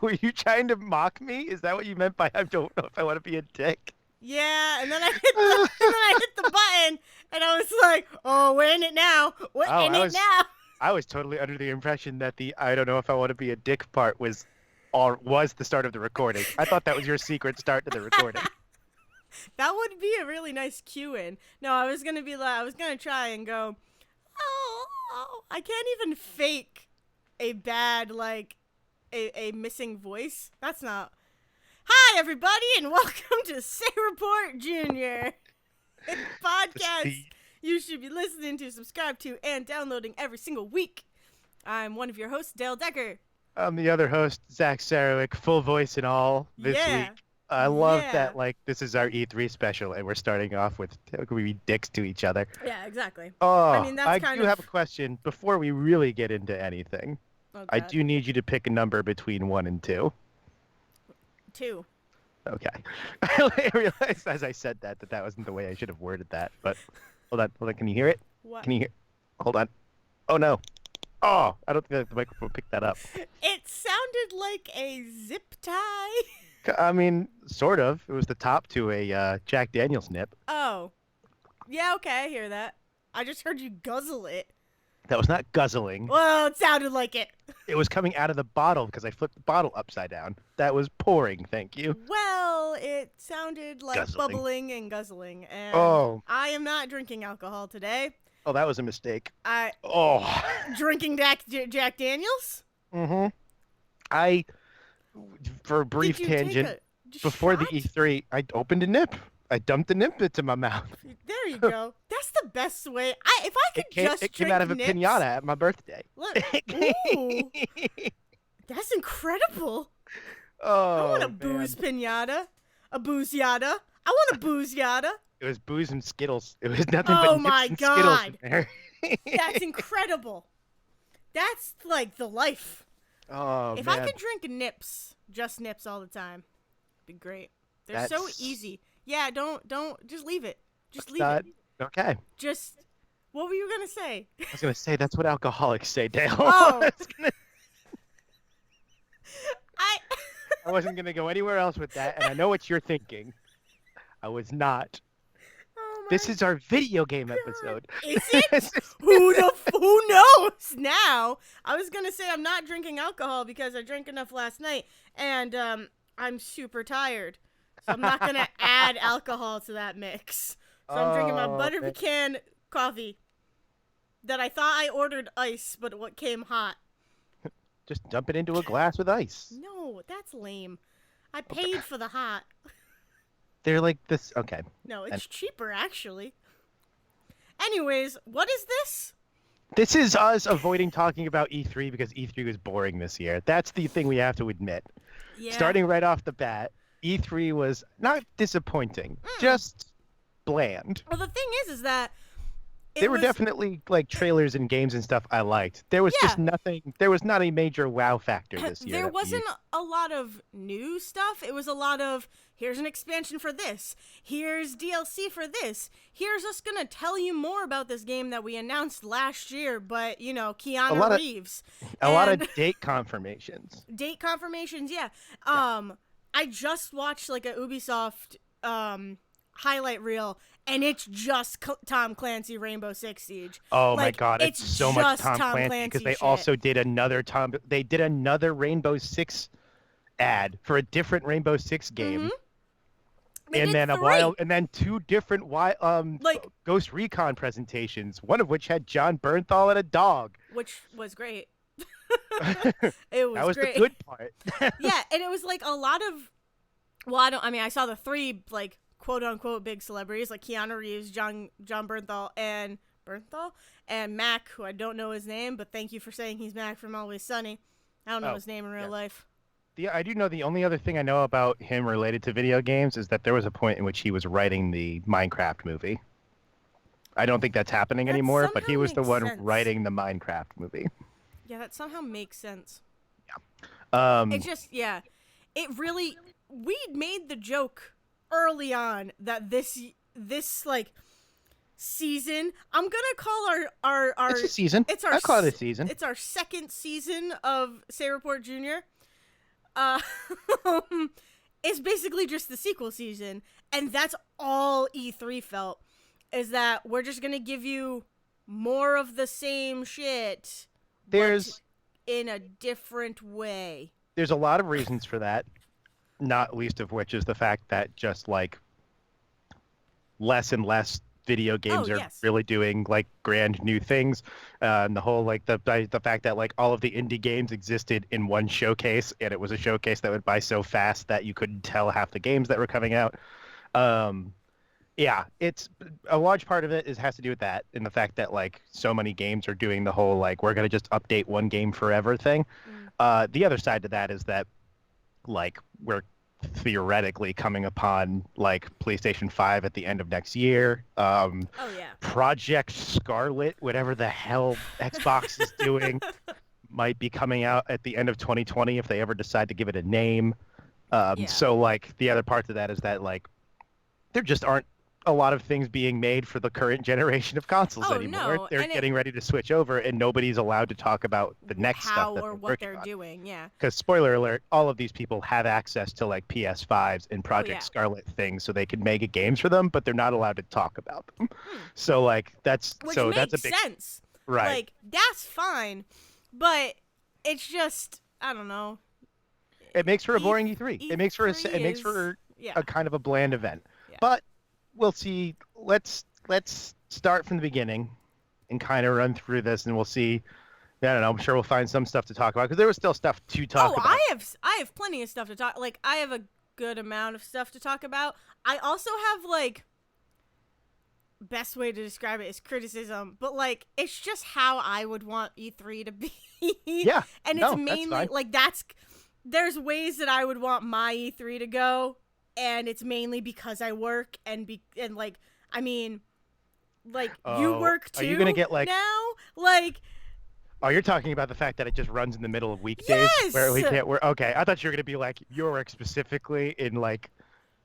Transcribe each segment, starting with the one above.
were you trying to mock me? Is that what you meant by I don't know if I want to be a dick? Yeah, and then I hit the button, and I was like, "Oh, we're in it now. We're Oh, in it now." I was totally under the impression that the I don't know if I want to be a dick part was the start of the recording. I thought that was your secret start to the recording. That would be a really nice cue in. No, I was gonna try and go, oh, I can't even fake a bad, like, a missing voice. That's not. Hi, everybody, and welcome to Say Report Jr. A podcast you should be listening to, subscribe to, and downloading every single week. I'm one of your hosts, Dale Decker. I'm the other host, Zach Sarowick, full voice and all this Yeah. week. I love Yeah. that, like, this is our E3 special, and we're starting off with we be dicks to each other. Yeah, exactly. I Oh, mean, that's I kind do of. have a question before we really get into anything. Oh, I God. do need you to pick a number between 1 and 2. 2. Okay. I realized as I said that wasn't the way I should have worded that, but hold on. Can you hear it? What? Can you hear? Hold on. Oh, no. Oh, I don't think the microphone picked that up. It sounded like a zip tie. I mean, sort of. It was the top to a Jack Daniels nip. Oh. Yeah, okay, I hear that. I just heard you guzzle it. That was not guzzling. Well, it sounded like it. It was coming out of the bottle because I flipped the bottle upside down. That was pouring, thank you. Well, it sounded like Guzzling. bubbling and guzzling. And Oh. I am not drinking alcohol today. Oh, that was a mistake. Oh. Drinking Jack Daniels? Mm-hmm. For a brief tangent, before shot? the E3, I opened a nip. I dumped a nip into my mouth. There you go. That's the best way. If I could It came out of a nips, piñata at my birthday. Look, ooh, that's incredible. Oh, I want a booze pinata. A booze yada. I want a booze yada. It was booze and Skittles. It was nothing Oh but my nips and Skittles in God. there. That's incredible. That's like the life. Oh, If man. I could drink nips, just nips all the time, it'd be great. They're so That's- easy. Yeah, don't, just leave it. Just leave That- it. Okay. Just, what were you gonna say? I was going to say, that's what alcoholics say, Dale. Oh. I wasn't going to go anywhere else with that, and I know what you're thinking. I was not. Oh my This is our video game episode. Is it? Who knows now? I was gonna say I'm not drinking alcohol because I drank enough last night, and I'm super tired, so I'm not gonna add alcohol to that mix. So I'm drinking my butter pecan coffee that I thought I ordered ice, but what came hot. Just dump it into a glass with ice. No, that's lame. I paid for the hot. They're like this. Okay. No, it's cheaper actually. Anyways, what is this? This is us avoiding talking about E3 because E3 was boring this year. That's the thing we have to admit. Yeah. Starting right off the bat, E3 was not disappointing, just bland. Well, the thing is that There were definitely like trailers and games and stuff I liked. There was just nothing. There was not a major wow factor this year. There wasn't a lot of new stuff. It was a lot of, here's an expansion for this. Here's DLC for this. Here's us gonna tell you more about this game that we announced last year, but, you know, Keanu Reeves. A lot of date confirmations. Date confirmations, yeah. I just watched like a Ubisoft highlight reel, and it's just Tom Clancy Rainbow Six Siege. Oh like, my God, it's so much Tom Clancy because they also did another Rainbow Six ad for a different Rainbow Six game. Mm-hmm. And then two different Ghost Recon presentations, one of which had John Bernthal and a dog. Which was great. That was great. the good part. Yeah, and it was like a lot of, I saw the three like quote unquote big celebrities like Keanu Reeves, John Bernthal and Mac, who I don't know his name, but thank you for saying he's Mac from Always Sunny. I don't know his name in real life. I do know the only other thing I know about him related to video games is that there was a point in which he was writing the Minecraft movie. I don't think that's happening anymore, but he was the one writing the Minecraft movie. Yeah, that somehow makes sense. Yeah. It just, it really, we made the joke early on that this like season, I'm gonna call our it's a season. It's our I call it a season. It's our second season of Say Report Jr. Uh, it's basically just the sequel season, and that's all E3 felt. Is that we're just gonna give you more of the same shit, but There's in a different way. there's a lot of reasons for that, not least of which is the fact that just like less and less video Oh, games are yes. really doing like grand new things. And the whole like the fact that like all of the indie games existed in one showcase, and it was a showcase that went by so fast that you couldn't tell half the games that were coming out. Um, yeah, it's a large part of it is has to do with that and the fact that like so many games are doing the whole like we're gonna just update one game forever thing. Mm. The other side to that is that like we're theoretically coming upon like PlayStation 5 at the end of next year. Oh yeah. Project Scarlet, whatever the hell Xbox is doing, might be coming out at the end of 2020 if they ever decide to give it a name. Yeah. So like the other part to that is that like there just aren't a lot of things being made for the current generation of consoles Oh anymore. no, They're and getting ready to switch over, and nobody's allowed to talk about the next how stuff that or they're what working they're on. doing. Yeah. Because spoiler alert, all of these people have access to like PS5s and Oh Project yeah. Scarlet things, so they can make games for them, but they're not allowed to talk about them. Hmm. So like Which that's a makes big sense. right. Like that's fine, but it's just I don't know. It makes for a E boring E3. E3 It makes is for yeah. a kind of a bland event. Yeah. But we'll see. Let's start from the beginning and kind of run through this, and we'll see. I don't know. I'm sure we'll find some stuff to talk about because there was still stuff to talk Oh, about. I have plenty of stuff to talk. Like I have a good amount of stuff to talk about. I also have like best way to describe it is criticism, but like it's just how I would want E3 to be. Yeah. And no, it's mainly like there's ways that I would want my E3 to go, and it's mainly because I work and like I mean like you Oh, work are too you gonna get like? now? Like Oh, you're talking about the fact that it just runs in the middle of weekdays where we yes. can't work. Okay, I thought you were gonna be like your work specifically in like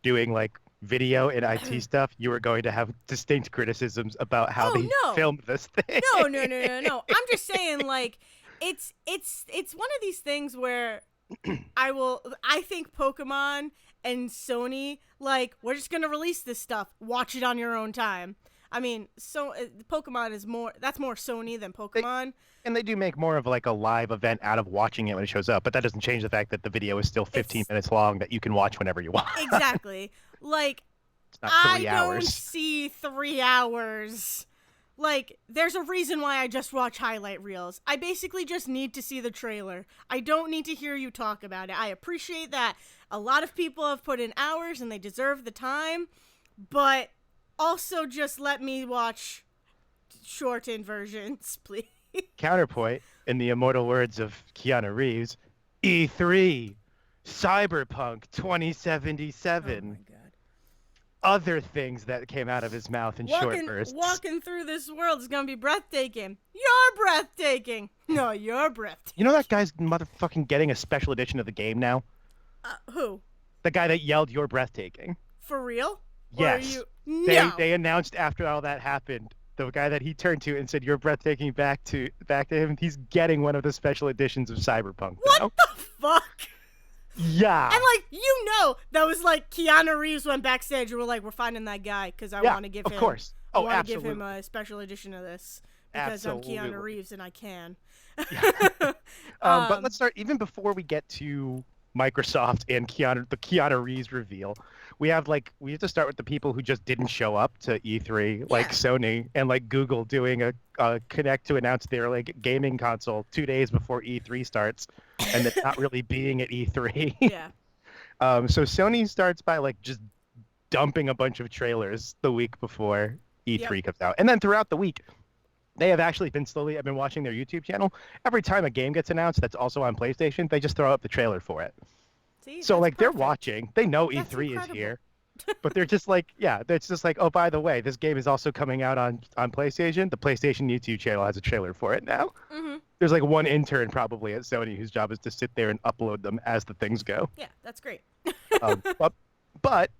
doing like video and IT stuff. You were going to have distinct criticisms about how Oh they no. filmed this thing. No. I'm just saying like it's one of these things where I think Pokemon and Sony like we're just going to release this stuff. Watch it on your own time. I mean, so Pokemon is that's more Sony than Pokemon. And they do make more of like a live event out of watching it when it shows up, but that doesn't change the fact that the video is still 15 minutes long that you can watch whenever you want. Exactly. Like It's not I 3 don't hours. see 3 hours. Like, there's a reason why I just watch highlight reels. I basically just need to see the trailer. I don't need to hear you talk about it. I appreciate that a lot of people have put in hours and they deserve the time, but also just let me watch shortened versions, please. Counterpoint, in the immortal words of Keanu Reeves, E3, Cyberpunk 2077. Oh my god. Other things that came out of his mouth in short bursts. Walking through this world is gonna be breathtaking. You're breathtaking. No, you're breathtaking. You know that guy's motherfucking getting a special edition of the game now? Who? The guy that yelled, "You're breathtaking." For real? Yes. Or are you... No. They announced after all that happened, the guy that he turned to and said, "You're breathtaking," back to him, he's getting one of the special editions of Cyberpunk What now. the fuck? Yeah. And like that was like Keanu Reeves went backstage and we're like, we're finding that guy because I want to give him. Of course. I Oh, want to absolutely. give him a special edition of this because Absolutely. I'm Keanu Reeves and I can. But let's start even before we get to Microsoft and the Keanu Reeves reveal. We have to start with the people who just didn't show up to E3, like Sony and like Google doing a Connect to announce their like gaming console 2 days before E3 starts, and then not really being at E3. Yeah. So Sony starts by like just dumping a bunch of trailers the week before E3 comes out, and then throughout the week. They have actually been slowly. I've been watching their YouTube channel. Every time a game gets announced that's also on PlayStation, they just throw up the trailer for it. See, so like perfect. they're watching. They know That's E3 incredible. is here, but they're just like, it's just like, oh, by the way, this game is also coming out on PlayStation. The PlayStation YouTube channel has a trailer for it now. Mm-hmm. There's like one intern probably at Sony whose job is to sit there and upload them as the things go. Yeah, that's great. But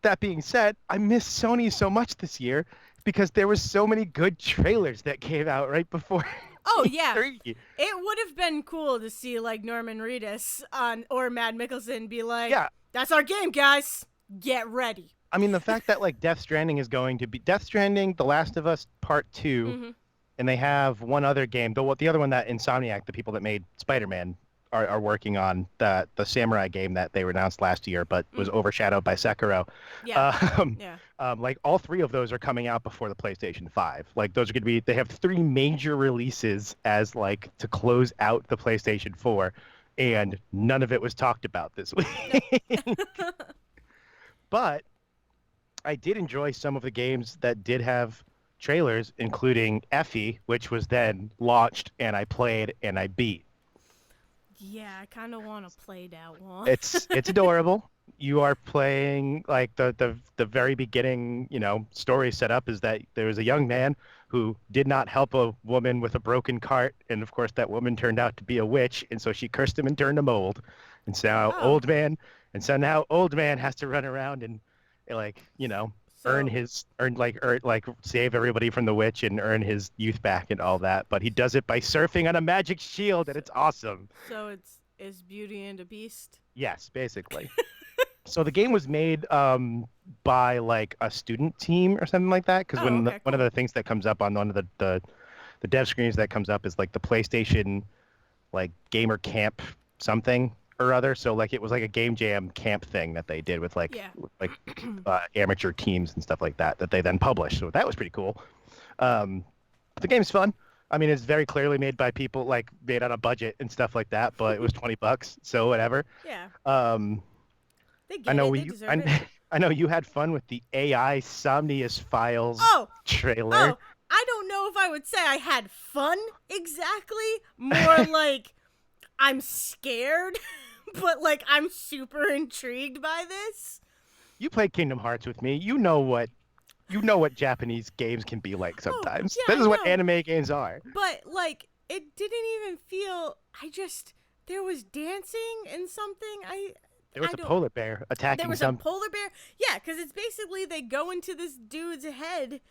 that being said, I miss Sony so much this year because there was so many good trailers that came out right before Oh yeah, 3. it would have been cool to see like Norman Reedus on or Matt Mickelson be like, Yeah, "That's our game, guys. Get ready." I mean the fact that like Death Stranding is going to be Death Stranding, The Last of Us Part 2, Mm-hmm. and they have one other game. The other one that Insomniac, the people that made Spider-Man, are working on, the samurai game that they announced last year, but was overshadowed by Sekiro. Yeah. Um, Yeah. like all 3 of those are coming out before the PlayStation 5. Like those are going to be. They have 3 major releases as like to close out the PlayStation 4, and none of it was talked about this week. But I did enjoy some of the games that did have trailers, including Effie, which was then launched and I played and I beat. Yeah, I kind of want to play that one. It's adorable. You are playing like the very beginning, story setup is that there was a young man who did not help a woman with a broken cart, and of course that woman turned out to be a witch, and so she cursed him and turned him old. And Oh, so now old man has to run around and like, so earn save everybody from the witch and earn his youth back and all that, but he does it by surfing on a magic shield and it's awesome. so it's Beauty and the Beast. Yes, basically. So the game was made by like a student team or something like that. Because Oh, okay, one of cool. the things that comes up on one of the dev screens that comes up is like the PlayStation like gamer camp something or other. So like it was like a game jam camp thing that they did with Yeah. like amateur teams and stuff like that they then published. So that was pretty cool. The game's fun. I mean, it's very clearly made by people like made on a budget and stuff like that. But it was $20, so whatever. Yeah. Um, They I get know it. They you. deserve it. I know you had fun with the AI Somnius Files Oh, trailer. I don't know if I would say I had fun exactly. More like I'm scared, but like I'm super intrigued by this. You played Kingdom Hearts with me. You know what Japanese games can be like Oh, sometimes. yeah, This I is what know. anime games are. But like it didn't even feel there was dancing and something. There was I a don't polar bear There attacking was some. a polar bear. Yeah, cuz it's basically they go into this dude's head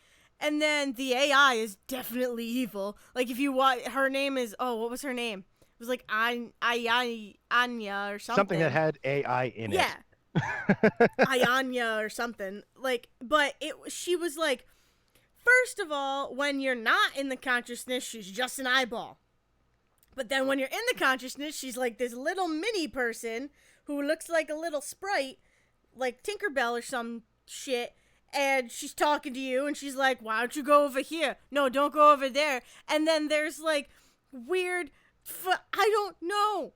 and then the AI is definitely evil. Like if you watch her name is what was her name? It was like Anya or something. Something that had AI in Yeah. it. Ayanya or something. Like but she was like first of all, when you're not in the consciousness, she's just an eyeball. But then when you're in the consciousness, she's like this little mini person who looks like a little sprite, like Tinkerbell or some shit. And she's talking to you and she's like, why don't you go over here? No, don't go over there. And then there's like weird, I don't know.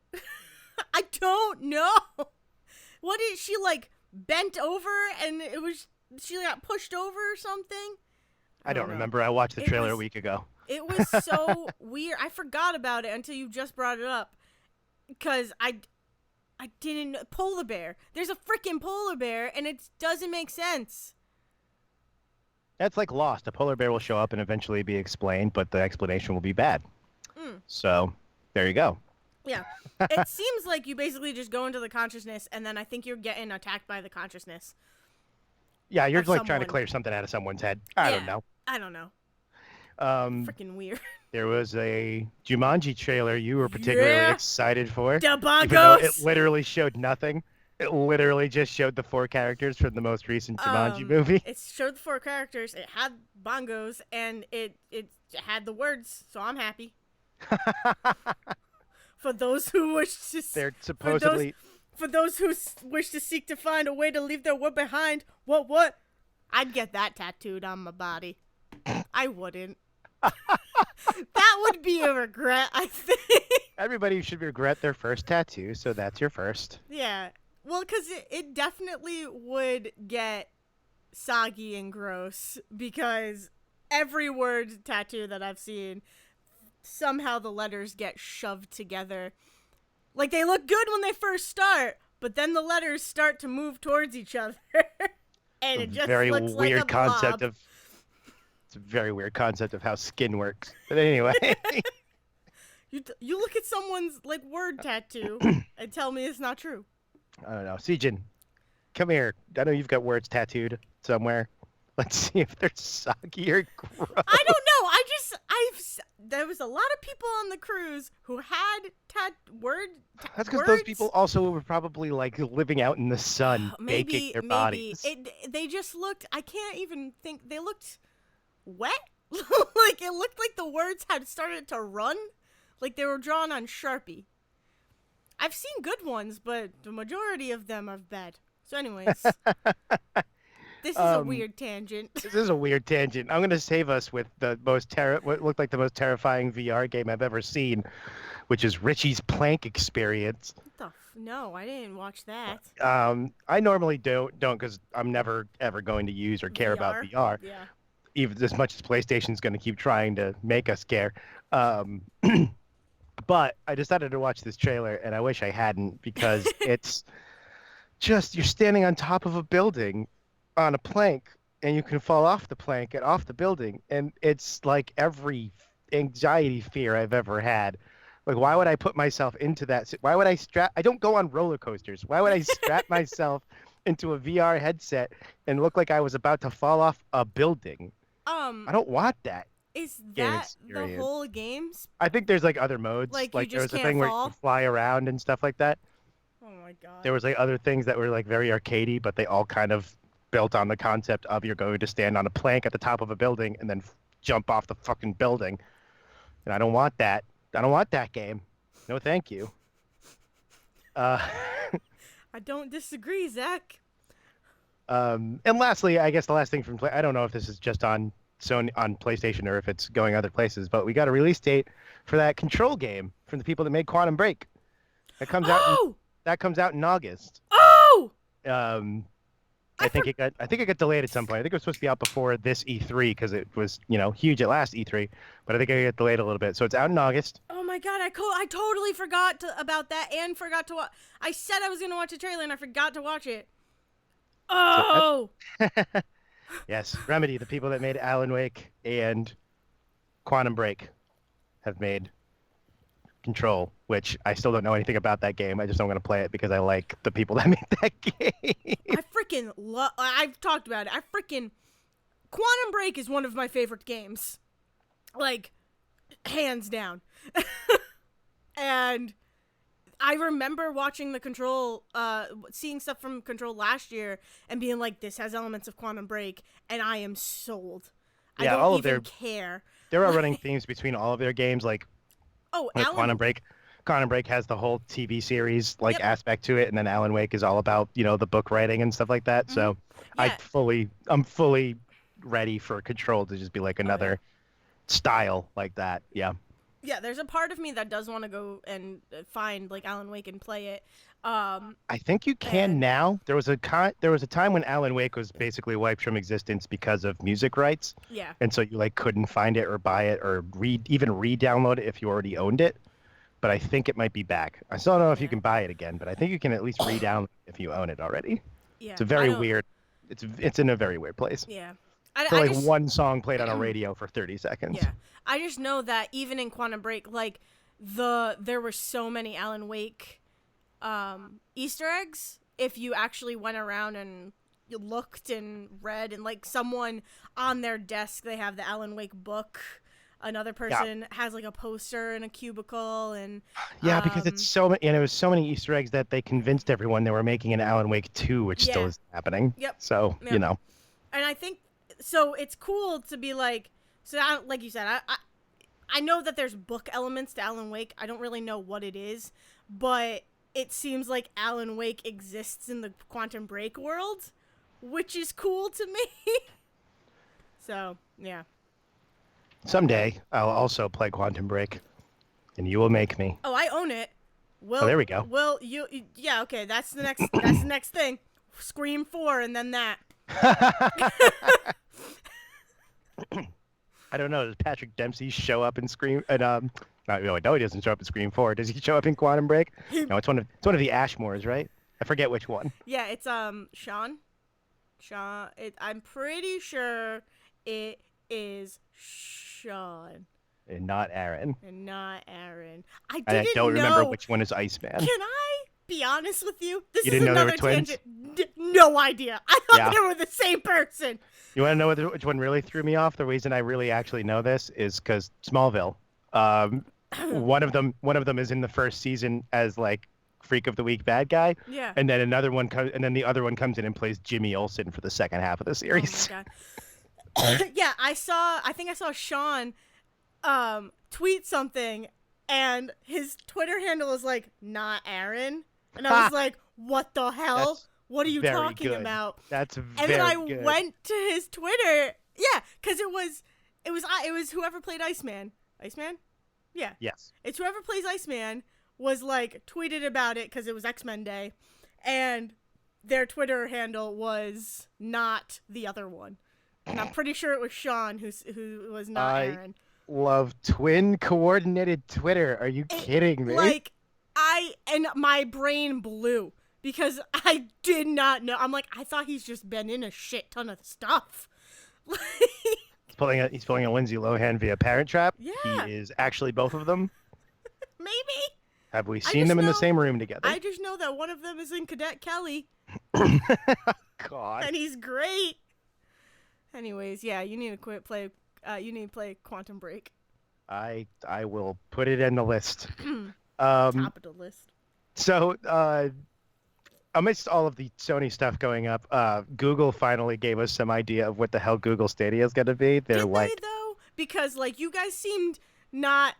I don't know. What is she like bent over and she got pushed over or something? I don't know. remember. I watched the It trailer a was- week ago. It was so weird. I forgot about it until you just brought it up. Because I didn't know. Polar bear. There's a freaking polar bear and it doesn't make sense. That's like Lost. A polar bear will show up and eventually be explained, but the explanation will be bad. Mm. So there you go. Yeah. It seems like you basically just go into the consciousness and then I think you're getting attacked by the consciousness. Yeah, you're Of like trying to someone. clear something out of someone's head. I don't know. I don't know. Freaking weird. There was a Jumanji trailer you were particularly Yeah. excited for. The Even though it bongos. literally showed nothing. It literally just showed the 4 characters from the most recent Jumanji movie. It showed the 4 characters. It had bongos and it had the words. So I'm happy. For those who wish to They're supposedly... for those who wish to seek to find a way to leave their word behind. What? I'd get that tattooed on my body. I wouldn't. That would be a regret, I think. Everybody should regret their first tattoo, so that's your first. Yeah. Well, because it definitely would get soggy and gross because every word tattoo that I've seen, somehow the letters get shoved together. Like, they look good when they first start, but then the letters start to move towards each other. And it just Very looks weird like a concept blob. of... It's a very weird concept of how skin works. But anyway... You look at someone's, like, word tattoo and tell me it's not true. I don't know. Sejin, come here. I know you've got words tattooed somewhere. Let's see if they're soggy or gross. I don't know. there was a lot of people on the cruise who had That's because those words. people also were probably like living out in the sun, baking Maybe their bodies. they just looked. I can't even think. They looked wet. Like it looked like the words had started to run, like they were drawn on Sharpie. I've seen good ones, but the majority of them are bad. So, anyways, this is a Um, weird tangent. this is a weird tangent. I'm gonna save us with the what looked like the most terrifying VR game I've ever seen, which is Richie's Plank Experience. No, I didn't watch that. I normally don't because I'm never ever going to use or care about VR. VR, Yeah. even as much as PlayStation's going to keep trying to make us care. Um, but I decided to watch this trailer, and I wish I hadn't because it's just you're standing on top of a building on a plank, and you can fall off the plank and off the building, and it's like every anxiety fear I've ever had. Like, why would I put myself into that? Why would I strap? I don't go on roller coasters. Why would I strap myself into a VR headset and look like I was about to fall off a building? I don't want that Is game that the experience. whole games? I think there's like other modes. Like you Like there just was a can't thing where you fall? could fly around and stuff like that. Oh my god. There was like other things that were like very arcadey, but they all kind of built on the concept of you're going to stand on a plank at the top of a building and then jump off the fucking building. And I don't want that. I don't want that game. No, thank you. Uh, I don't disagree, Zach. and lastly, I guess the last thing from I don't know if this is just on Sony on PlayStation or if it's going other places, but we got a release date for that Control game from the people that made Quantum Break. That comes out in August. Oh! I think it got delayed at some point. I think it was supposed to be out before this E3 because it was, huge at last E3, but I think it got delayed a little bit. So it's out in August. Oh my god, I totally forgot about that and forgot to watch. I said I was going to watch a trailer and I forgot to watch it. Oh! Yes, Remedy, the people that made Alan Wake and Quantum Break, have made Control, which I still don't know anything about that game. I just don't want to play it because I like the people that made that game. I freaking love. I've talked about it. Quantum Break is one of my favorite games, like hands down. And I remember watching the Control, seeing stuff from Control last year and being like, "This has elements of Quantum Break," and I am sold. Yeah, I don't even care. There are running themes between all of their games, like Alan... Quantum Break. Quantum Break has the whole TV series aspect to it, and then Alan Wake is all about the book writing and stuff like that. So Yeah. I'm fully ready for Control to just be like another style like that. Yeah. Yeah, there's a part of me that does want to go and find like Alan Wake and play it. I think you can now. There was a time when Alan Wake was basically wiped from existence because of music rights. Yeah. And so you couldn't find it or buy it or even re-download it if you already owned it. But I think it might be back. I still don't know if you can buy it again, but I think you can at least re-download it if you own it already. Yeah. It's a very weird. It's in a very weird place. Yeah. For one song played on a radio for 30 seconds. Yeah. I just know that even in Quantum Break, there were so many Alan Wake Easter eggs. If you actually went around and you looked and read, and someone on their desk, they have the Alan Wake book. Another person has a poster in a cubicle, and because it's so many, and it was so many Easter eggs that they convinced everyone they were making an Alan Wake 2, which still is happening. Yep. So and I think so. It's cool to be like you said. I know that there's book elements to Alan Wake. I don't really know what it is, but it seems like Alan Wake exists in the Quantum Break world, which is cool to me. So yeah. Someday I'll also play Quantum Break, and you will make me. Oh, I own it. Well, there we go. Well, yeah, okay. That's the next. That's the next thing. Scream 4, and then that. I don't know. Does Patrick Dempsey show up in Scream? And no, he doesn't show up in Scream 4. Does he show up in Quantum Break? No, it's one of the Ashmores, right? I forget which one. Yeah, it's Sean. I'm pretty sure it is Sean. And not Aaron. I don't remember which one is Iceman. Can I be honest with you? This you is didn't know another they were twins? tangent. No idea. I thought they were the same person. You want to know which one really threw me off? The reason I really actually know this is because Smallville. Um, one of them is in the first season as like Freak of the Week bad guy, Yeah. and then and then the other one comes in and plays Jimmy Olsen for the second half of the Oh series. my god. Yeah, I think I saw Sean tweet something, and his Twitter handle is like not Aaron, and I was Ha! like, what the hell? That's What are you very talking good. about? That's And then I very good. went to his Twitter. Yeah, because it was whoever played Iceman. Iceman? Yeah. Yes. It's whoever plays Iceman was like tweeted about it because it was X-Men Day, and their Twitter handle was not the other one. And I'm pretty sure it was Sean who was not I Aaron. love twin coordinated Twitter. Are you It, kidding me? like and my brain blew because I did not know. I'm like, I thought he's just been in a shit ton of stuff. He's pulling a Lindsay Lohan via Parent Trap. He Yeah, is actually both of them. maybe. Have we I seen just them in the know same room together? I just know that one of them is in Cadet Kelly, God. and he's great. Anyways, yeah, you need to quit play. You need to play Quantum Break. I will put it in the list. Top of the list. So amidst all of the Sony stuff going up, Google finally gave us some idea of what the hell Google Stadia is going to be. They're Did like, they though? Because like you guys seemed not.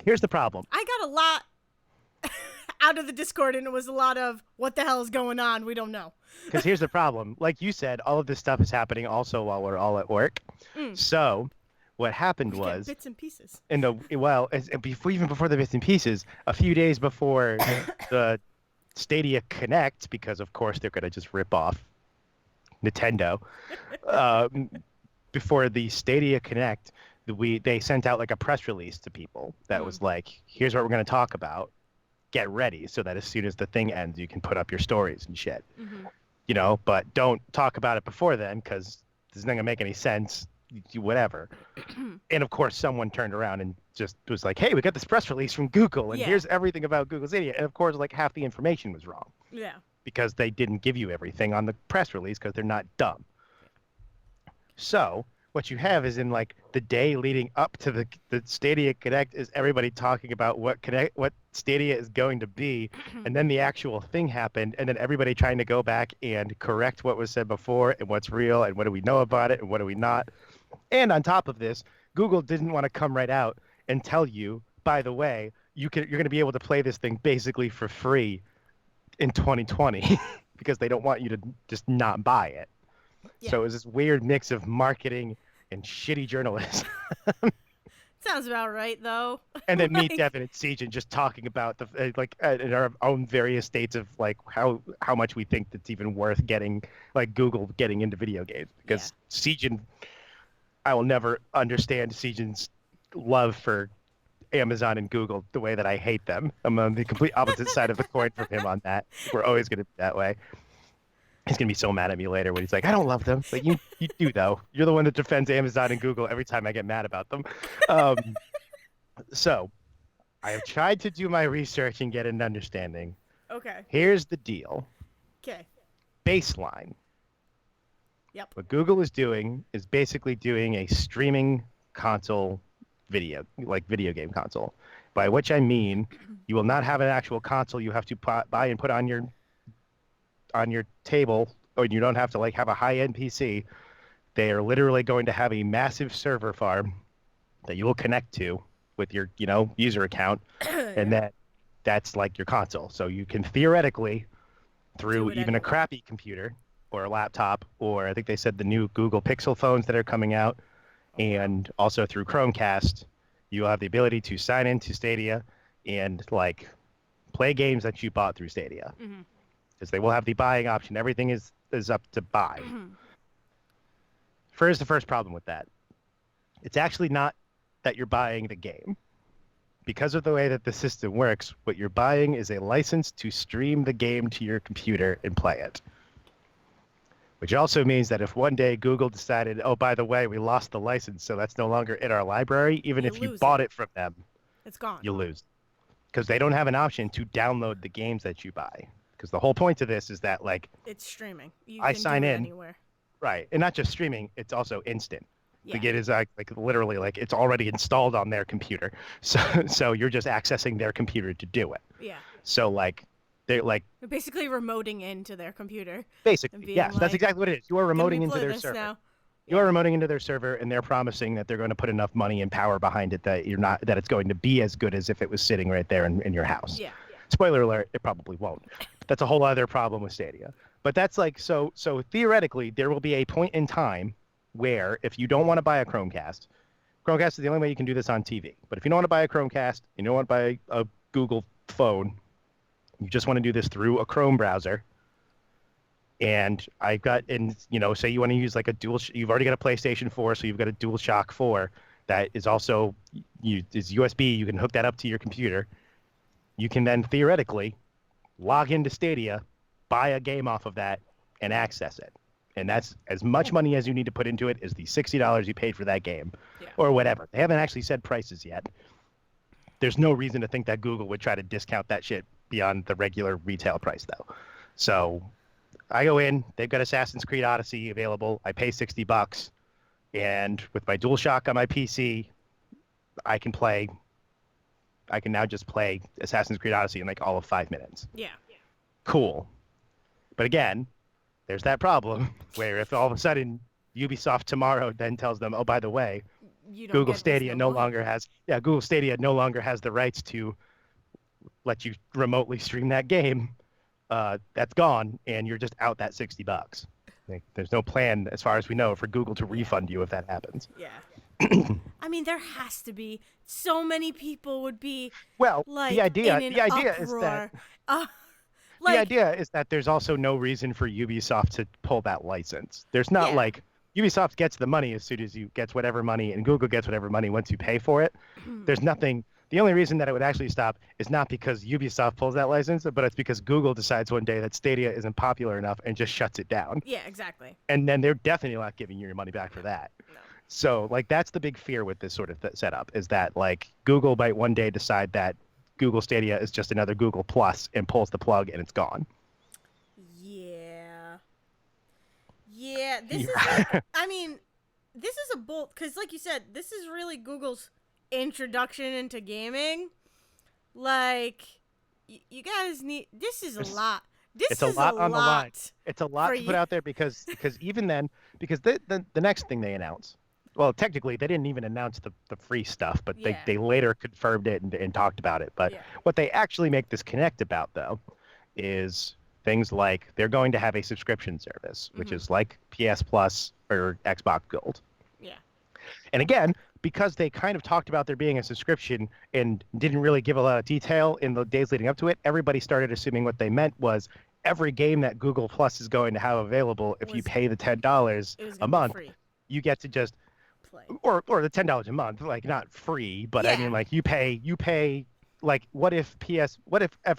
here's the problem. I got a lot out of the Discord, and it was a lot of what the hell is going on. We don't know. Because here's the problem. Like you said, all of this stuff is happening also while we're all at work. So what happened We get was bits and pieces. even before the bits and pieces, a few days before the Stadia Connect, because of course they're going to just rip off Nintendo. Before the Stadia Connect, they sent out like a press release to people that was like, here's what we're going to talk about. Get ready so that as soon as the thing ends, you can put up your stories and shit. But don't talk about it before then because this isn't going to make any sense. Whatever. And of course, someone turned around and just was like, hey, we got this press release from Google and here's everything about Google Stadia. And of course, like half the information was wrong. Yeah. Because they didn't give you everything on the press release because they're not dumb. So what you have is in like the day leading up to the Stadia Connect is everybody talking about what Stadia is going to be, and then the actual thing happened, and then everybody trying to go back and correct what was said before and what's real and what do we know about it and what do we not. And on top of this, Google didn't want to come right out and tell you, by the way, you're going to be able to play this thing basically for free in 2020 because they don't want you to just not buy it. Yeah. So it was this weird mix of marketing and shitty journalism. Sounds about right, though. And then me, Devin, and Siegen just talking about in our own various states of like how much we think that's even worth getting, like Google getting into video games. Because Siegen, I will never understand Siegen's love for Amazon and Google the way that I hate them. I'm on the complete opposite side of the coin from him on that. We're always going to be that way. He's going to be so mad at me later when he's like, I don't love them. But you do, though. You're the one that defends Amazon and Google every time I get mad about them. So I have tried to do my research and get an understanding. Okay. Here's the deal. Okay. Baseline. Yep. What Google is doing is basically doing a streaming console video game console. By which I mean you will not have an actual console you have to buy and put on your table, or you don't have to like have a high-end PC. They are literally going to have a massive server farm that you will connect to with your user account, and that's like your console. So you can theoretically, through even a crappy computer or a laptop, or I think they said the new Google Pixel phones that are coming out, and also through Chromecast, you'll have the ability to sign into Stadia and like play games that you bought through Stadia. Because they will have the buying option. Everything is up to buy. Here's the first problem with that. It's actually not that you're buying the game. Because of the way that the system works, what you're buying is a license to stream the game to your computer and play it. Which also means that if one day Google decided, oh, by the way, we lost the license, so that's no longer in our library, even if you bought it from them, it's gone. You lose. Because they don't have an option to download the games that you buy. Because the whole point of this is that, like, it's streaming. I sign in. Anywhere. Right, and not just streaming; it's also instant. Yeah. Like it is like literally like it's already installed on their computer, so you're just accessing their computer to do it. Yeah. So like they're like You're basically remoting into their computer and basically being yes, that's like, exactly what it is. You are "Can we remoting into play their this server. now?" You are Yeah. remoting into their server, and they're promising that they're going to put enough money and power behind it that you're not that it's going to be as good as if it was sitting right there in your house. Yeah. Spoiler alert: it probably won't. That's a whole other problem with Stadia. But that's like so theoretically, there will be a point in time where if you don't want to buy a Chromecast is the only way you can do this on TV. But if you don't want to buy a Chromecast, you don't want to buy a Google phone, you just want to do this through a Chrome browser. And say you want to use like a you've already got a PlayStation 4, so you've got a DualShock 4 that is also is USB. You can hook that up to your computer. You can then theoretically log into Stadia, buy a game off of that, and access it. And that's as much money as you need to put into it as the $60 you paid for that game, Yeah. or whatever. They haven't actually said prices yet. There's no reason to think that Google would try to discount that shit beyond the regular retail price, though. So I go in, they've got Assassin's Creed Odyssey available. I pay $60, and with my DualShock on my PC, I can now just play Assassin's Creed Odyssey in like all of 5 minutes. Yeah. Cool. But again, there's that problem where if all of a sudden Ubisoft tomorrow then tells them, oh, by the way, You don't Google get this Stadia no no longer has the rights to let you remotely stream that game. That's gone, and you're just out that $60. Like, there's no plan, as far as we know, for Google to refund you if that happens. Yeah. I mean, there has to be. So many people would be Well, like the idea in an is that uproar. the Like, idea is that there's also no reason for Ubisoft to pull that license. There's not Yeah. like Ubisoft gets the money as soon as you gets whatever money, and Google gets whatever money once you pay for it. There's nothing. The only reason that it would actually stop is not because Ubisoft pulls that license, but it's because Google decides one day that Stadia isn't popular enough and just shuts it down. yeah, exactly. And then they're definitely not giving you your money back for that. No. So, like, that's the big fear with this sort of setup is that, like, Google might one day decide that Google Stadia is just another Google Plus and pulls the plug and it's gone. Yeah. Yeah, this is like, I mean, this is a bold, because like you said, this is really Google's introduction into gaming. Like, you guys need, this is a lot. This It's is a lot on the line. It's a lot for to put you. out there because even then, because the next thing they announce, well, technically they didn't even announce the free stuff, but Yeah. they later confirmed it and talked about it. But Yeah. what they actually make this connect about, though, is things like they're going to have a subscription service, which is like PS Plus or Xbox Gold. Yeah. And again, because they kind of talked about there being a subscription and didn't really give a lot of detail in the days leading up to it, everybody started assuming what they meant was every game that Google Plus is going to have available, if you pay the $10 It was a gonna be month, free. you get to just Play. or the $10 a month, like not free, but I Yeah. mean like you pay like what if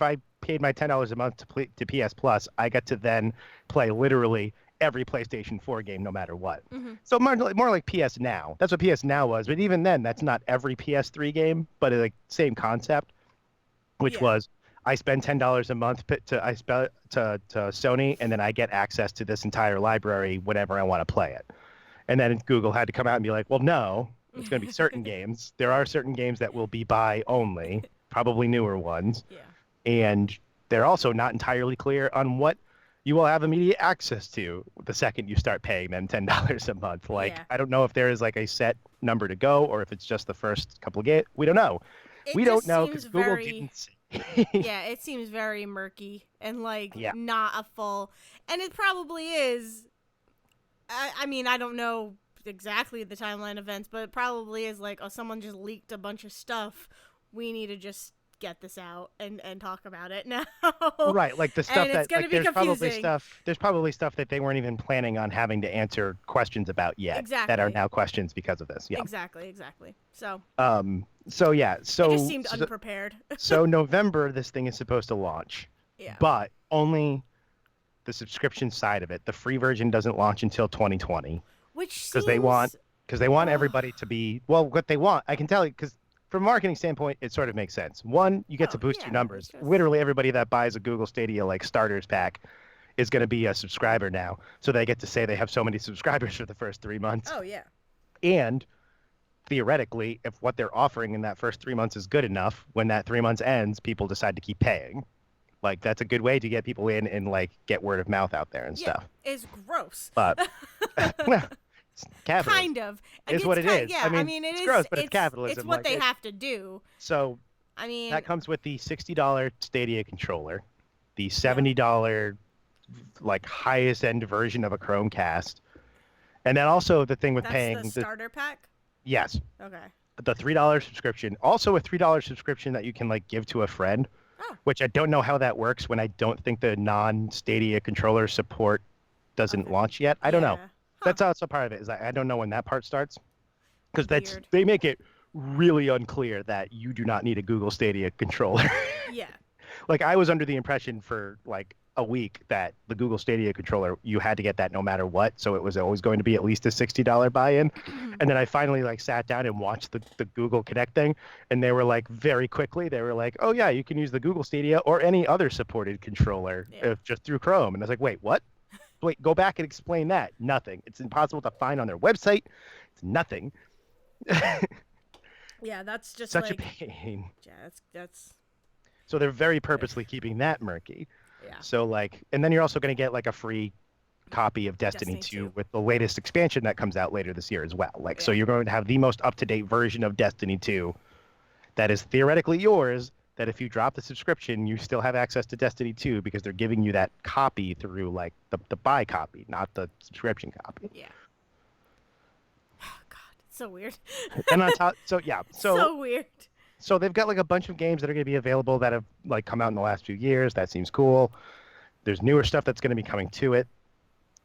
I paid my $10 a month to PS Plus, I get to then play literally every PlayStation 4 game no matter what. So more like PS Now. That's what PS Now was, but even then that's not every PS3 game, but like same concept, which Yeah. was I spend $10 a month to Sony, and then I get access to this entire library whenever I want to play it. And then Google had to come out and be like, well, no, it's going to be certain games. There are certain games that will be buy only, probably newer ones. Yeah. And they're also not entirely clear on what you will have immediate access to the second you start paying them $10 a month. Like, Yeah. I don't know if there is like a set number to go or if it's just the first couple of games. We don't know. It We don't just know seems because Google very- didn't say. Yeah, it seems very murky and like Yeah. not a full, and it probably is. I mean, I don't know exactly the timeline events, but it probably is like, oh, someone just leaked a bunch of stuff. We need to just get this out and talk about it now. Right, like the stuff And it's that gonna like be there's probably stuff that they weren't even planning on having to answer questions about yet that are Exactly. now questions because of this. Yeah. Exactly. So So yeah, it so just seemed unprepared. so November this thing is supposed to launch, Yeah. but only the subscription side of it. The free version doesn't launch until 2020 Which because they want Ugh. everybody to be what they want. I can tell you because from a marketing standpoint, it sort of makes sense. One, you get to boost your numbers. it's just- Literally everybody that buys a Google Stadia like starters pack is going to be a subscriber now. So they get to say they have so many subscribers for the first 3 months. Oh yeah. And theoretically, if what they're offering in that first 3 months is good enough, when that 3 months ends, people decide to keep paying. Like that's a good way to get people in and like get word of mouth out there and Yeah, stuff. it's gross. But well, capitalism Kind of. is It's what it is. Yeah, I mean, it it's is. gross, but it's It's capitalism. what Like they have to do. so I mean, that comes with the $60 Stadia controller, the yeah, $70 like highest end version of a Chromecast, and then also the thing with that's the paying the starter pack. yes, Okay. the $3 subscription, also a $3 subscription that you can like give to a friend, Oh. which I don't know how that works when I don't think the non-Stadia controller support doesn't Okay. launch yet. I don't know. Yeah. Huh. That's also part of it is I don't know when that part starts because Weird. they make it really unclear that you do not need a Google Stadia controller. Yeah. Like I was under the impression for like a week that the Google Stadia controller you had to get that no matter what, so it was always going to be at least a $60 buy-in. And then I finally like sat down and watched the Google Connect thing, and they were like very quickly they were like, oh yeah, you can use the Google Stadia or any other supported controller Yeah. just through Chrome. And I was like, wait, what? Wait, go back and explain that. Nothing. It's impossible to find on their website. It's nothing. Yeah, that's just Such like a pain. yeah, that's So they're very purposely keeping that murky. yeah. So like, and then you're also going to get like a free copy of Destiny 2 with the latest expansion that comes out later this year as well. Like, so you're going to have the most up-to-date version of Destiny 2 that is theoretically yours, that if you drop the subscription, you still have access to Destiny 2 because they're giving you that copy through like the buy copy, not the subscription copy. Yeah. God, it's so weird. And on top, so yeah, so weird. So they've got like a bunch of games that are going to be available that have like come out in the last few years. That seems cool. There's newer stuff that's going to be coming to it.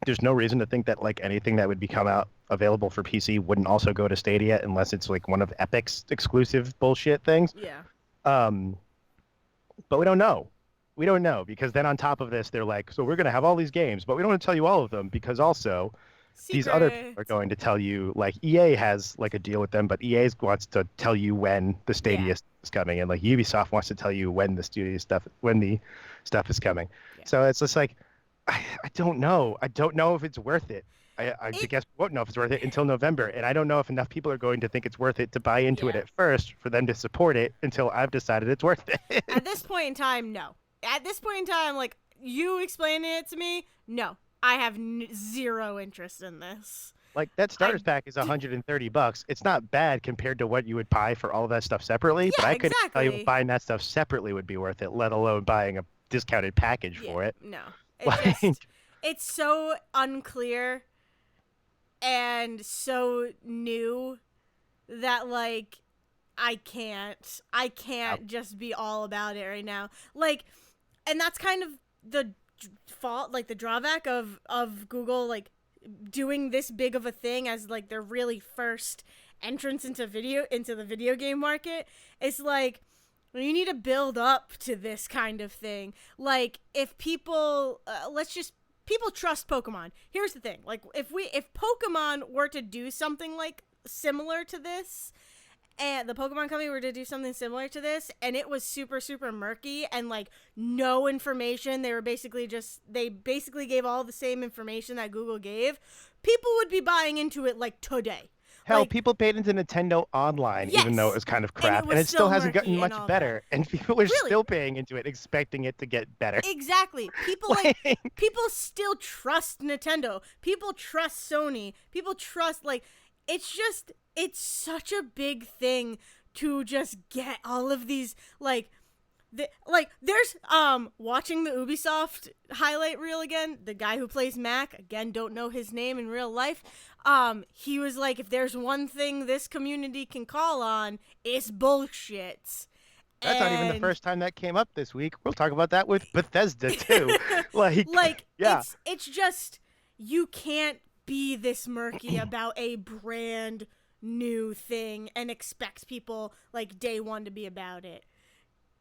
There's no reason to think that like anything that would become out available for PC wouldn't also go to Stadia unless it's like one of Epic's exclusive bullshit things. Yeah. But we don't know. We don't know because then on top of this, they're like, so we're going to have all these games, but we don't want to tell you all of them because also these other people are going to tell you, like EA has like a deal with them, but EA wants to tell you when the Stadia is coming, and like Ubisoft wants to tell you when the stuff is coming. Yeah. So it's just like, I don't know. I don't know if it's worth it. I guess we won't know if it's worth it until November, and I don't know if enough people are going to think it's worth it to buy into it at first for them to support it until I've decided it's worth it. At this point in time, no. At this point in time, like you explaining it to me, no. I have zero interest in this. Like that starters pack is $130. It's not bad compared to what you would buy for all of that stuff separately. Yeah, but I couldn't tell you buying that stuff separately would be worth it, let alone buying a discounted package for it. No, it's so unclear and so new that like I can't just be all about it right now. Like, and that's kind of the fault, like the drawback of Google like doing this big of a thing as like their really first entrance into the video game market. It's like you need to build up to this kind of thing. Like if people people trust Pokemon. Here's the thing. Like if Pokemon were to do something like similar to this, and the Pokemon Company were to do something similar to this, and it was super, super murky and like no information. They basically gave all the same information that Google gave. People would be buying into it like today. Hell, people paid into Nintendo Online, even though it was kind of crap, and it still hasn't gotten much better. And people are still paying into it, expecting it to get better. Exactly. People people still trust Nintendo. People trust Sony. People trust it's such a big thing to just get all of these there's watching the Ubisoft highlight reel again, the guy who plays Mac, again, don't know his name in real life. He was like, if there's one thing this community can call on, it's bullshit. That's not even the first time that came up this week. We'll talk about that with Bethesda too. It's just, you can't be this murky about a brand new thing and expect people like day one to be about it,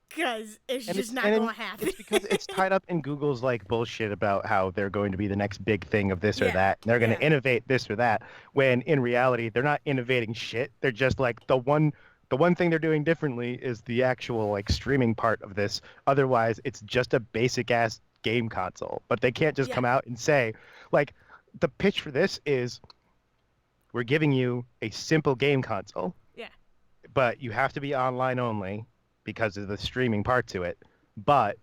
because it's just not going to happen. It's because it's tied up in Google's like bullshit about how they're going to be the next big thing of this or that, and they're going to innovate this or that, when in reality they're not innovating shit. They're just like the one thing they're doing differently is the actual like streaming part of this. Otherwise it's just a basic ass game console. But they can't just Yeah. come out and say, like, the pitch for this is we're giving you a simple game console, Yeah. but you have to be online only because of the streaming part to it. But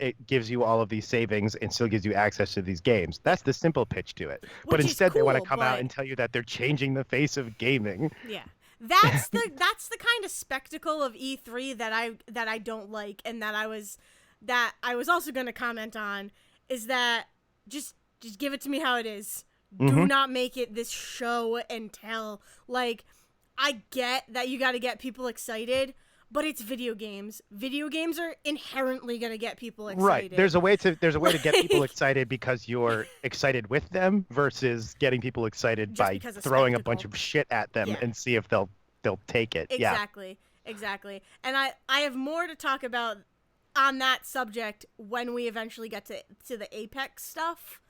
it gives you all of these savings and still gives you access to these games. That's the simple pitch to it. But Which is instead, they want to cool, come out but and tell you that they're changing the face of gaming. yeah. That's the kind of spectacle of E3 that I don't like, and that I was also going to comment on, is that just give it to me how it is. Do not make it this show and tell. Like, I get that you got to get people excited, but it's video games. Video games are inherently going to get people excited. Right. There's a way to get people excited because you're excited with them versus getting people excited by throwing a bunch of shit at them and see if they'll take it. Exactly. Yeah. Exactly. And I have more to talk about on that subject when we eventually get to the Apex stuff.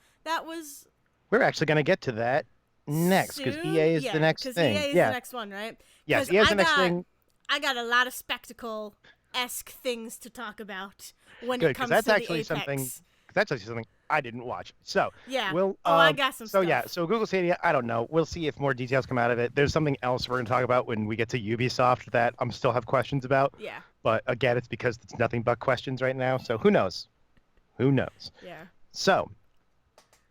We're actually going to get to that next because EA is the next thing. EA is the next one, right? Yes, EA is the next thing. I got a lot of spectacle-esque things to talk about when Good, it comes that's to actually the Apex. That's actually something I didn't watch. So yeah, we'll. I got some so stuff. Yeah, so Google Stadia, I don't know. We'll see if more details come out of it. There's something else we're going to talk about when we get to Ubisoft that I'm still have questions about. Yeah. But again, it's because it's nothing but questions right now. So who knows? Who knows? Yeah. So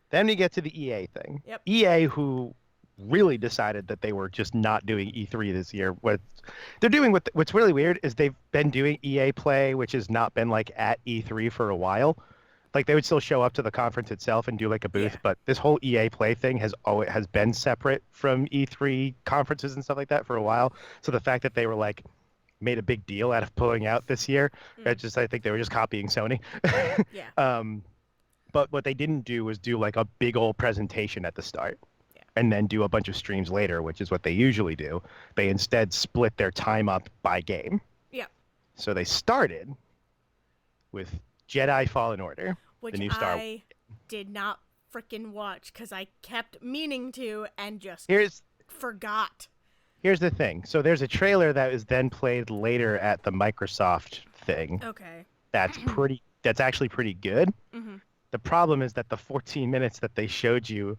then we get to the EA thing. Yep. EA, who really decided that they were just not doing E3 this year. What they're doing, what's really weird is they've been doing EA Play, which has not been like at E3 for a while. Like they would still show up to the conference itself and do like a booth, but this whole EA Play thing has been separate from E3 conferences and stuff like that for a while. So the fact that they were like made a big deal out of pulling out this year, I think they were just copying Sony. Yeah. But what they didn't do was do like a big old presentation at the start. And then do a bunch of streams later, which is what they usually do. They instead split their time up by game. Yeah. So they started with Jedi Fallen Order, which the new Star Wars. I did not freaking watch because I kept meaning to and just forgot. Here's the thing. So there's a trailer that is then played later at the Microsoft thing. Okay. That's actually pretty good. Mm-hmm. The problem is that the 14 minutes that they showed you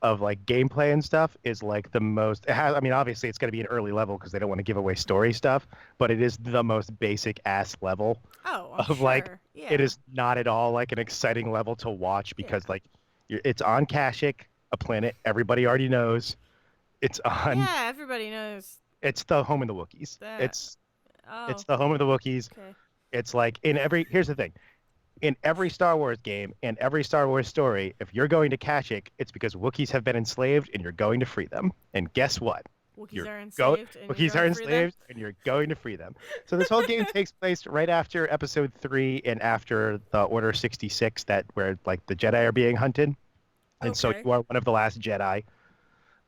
of like gameplay and stuff is like the most. I mean, obviously it's going to be an early level because they don't want to give away story stuff, but it is the most basic ass level. Like it is not at all like an exciting level to watch because like it's on Kashyyyk, a planet everybody already knows. It's on. Yeah, everybody knows. It's the home of the Wookiees. It's the home of the Wookiees. Okay. It's like here's the thing. In every Star Wars game and every Star Wars story, if you're going to Kashyyyk, it's because Wookiees have been enslaved and you're going to free them. And guess what? Wookiees are enslaved. And you're going to free them. So this whole game takes place right after Episode 3 and after the Order 66, where like the Jedi are being hunted. And so you are one of the last Jedi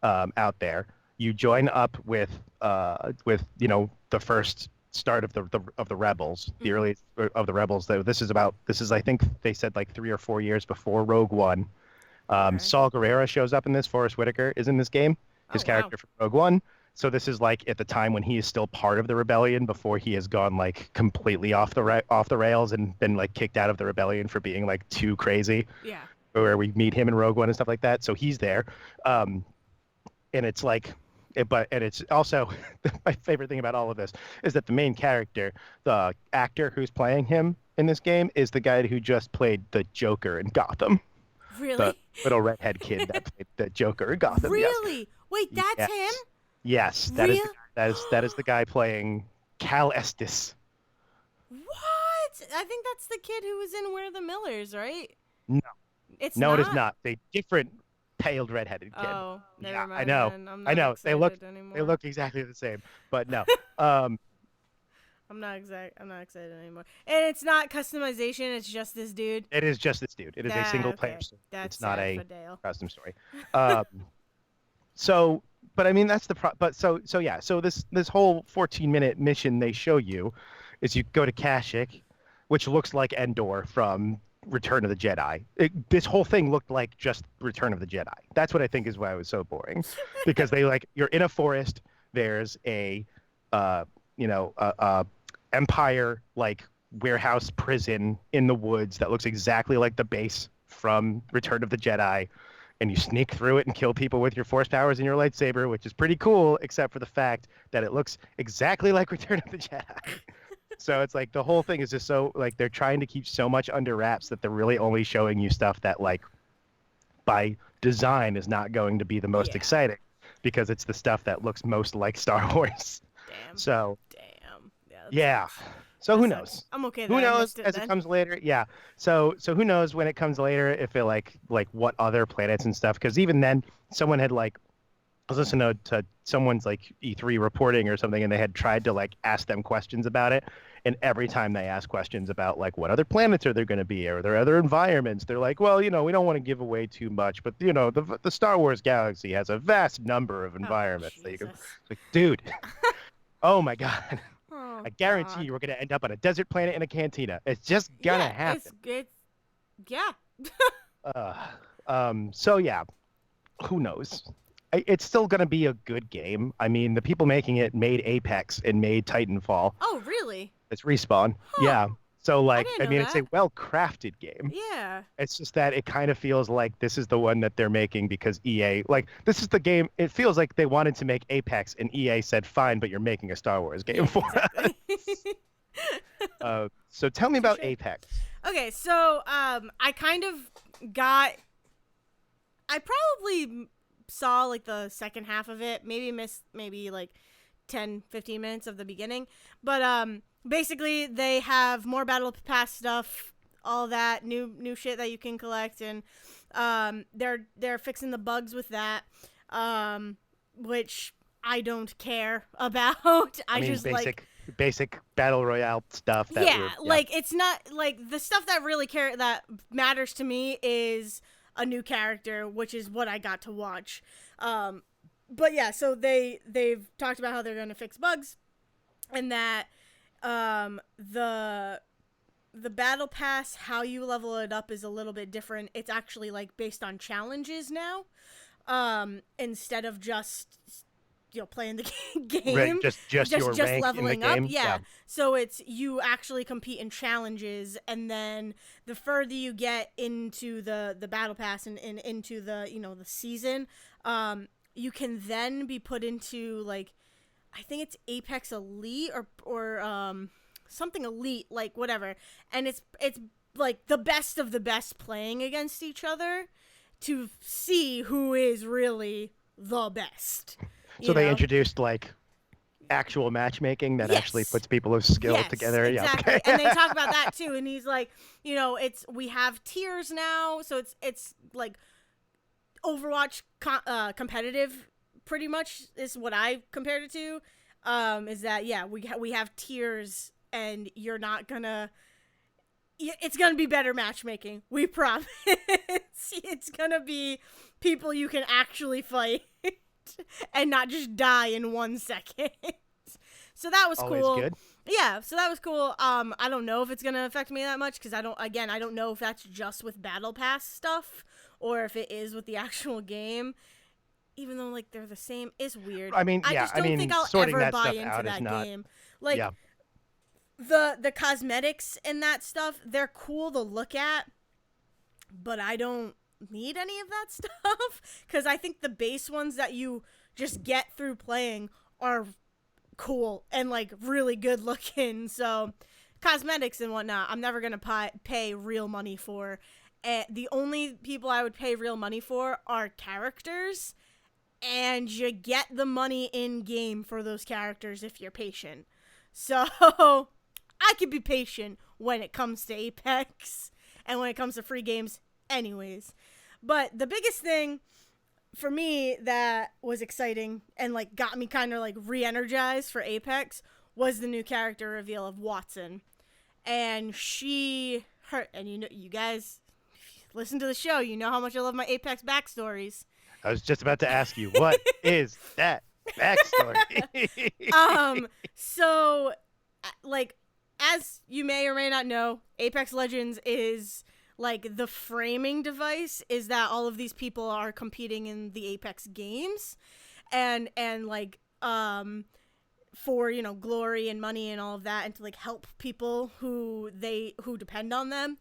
out there. You join up with the first start of the rebels, the early of the rebels. This is I think they said like 3 or 4 years before Rogue One. Saul Guerrero shows up in this. Forrest Whitaker is in this game, his character from Rogue One. So this is like at the time when he is still part of the rebellion before he has gone like completely off the rails and been like kicked out of the rebellion for being like too crazy. Yeah. Where we meet him in Rogue One and stuff like that. So he's there, and it's like. And it's also my favorite thing about all of this is that the main character, the actor who's playing him in this game, is the guy who just played the Joker in Gotham. Really? The little redhead kid that played the Joker in Gotham. Really? Yes. Wait, that's him? Yes, that is the guy playing Cal Estes. What? I think that's the kid who was in We're the Millers, right? No. It's no, not? it is not. A different paled redheaded kid. Oh, never mind. I know. I know. They look exactly the same, but no. I'm not excited anymore. And it's not customization. It's just this dude. It is just this dude. It is a single player story. It's not a custom story. So, but I mean that's so this whole 14-minute mission they show you is you go to Kashyyyk, which looks like Endor from Return of the Jedi. This whole thing looked like just Return of the Jedi. That's what I think is why it was so boring, because you're in a forest. There's a Empire like warehouse prison in the woods that looks exactly like the base from Return of the Jedi, and you sneak through it and kill people with your force powers and your lightsaber, which is pretty cool, except for the fact that it looks exactly like Return of the Jedi. So it's like the whole thing is just so like they're trying to keep so much under wraps that they're really only showing you stuff that like by design is not going to be the most Yeah. exciting because it's the stuff that looks most like Star Wars. Damn. So Damn. Yeah, that yeah. sucks. So That who sucks. knows? I'm okay Who that I knows missed it as it then. comes later? Yeah. So who knows when it comes later if it like what other planets and stuff? Because even then, someone had like I was listening to someone's like E3 reporting or something, and they had tried to like ask them questions about it. And every time they ask questions about like what other planets are there going to be, or are there other environments, they're like, well, we don't want to give away too much, but the Star Wars galaxy has a vast number of Oh, environments that you can. Jesus. It's like, dude, oh my God, Oh, I guarantee God. you we're going to end up on a desert planet in a cantina. It's just gonna Yeah, happen. yeah. Uh, so yeah, who knows? It's still going to be a good game. I mean, the people making it made Apex and made Titanfall. Oh, really? It's Respawn. Huh. Yeah. So I like, didn't I know mean, it's a that. well-crafted game. Yeah. It's just that it kind of feels like this is the one that they're making because EA, like, this is the game. It feels like they wanted to make Apex and EA said, fine, but you're making a Star Wars game Yeah, for us. exactly. So tell me about Touche. Apex. Okay, so I kind of got I probably saw like the second half of it, maybe missed maybe like 10, 15 minutes of the beginning. But basically they have more battle pass stuff, all that new shit that you can collect, and they're fixing the bugs with that. Which I don't care about. I I mean, just like basic battle royale stuff that yeah, we're yeah. like it's not like the stuff that really that matters to me is a new character, which is what I got to watch. But yeah, so they've talked about how they're going to fix bugs, and that the battle pass, how you level it up is a little bit different. It's actually like based on challenges now, instead of just playing the Right, game, just your just rank in the leveling up. game. Yeah. Yeah. So it's you actually compete in challenges, and then the further you get into the battle pass and into the the season, you can then be put into like I think it's Apex Elite or something elite, like whatever, and it's like the best of the best playing against each other to see who is really the best. So You they know? introduced like actual matchmaking that actually Yes. puts people of skill Yes, together. Yeah. exactly. Okay. And they talk about that too. And he's like, it's we have tiers now, so it's like Overwatch competitive, pretty much is what I compared it to. Is that yeah we have tiers, and you're not gonna. It's gonna be better matchmaking. We promise. It's gonna be people you can actually fight and not just die in 1 second. So that was Always cool. good. Yeah, so that was cool. I don't know if it's gonna affect me that much because I don't know if that's just with Battle Pass stuff or if it is with the actual game. Even though like they're the same, it's weird. I mean, I yeah. just I don't think mean, I'll sorting ever that buy stuff into out is that not. game. Like Yeah. the cosmetics in that stuff, they're cool to look at, but I don't need any of that stuff because I think the base ones that you just get through playing are cool and like really good looking. So cosmetics and whatnot, I'm never gonna pay real money for. The only people I would pay real money for are characters, and you get the money in game for those characters if you're patient. So I can be patient when it comes to Apex and when it comes to free games anyways. But the biggest thing for me that was exciting and like got me kind of like re-energized for Apex was the new character reveal of Watson. And and you guys listen to the show, you know how much I love my Apex backstories. I was just about to ask you, what is that backstory? So like as you may or may not know, Apex Legends is like the framing device is that all of these people are competing in the Apex games, and like for, you know, glory and money and all of that, and to like help people who depend on them.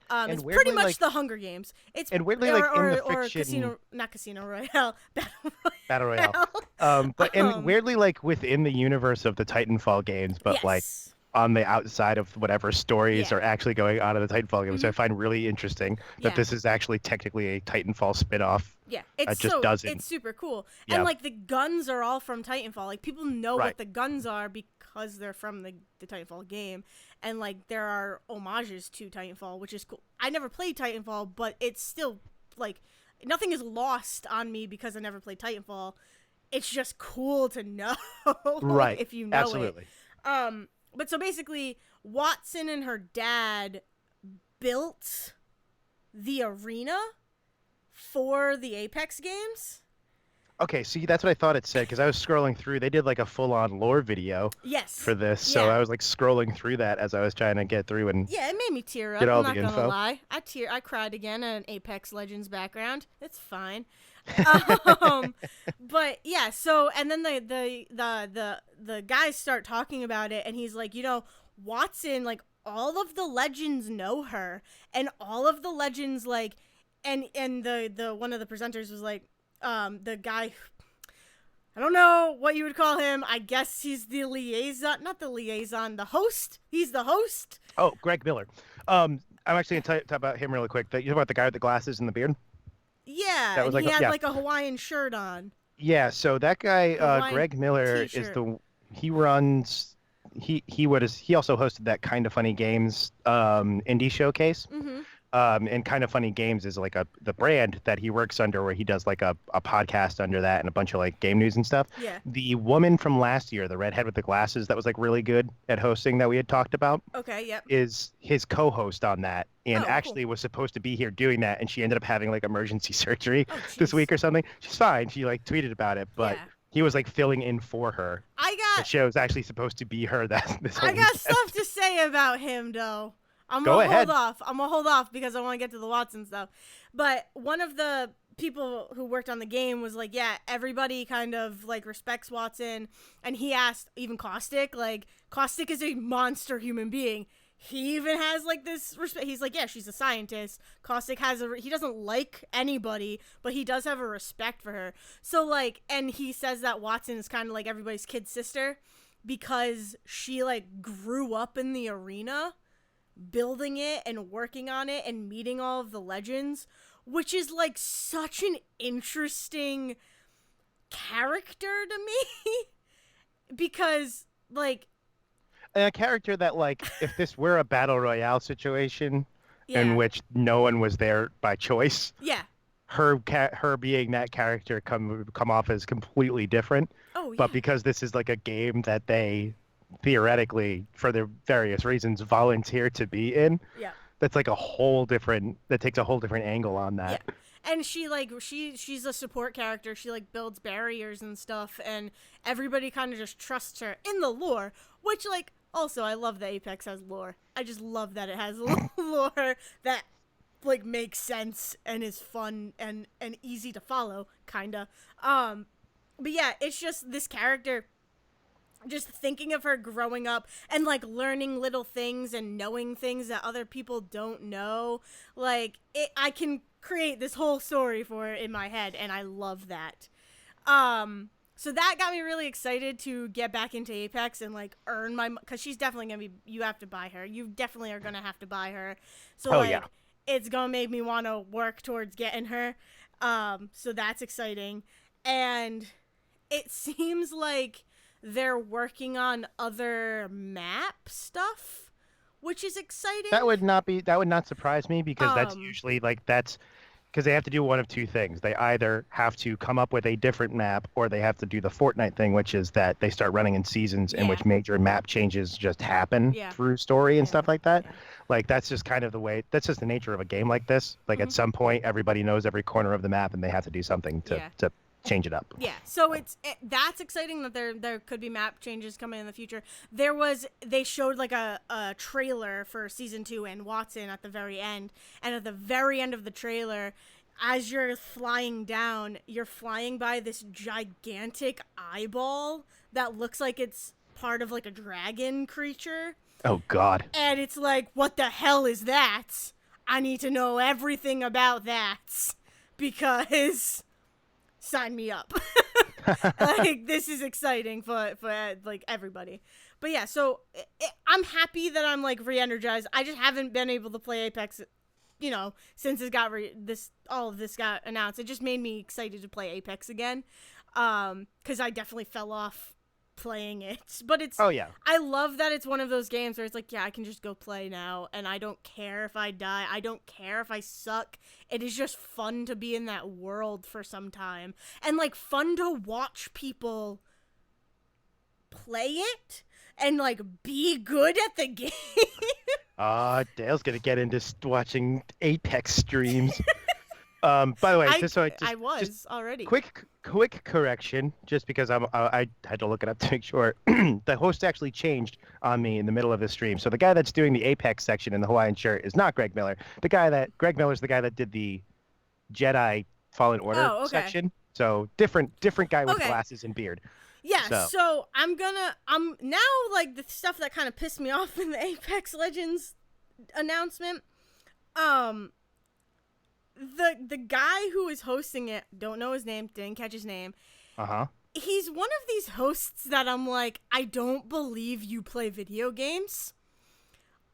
And It's pretty weirdly, much like, the Hunger Games. It's and weirdly, like in the or fiction not Casino Royale, Battle battle royale, Royale. but and weirdly, like within the universe of the Titanfall games, but like Yes. on the outside of whatever stories Yeah. are actually going on in the Titanfall games, I find really interesting that Yeah. this is actually technically a Titanfall spin-off. Yeah, It just doesn't. it's super cool. Yeah. And like the guns are all from Titanfall. Like people know Right. what the guns are because they're from the Titanfall game. And like there are homages to Titanfall, which is cool. I never played Titanfall, but it's still like nothing is lost on me because I never played Titanfall. It's just cool to know Right. if you know Absolutely. it. But so basically Watson and her dad built the arena for the Apex games. Okay, see, that's what I thought it said because I was scrolling through. They did like a full-on lore video Yes. for this, so Yeah. I was like scrolling through that as I was trying to get through and Yeah, it made me tear up. get all I'm the not gonna info. lie. I cried again at an Apex Legends background. It's fine. But yeah, so and then the guys start talking about it, and he's like, you know, Watson, like all of the legends know her, and all of the legends like, and the one of the presenters was like, the guy. I don't know what you would call him. I guess he's the liaison, not the liaison, the host. He's the host. Oh, Greg Miller. I'm actually gonna talk about him really quick. You know about the guy with the glasses and the beard? Yeah, That was and like he had yeah. like a Hawaiian shirt on. Yeah, so that guy, Hawaiian Greg Miller, is t-shirt. he runs he also hosted that Kind of Funny Games indie showcase. Mm-hmm. And Kind of Funny Games is like the brand that he works under, where he does like a podcast under that and a bunch of like game news and stuff. Yeah. The woman from last year, the redhead with the glasses that was like really good at hosting that we had talked about, Okay. Yep. is his co-host on that, and Oh, actually was supposed to be here doing that, and she ended up having like emergency surgery Oh, this jeez. week or something. She's fine. She like tweeted about it, but Yeah. he was like filling in for her. The I show's actually supposed to be her this whole got weekend. stuff to say about him though. I'm Go gonna ahead. hold off. I'm gonna hold off because I want to get to the Watson stuff. But one of the people who worked on the game was like, yeah, everybody kind of like respects Watson, and he asked even Caustic, like Caustic is a monster human being. He even has like this respect. He's like, yeah, she's a scientist. Caustic has he doesn't like anybody, but he does have a respect for her. So like, and he says that Watson is kind of like everybody's kid sister because she like grew up in the arena, building it and working on it and meeting all of the legends, which is like such an interesting character to me because like And a character that like if this were a battle royale situation yeah in which no one was there by choice, yeah her being that character come off as completely different. oh yeah But because this is like a game that they theoretically, for their various reasons, volunteer to be in, yeah that's like that takes a whole different angle on that. yeah and she like she's a support character. She like builds barriers and stuff, and everybody kind of just trusts her in the lore, which like also I love that Apex has lore. I just love that it has lore that like makes sense and is fun and easy to follow, kinda. But yeah, it's just this character, just thinking of her growing up and like learning little things and knowing things that other people don't know. Like I can create this whole story for her in my head, and I love that. So that got me really excited to get back into Apex and like earn my, because she's definitely gonna be, you have to buy her. You definitely are gonna have to buy her. So like yeah. it's gonna make me want to work towards getting her. So that's exciting. And it seems like they're working on other map stuff, which is exciting. That would not surprise me because that's usually that's because they have to do one of two things. They either have to come up with a different map, or they have to do the Fortnite thing, which is that they start running in seasons in which major map changes just happen through story and stuff like that. Like that's just kind of that's just the nature of a game like this. Like at some point, everybody knows every corner of the map, and they have to do something to change it up. Yeah, so that's exciting that there could be map changes coming in the future. They showed like a trailer for season 2 and Watson at the very end, and at the very end of the trailer, as you're flying down, you're flying by this gigantic eyeball that looks like it's part of like a dragon creature. Oh God. And it's like, what the hell is that? I need to know everything about that because sign me up. Like, this is exciting for like everybody. But yeah, so I'm happy that I'm like re-energized. I just haven't been able to play Apex, since it got all of this got announced. It just made me excited to play Apex again, because I definitely fell off playing it. But Oh yeah. I love that it's one of those games where it's like, yeah, I can just go play now, and I don't care if I die. I don't care if I suck. It is just fun to be in that world for some time, and like fun to watch people play it and like be good at the game. Dale's gonna get into watching Apex streams. By the way, I was already. Quick correction, just because I had to look it up to make sure. The host actually changed on me in the middle of the stream. So the guy that's doing the Apex section in the Hawaiian shirt is not Greg Miller. Greg Miller's the guy that did the Jedi Fallen Order section. So different guy with glasses and beard. Yeah, so I'm now, like, the stuff that kind of pissed me off in the Apex Legends announcement, the guy who is hosting it, don't know his name, didn't catch his name. He's one of these hosts that I'm like, I don't believe you play video games.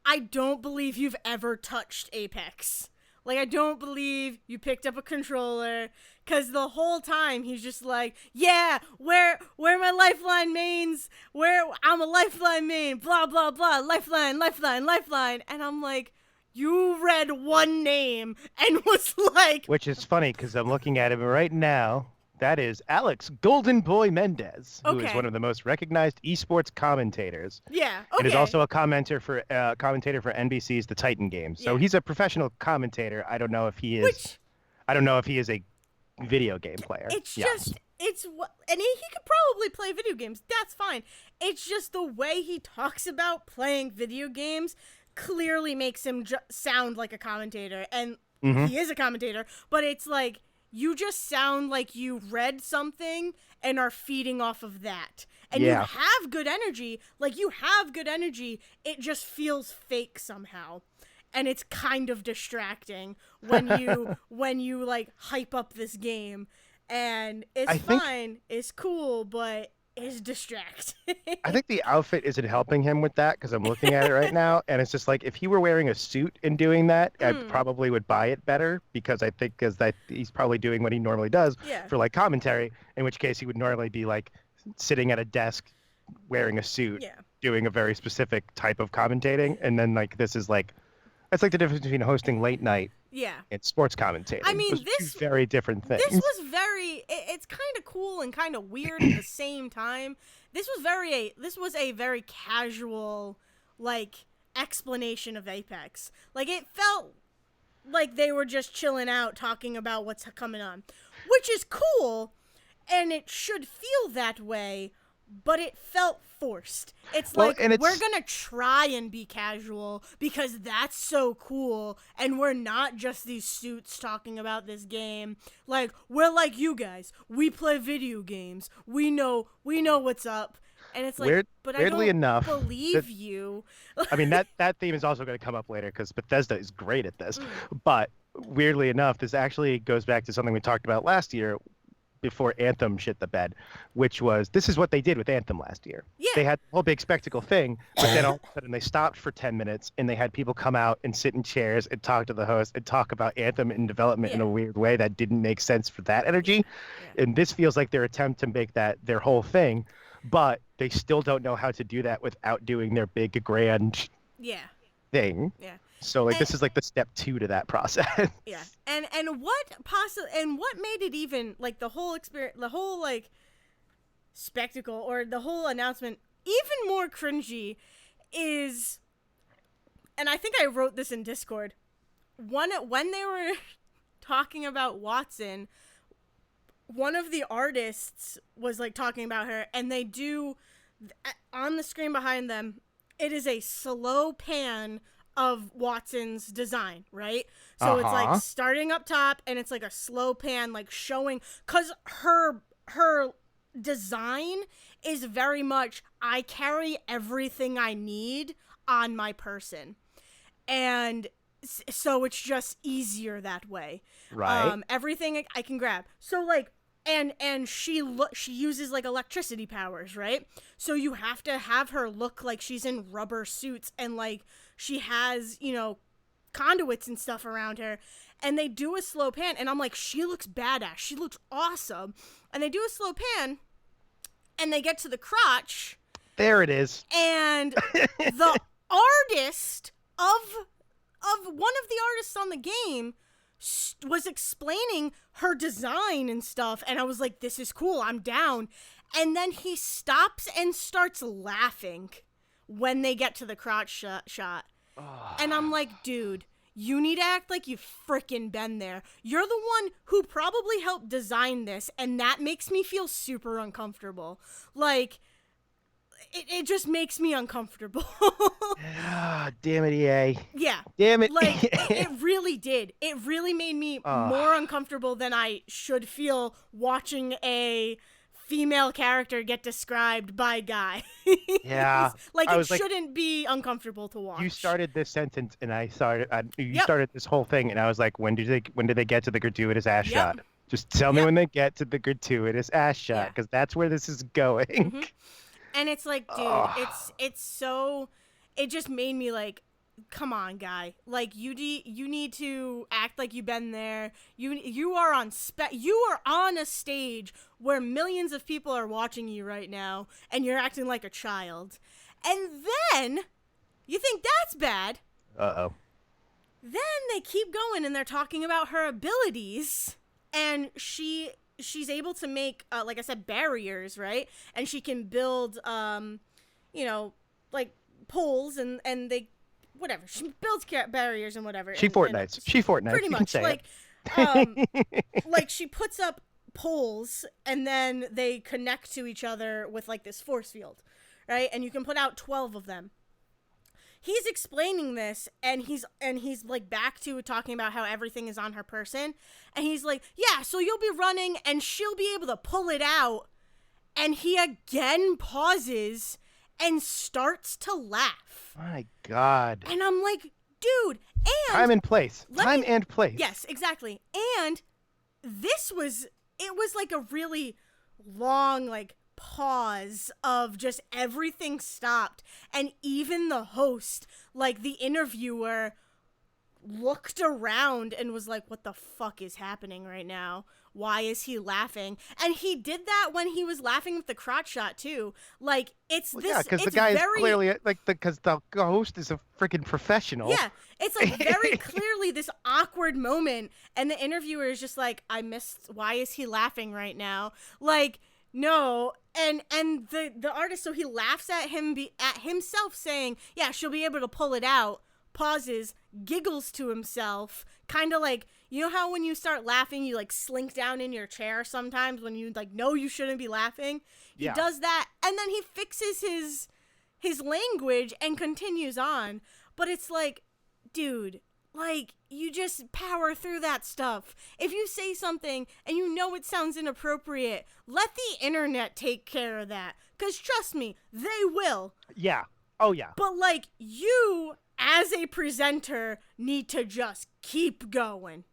I don't believe you've ever touched Apex. Like, I don't believe you picked up a controller, because the whole time he's just like, yeah, where my lifeline mains, where I'm a lifeline main, blah, blah, blah, lifeline. And I'm like, you read one name and was like... Which is funny, because I'm looking at him right now. That is Alex Golden Boy Mendez, who is one of the most recognized esports commentators. Yeah, and is also a commentator for NBC's The Titan games. So he's a professional commentator. I don't know if he is. I don't know if he is a video game player. It's just and he could probably play video games. That's fine. It's just the way he talks about playing video games clearly makes him sound like a commentator, and he is a commentator. But it's like, you just sound like you read something and are feeding off of that. And you have good energy. Like, you have good energy. It just feels fake somehow. And it's kind of distracting when you like hype up this game. And it's fine. It's cool, but it's distracting. I think the outfit isn't helping him with that, because I'm looking at it right now, and it's just like, if he were wearing a suit and doing that, I probably would buy it better, because I think he's probably doing what he normally does for like commentary, in which case he would normally be like sitting at a desk wearing a suit, doing a very specific type of commentating, and then like this is like, it's like the difference between hosting late night and sports commentating. I mean, this very different things. This was it's kind of cool and kind of weird at the same time. This was a very casual, like, explanation of Apex. Like, it felt like they were just chilling out talking about what's coming on, which is cool, and it should feel that way, but it felt forced. It's like, we're gonna try and be casual because that's so cool, and we're not just these suits talking about this game. Like, we're like you guys. We play video games. We know what's up. And it's like, but weirdly I don't enough, believe you. I mean, that theme is also going to come up later, because Bethesda is great at this. But weirdly enough, this actually goes back to something we talked about last year, before Anthem shit the bed, which was, this is what they did with Anthem last year. Yeah. They had the whole big spectacle thing, but then all of a sudden they stopped for 10 minutes and they had people come out and sit in chairs and talk to the host and talk about Anthem in development in a weird way that didn't make sense for that energy. And this feels like their attempt to make that their whole thing, but they still don't know how to do that without doing their big grand thing. Yeah. So like, this is like the step 2 to that process. Yeah. And what made it even, like, the whole experience, the whole like spectacle, or the whole announcement even more cringy is, and I think I wrote this in Discord, when they were talking about Watson, one of the artists was like talking about her, and they do, on the screen behind them, it is a slow pan of Watson's design, right? So it's like starting up top, and it's like a slow pan, like showing, because her design is very much, I carry everything I need on my person. And so it's just easier that way. Right. Everything I can grab. So like, and she uses like electricity powers, right? So you have to have her look like she's in rubber suits, and like she has, you know, conduits and stuff around her. And they do a slow pan, and I'm like, she looks badass. She looks awesome. And they do a slow pan, and they get to the crotch. There it is. And the artist of one of the artists on the game was explaining her design and stuff, and I was like, this is cool, I'm down. And then he stops and starts laughing when they get to the crotch shot. And I'm like, dude, you need to act like you've frickin' been there. You're the one who probably helped design this, and that makes me feel super uncomfortable. Like, it just makes me uncomfortable. Ah, damn it, EA. Yeah. Damn it. Like, it really did. It really made me more uncomfortable than I should feel watching a female character get described by Guy. Yeah. Like, it shouldn't be uncomfortable to watch. You started this sentence, and I started. You started this whole thing, and I was like, when do they get to the gratuitous ass shot? Just tell me when they get to the gratuitous ass shot, because that's where this is going. Mm-hmm. And it's like, dude, it's so, it just made me like, come on, Guy. Like, you need to act like you've been there. You are on a stage where millions of people are watching you right now, and you're acting like a child. And then you think that's bad. Uh-oh. Then they keep going, and they're talking about her abilities, and she's able to make, like I said, barriers, right? And she can build, you know, like poles, and they, whatever. She builds barriers and whatever. She Fortnites. Pretty much. Like, like she puts up poles, and then they connect to each other with like this force field, right? And you can put out 12 of them. He's explaining this, and he's like back to talking about how everything is on her person, and he's like, yeah, so you'll be running and she'll be able to pull it out. And he again pauses and starts to laugh. My God. And I'm like, dude, and time and place. And place. Yes, exactly. And it was like a really long, like, pause of just everything stopped, and even the host, like the interviewer, looked around and was like, what the fuck is happening right now? Why is he laughing? And he did that when he was laughing with the crotch shot too. Like, it's this, yeah, because the guy is clearly like, because the host is a freaking professional. Yeah, it's like very clearly this awkward moment, and the interviewer is just like, I missed, why is he laughing right now? Like, no. And the artist, so he laughs at himself saying, yeah, she'll be able to pull it out, pauses, giggles to himself, kind of like, you know how when you start laughing, you like slink down in your chair sometimes when you like know you shouldn't be laughing? He does that, and then he fixes his language and continues on. But it's like, dude, like, you just power through that stuff. If you say something and you know it sounds inappropriate, let the internet take care of that. Because trust me, they will. Yeah. Oh, yeah. But, like, you, as a presenter, need to just keep going.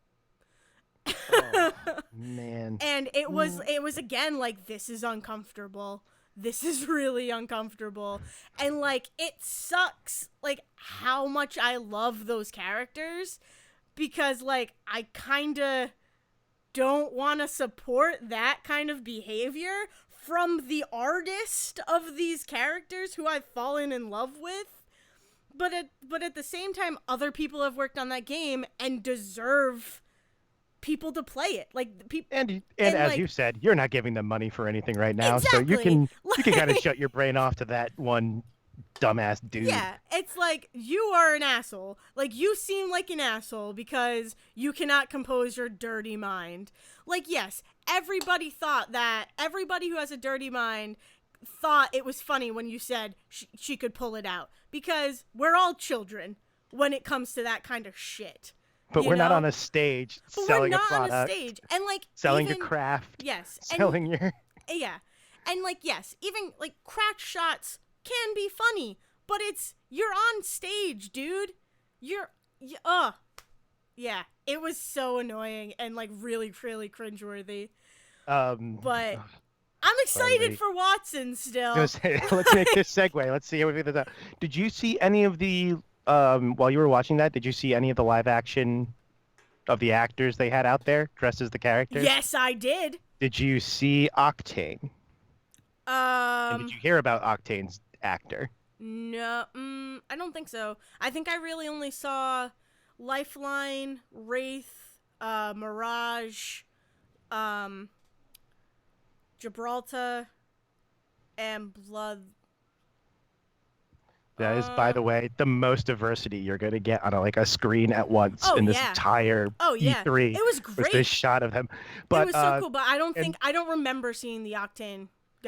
Oh, man. And it was again, like, this is uncomfortable. This is really uncomfortable. And, like, it sucks, like, how much I love those characters, because, like, I kind of don't want to support that kind of behavior from the artist of these characters who I've fallen in love with. But at the same time, other people have worked on that game and deserve people to play it, like people. And as like, you said, you're not giving them money for anything right now, exactly. So you can kind of shut your brain off to that one dumbass dude. Yeah, it's like, you are an asshole. Like, you seem like an asshole because you cannot compose your dirty mind. Like, yes, everybody who has a dirty mind thought it was funny when you said she could pull it out, because we're all children when it comes to that kind of shit. But we're not on a stage selling a product. On a stage. And like, selling your craft. Yes. Selling your. Yeah. And like, yes, even like cracked shots can be funny, but you're on stage, dude. You're yeah. It was so annoying and like really really cringeworthy. Um, But I'm pardon excited me. for Watson Gonna still. say, let's make this segue. Let's see how we figure this out. Did you see any of the while you were watching that? Did you see any of the live action of the actors they had out there dressed as the characters? Yes, I did. Did you see Octane? And did Um, you hear about Octane's actor? no, I don't think so. I think I really only saw Lifeline, Wraith, Mirage, um, Gibraltar, and Blood. That is, by the way, the most diversity you're going to get on a screen at once Oh in this yeah. entire Oh yeah. E3 It was was this great. shot of him. It But was so cool, but and I don't remember seeing the Octane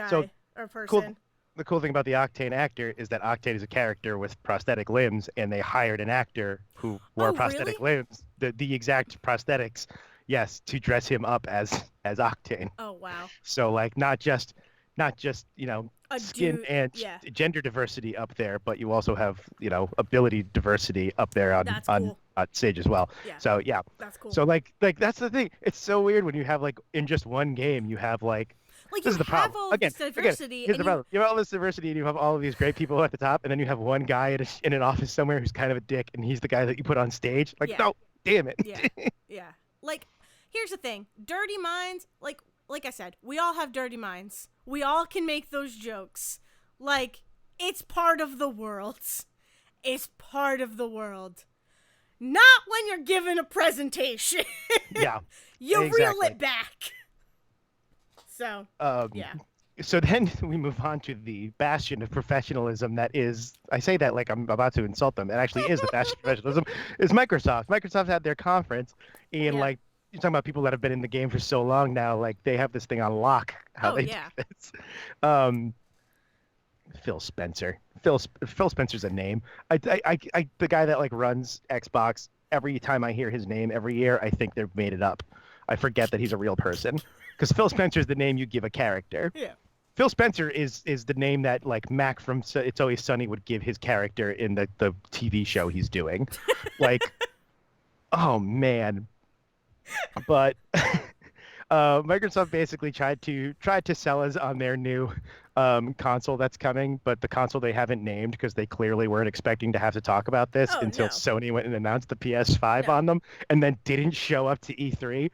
so guy or cool. person. The cool thing about the Octane actor is that Octane is a character with prosthetic limbs, and they hired an actor who wore Oh, really? prosthetic limbs, the exact prosthetics, yes, to dress him up as Octane. Oh, wow. So like not just A skin dude. and Yeah. gender diversity up there, but you also have ability diversity up there on That's on, cool. on stage as well. Yeah. So yeah, That's cool. so like that's the thing. It's so weird when you have like in just one game you have like Like, this you is the have problem. all Again, this diversity, here's and the problem. You have all this diversity and you have all of these great people at the top, and then you have one guy in an office somewhere who's kind of a dick, and he's the guy that you put on stage. Like, Yeah. no, damn it. Yeah. Yeah. Like, here's the thing. Dirty minds, like I said, we all have dirty minds. We all can make those jokes. Like, it's part of the world. It's part of the world. Not when you're giving a presentation. Yeah. You reel exactly. it back. So, yeah. So then we move on to the bastion of professionalism that is, I say that like I'm about to insult them. It actually is the bastion of professionalism, is Microsoft. Microsoft had their conference, and Yeah. like, you're talking about people that have been in the game for so long now, like they have this thing on lock, how Oh, they yeah. do this. Um, Phil Spencer. Phil Spencer's a name. The guy that like runs Xbox, every time I hear his name every year, I think they've made it up. I forget that he's a real person. Because Phil Spencer is the name you give a character. Yeah. Phil Spencer is the name that like Mac from It's Always Sunny would give his character in the TV show he's doing. Like, oh man. But Microsoft basically tried to sell us on their new console that's coming, but the console they haven't named because they clearly weren't expecting to have to talk about this Oh, until no. Sony went and announced the PS5 No. on them, and then didn't show up to E3,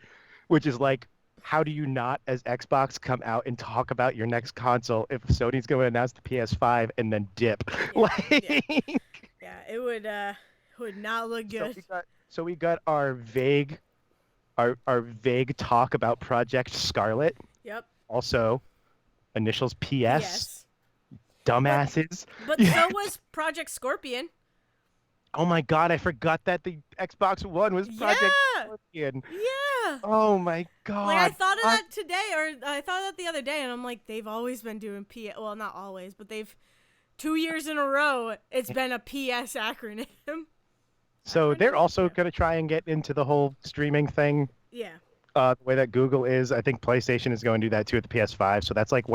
which is like, how do you not, as Xbox, come out and talk about your next console if Sony's going to announce the PS5 and then dip? Yeah, Like, Yeah, it would not look good. so we got our vague talk about Project Scarlet. Yep. Also, initials PS. Yes. Dumbasses. But Yeah. so was Project Scorpion. Oh my God, I forgot that the Xbox One was Project Yeah. Scorpion. Yeah. Oh my God. Like, I thought of that today, or I thought of that the other day, and I'm like, they've always been doing PS. Well, not always, but 2 years in a row, it's been a PS acronym. So they're also Yeah. going to try and get into the whole streaming thing. Yeah. The way that Google is. I think PlayStation is going to do that too with the PS5. So that's like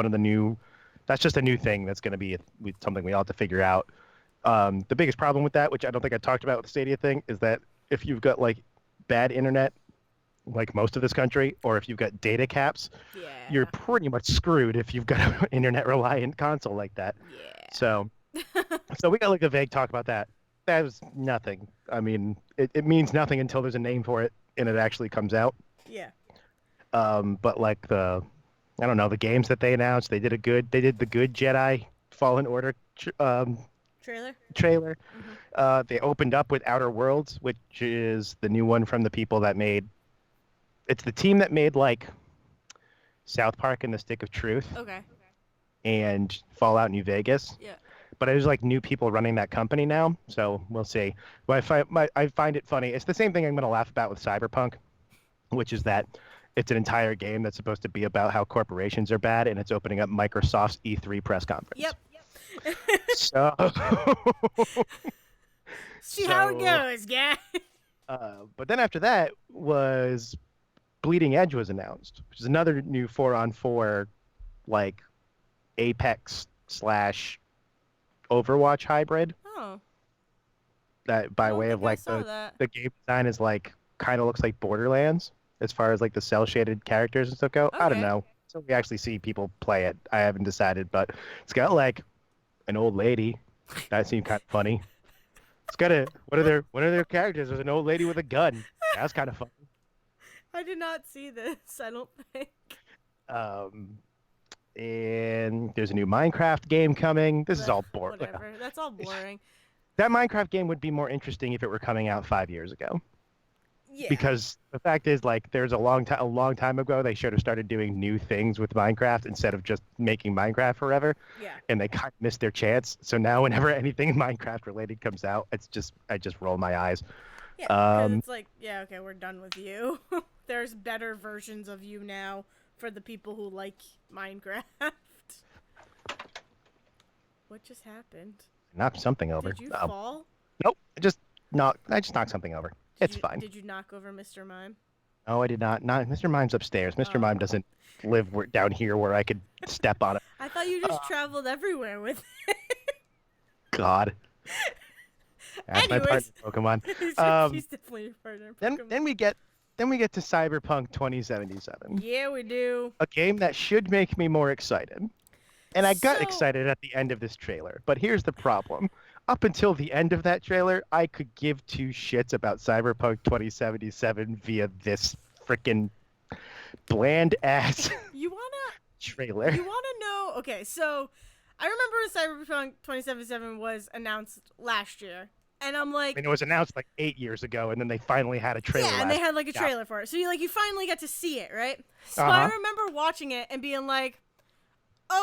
that's just a new thing that's going to be something we all have to figure out. The biggest problem with that, which I don't think I talked about with the Stadia thing, is that if you've got like bad internet, like most of this country, or if you've got data caps, Yeah. you're pretty much screwed if you've got an internet reliant console like that. Yeah. So we got like a vague talk about that. That was nothing. I mean, it means nothing until there's a name for it and it actually comes out. Yeah. But like I don't know, the games that they announced, they did the good Jedi Fallen Order Trailer. Mm-hmm. They opened up with Outer Worlds, which is the new one from the people that made. It's the team that made like South Park and the Stick of Truth Okay. and Fallout New Vegas. Yeah. But there's like new people running that company now, so we'll see. But I find it funny. It's the same thing I'm going to laugh about with Cyberpunk, which is that it's an entire game that's supposed to be about how corporations are bad, and it's opening up Microsoft's E3 press conference. Yep. So See how it goes, yeah. but then after that was Bleeding Edge was announced, which is another new 4-on-4 like Apex slash Overwatch hybrid. Oh, That I by don't way of think I like saw that. the game design is like kind of looks like Borderlands as far as like the cell shaded characters and stuff go. I don't Okay. know. So we actually see people play it. I haven't decided, but it's got like an old lady. That seemed kind of funny. It's got a one of their characters is an old lady with a gun. That's kind of fun. I did not see this, I don't think. Um, and there's a new Minecraft game coming. This is Ugh, all boring. whatever. That's all boring. That Minecraft game would be more interesting if it were coming out 5 years ago. Yeah. Because the fact is, like, there's a long time ago, they should have started doing new things with Minecraft instead of just making Minecraft forever, Yeah. and they kind of missed their chance. So now, whenever anything Minecraft related comes out, I just roll my eyes. Yeah, because Um, it's like, yeah, okay, we're done with you. There's better versions of you now for the people who like Minecraft. What just happened? knocked something over. Did you fall? Nope, I just knocked something over. It's fine. Did you knock over Mr. Mime? No, I did not. Not Mr. Mime's upstairs. Mr. Oh. Mime doesn't live down here where I could step on it. I thought you just traveled everywhere with it. God. That's my partner Anyways. Pokemon. He's definitely your partner. Then we get to Cyberpunk 2077, Yeah, we do. a game that should make me more excited. And I got So- excited at the end of this trailer, but here's the problem. Up until the end of that trailer, I could give two shits about Cyberpunk 2077 via this freaking bland ass You wanna trailer. You wanna know? Okay, so I remember Cyberpunk 2077 was announced last year, and I'm like, I mean, it was announced like 8 years ago, and then they finally had a trailer. yeah, and they had like a yeah. trailer for it. So you finally get to see it, right? So I remember watching it and being like,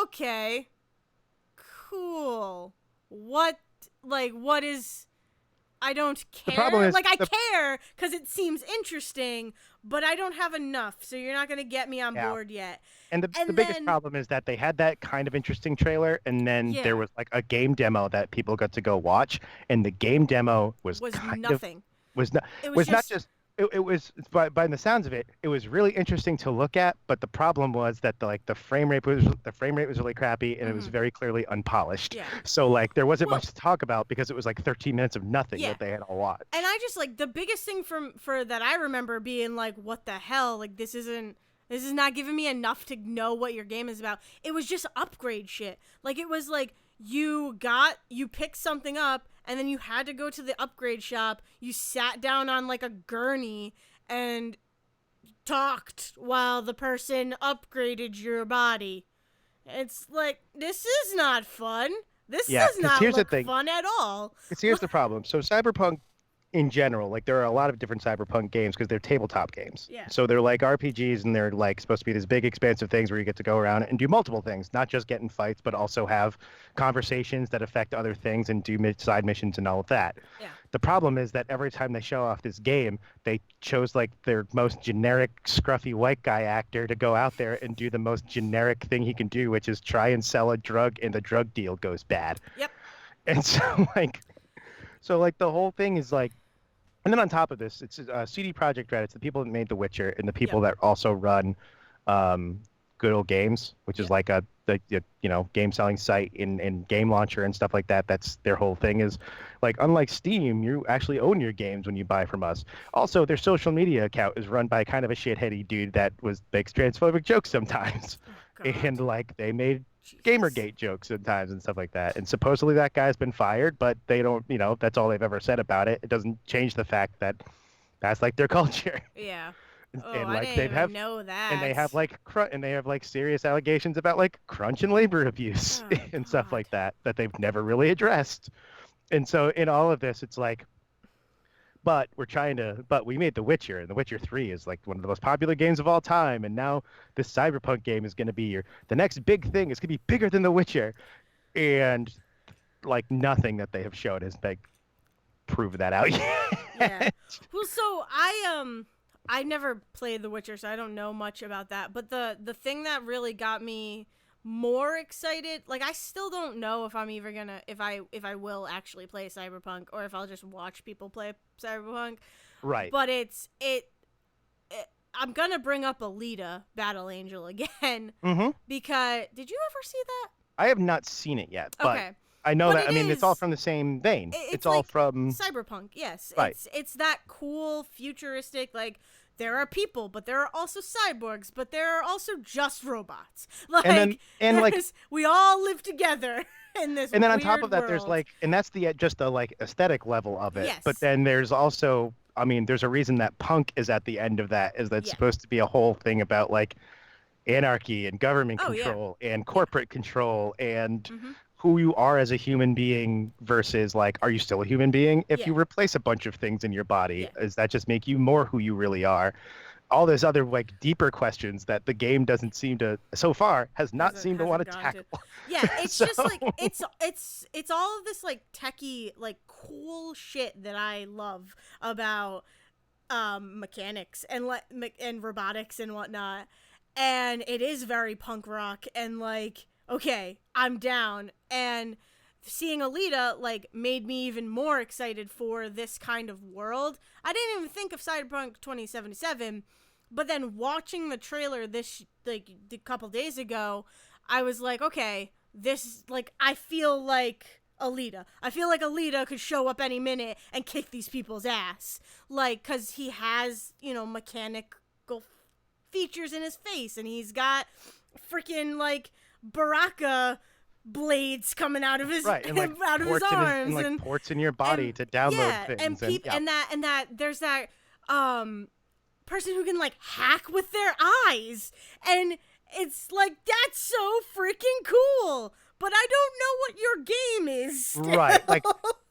okay, cool. What is I don't care. problem is Like I care because it seems interesting, but I don't have enough. So you're not gonna get me on board yet. And the biggest problem is that they had that kind of interesting trailer, and then Yeah. there was like a game demo that people got to go watch, and the game demo was nothing. Was not It was not just it was by the sounds of it, it was really interesting to look at, but the problem was that the frame rate was really crappy, and it was very clearly unpolished. Yeah. So like there wasn't much to talk about because it was like 13 minutes of nothing Yeah. that they had all watched. And I just like the biggest thing for that I remember being like, what the hell? Like this is not giving me enough to know what your game is about. It was just upgrade shit. Like it was like you picked something up and then you had to go to the upgrade shop. You sat down on like a gurney and talked while the person upgraded your body. It's like, this is not fun. This does not look fun at all. Here's the problem. So Cyberpunk in general, like there are a lot of different Cyberpunk games because they're tabletop games. Yeah. So they're like RPGs, and they're like supposed to be these big expansive things where you get to go around and do multiple things, not just get in fights, but also have conversations that affect other things and do side missions and all of that. Yeah. The problem is that every time they show off this game, they chose like their most generic scruffy white guy actor to go out there and do the most generic thing he can do, which is try and sell a drug, and the drug deal goes bad. Yep. And so like the whole thing is like, and then on top of this, it's CD Projekt Red. It's the people that made The Witcher and the people that also run Good Old Games, which is like the game selling site in game launcher and stuff like that. That's their whole thing is like, unlike Steam, you actually own your games when you buy from us. Also, their social media account is run by kind of a shitheady dude that makes transphobic jokes sometimes, and like they made Gamergate jokes sometimes and stuff like that. And supposedly that guy's been fired, but they don't, that's all they've ever said about it. It doesn't change the fact that that's like their culture. Yeah. Oh, and I like didn't even know that. And they have like serious allegations about like crunch and labor abuse and stuff like that they've never really addressed. And so in all of this, it's like, but we made The Witcher, and The Witcher 3 is like one of the most popular games of all time. And now this Cyberpunk game is going to be the next big thing. It's going to be bigger than The Witcher. And like nothing that they have showed has proved that out yet. Yeah. Well, so I never played The Witcher, so I don't know much about that. But the thing that really got me more excited, like I still don't know if I'm even gonna if I will actually play Cyberpunk or if I'll just watch people play Cyberpunk. Right. But I'm gonna bring up Alita, Battle Angel again. Mm-hmm. Because did you ever see that? I have not seen it yet, but Okay. I know But that. it I mean, it's all is from the same vein. It's it's all like from cyberpunk. Yes, right. it's that cool futuristic like there are people, but there are also cyborgs, but there are also just robots. And then Like and like we all live together in this and then on top of weird that, there's world. like, and that's the just the like aesthetic level of it. But Yes. then there's also, I mean, there's a reason that punk is at the end of that. Is that Yeah. supposed to be a whole thing about like anarchy and government Oh yeah. control and Yeah. corporate control and Mhm. who you are as a human being versus like, are you still a human being? If Yeah. you replace a bunch of things in your body, Yeah. does that just make you more who you really are? All those other like deeper questions that the game doesn't seem to so far has not seemed to want Hasn't to gone to. tackle. Yeah, it's So just like it's all of this like techie like cool shit that I love about mechanics and and robotics and whatnot. And it is very punk rock and like okay, I'm down. And seeing Alita like made me even more excited for this kind of world. I didn't even think of Cyberpunk 2077, but then watching the trailer this like a couple days ago, I was like, okay, this like I feel like Alita. I feel like Alita could show up any minute and kick these people's ass. Like, cause he has, mechanical features in his face and he's got freaking like Baraka blades coming out of his right, and like out of his ports in his, and arms like ports in your body and to download yeah things, and yeah, and that there's that person who can like hack with their eyes and it's like that's so freaking cool, but I don't know what your game is still. right. Like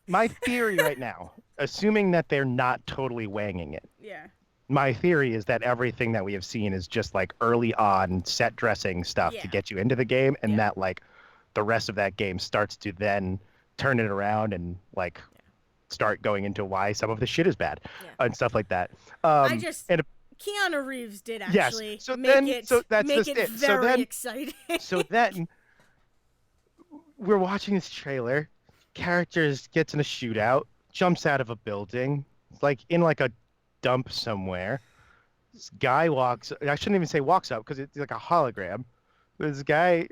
my theory right now, assuming that they're not totally wanging it, Yeah. my theory is that everything that we have seen is just like early on set dressing stuff to Yeah. get you into the game, and Yeah. that like the rest of that game starts to then turn it around and like start going into why some of the shit is bad Yeah. and stuff like that. I just And Keanu Reeves did yes, actually so make then it so that's make just it it. very exciting. So then we're watching this trailer. Characters gets in a shootout, jumps out of a building, like in like a dump somewhere. This guy walks. I shouldn't even say walks up because it's like a hologram. This guy,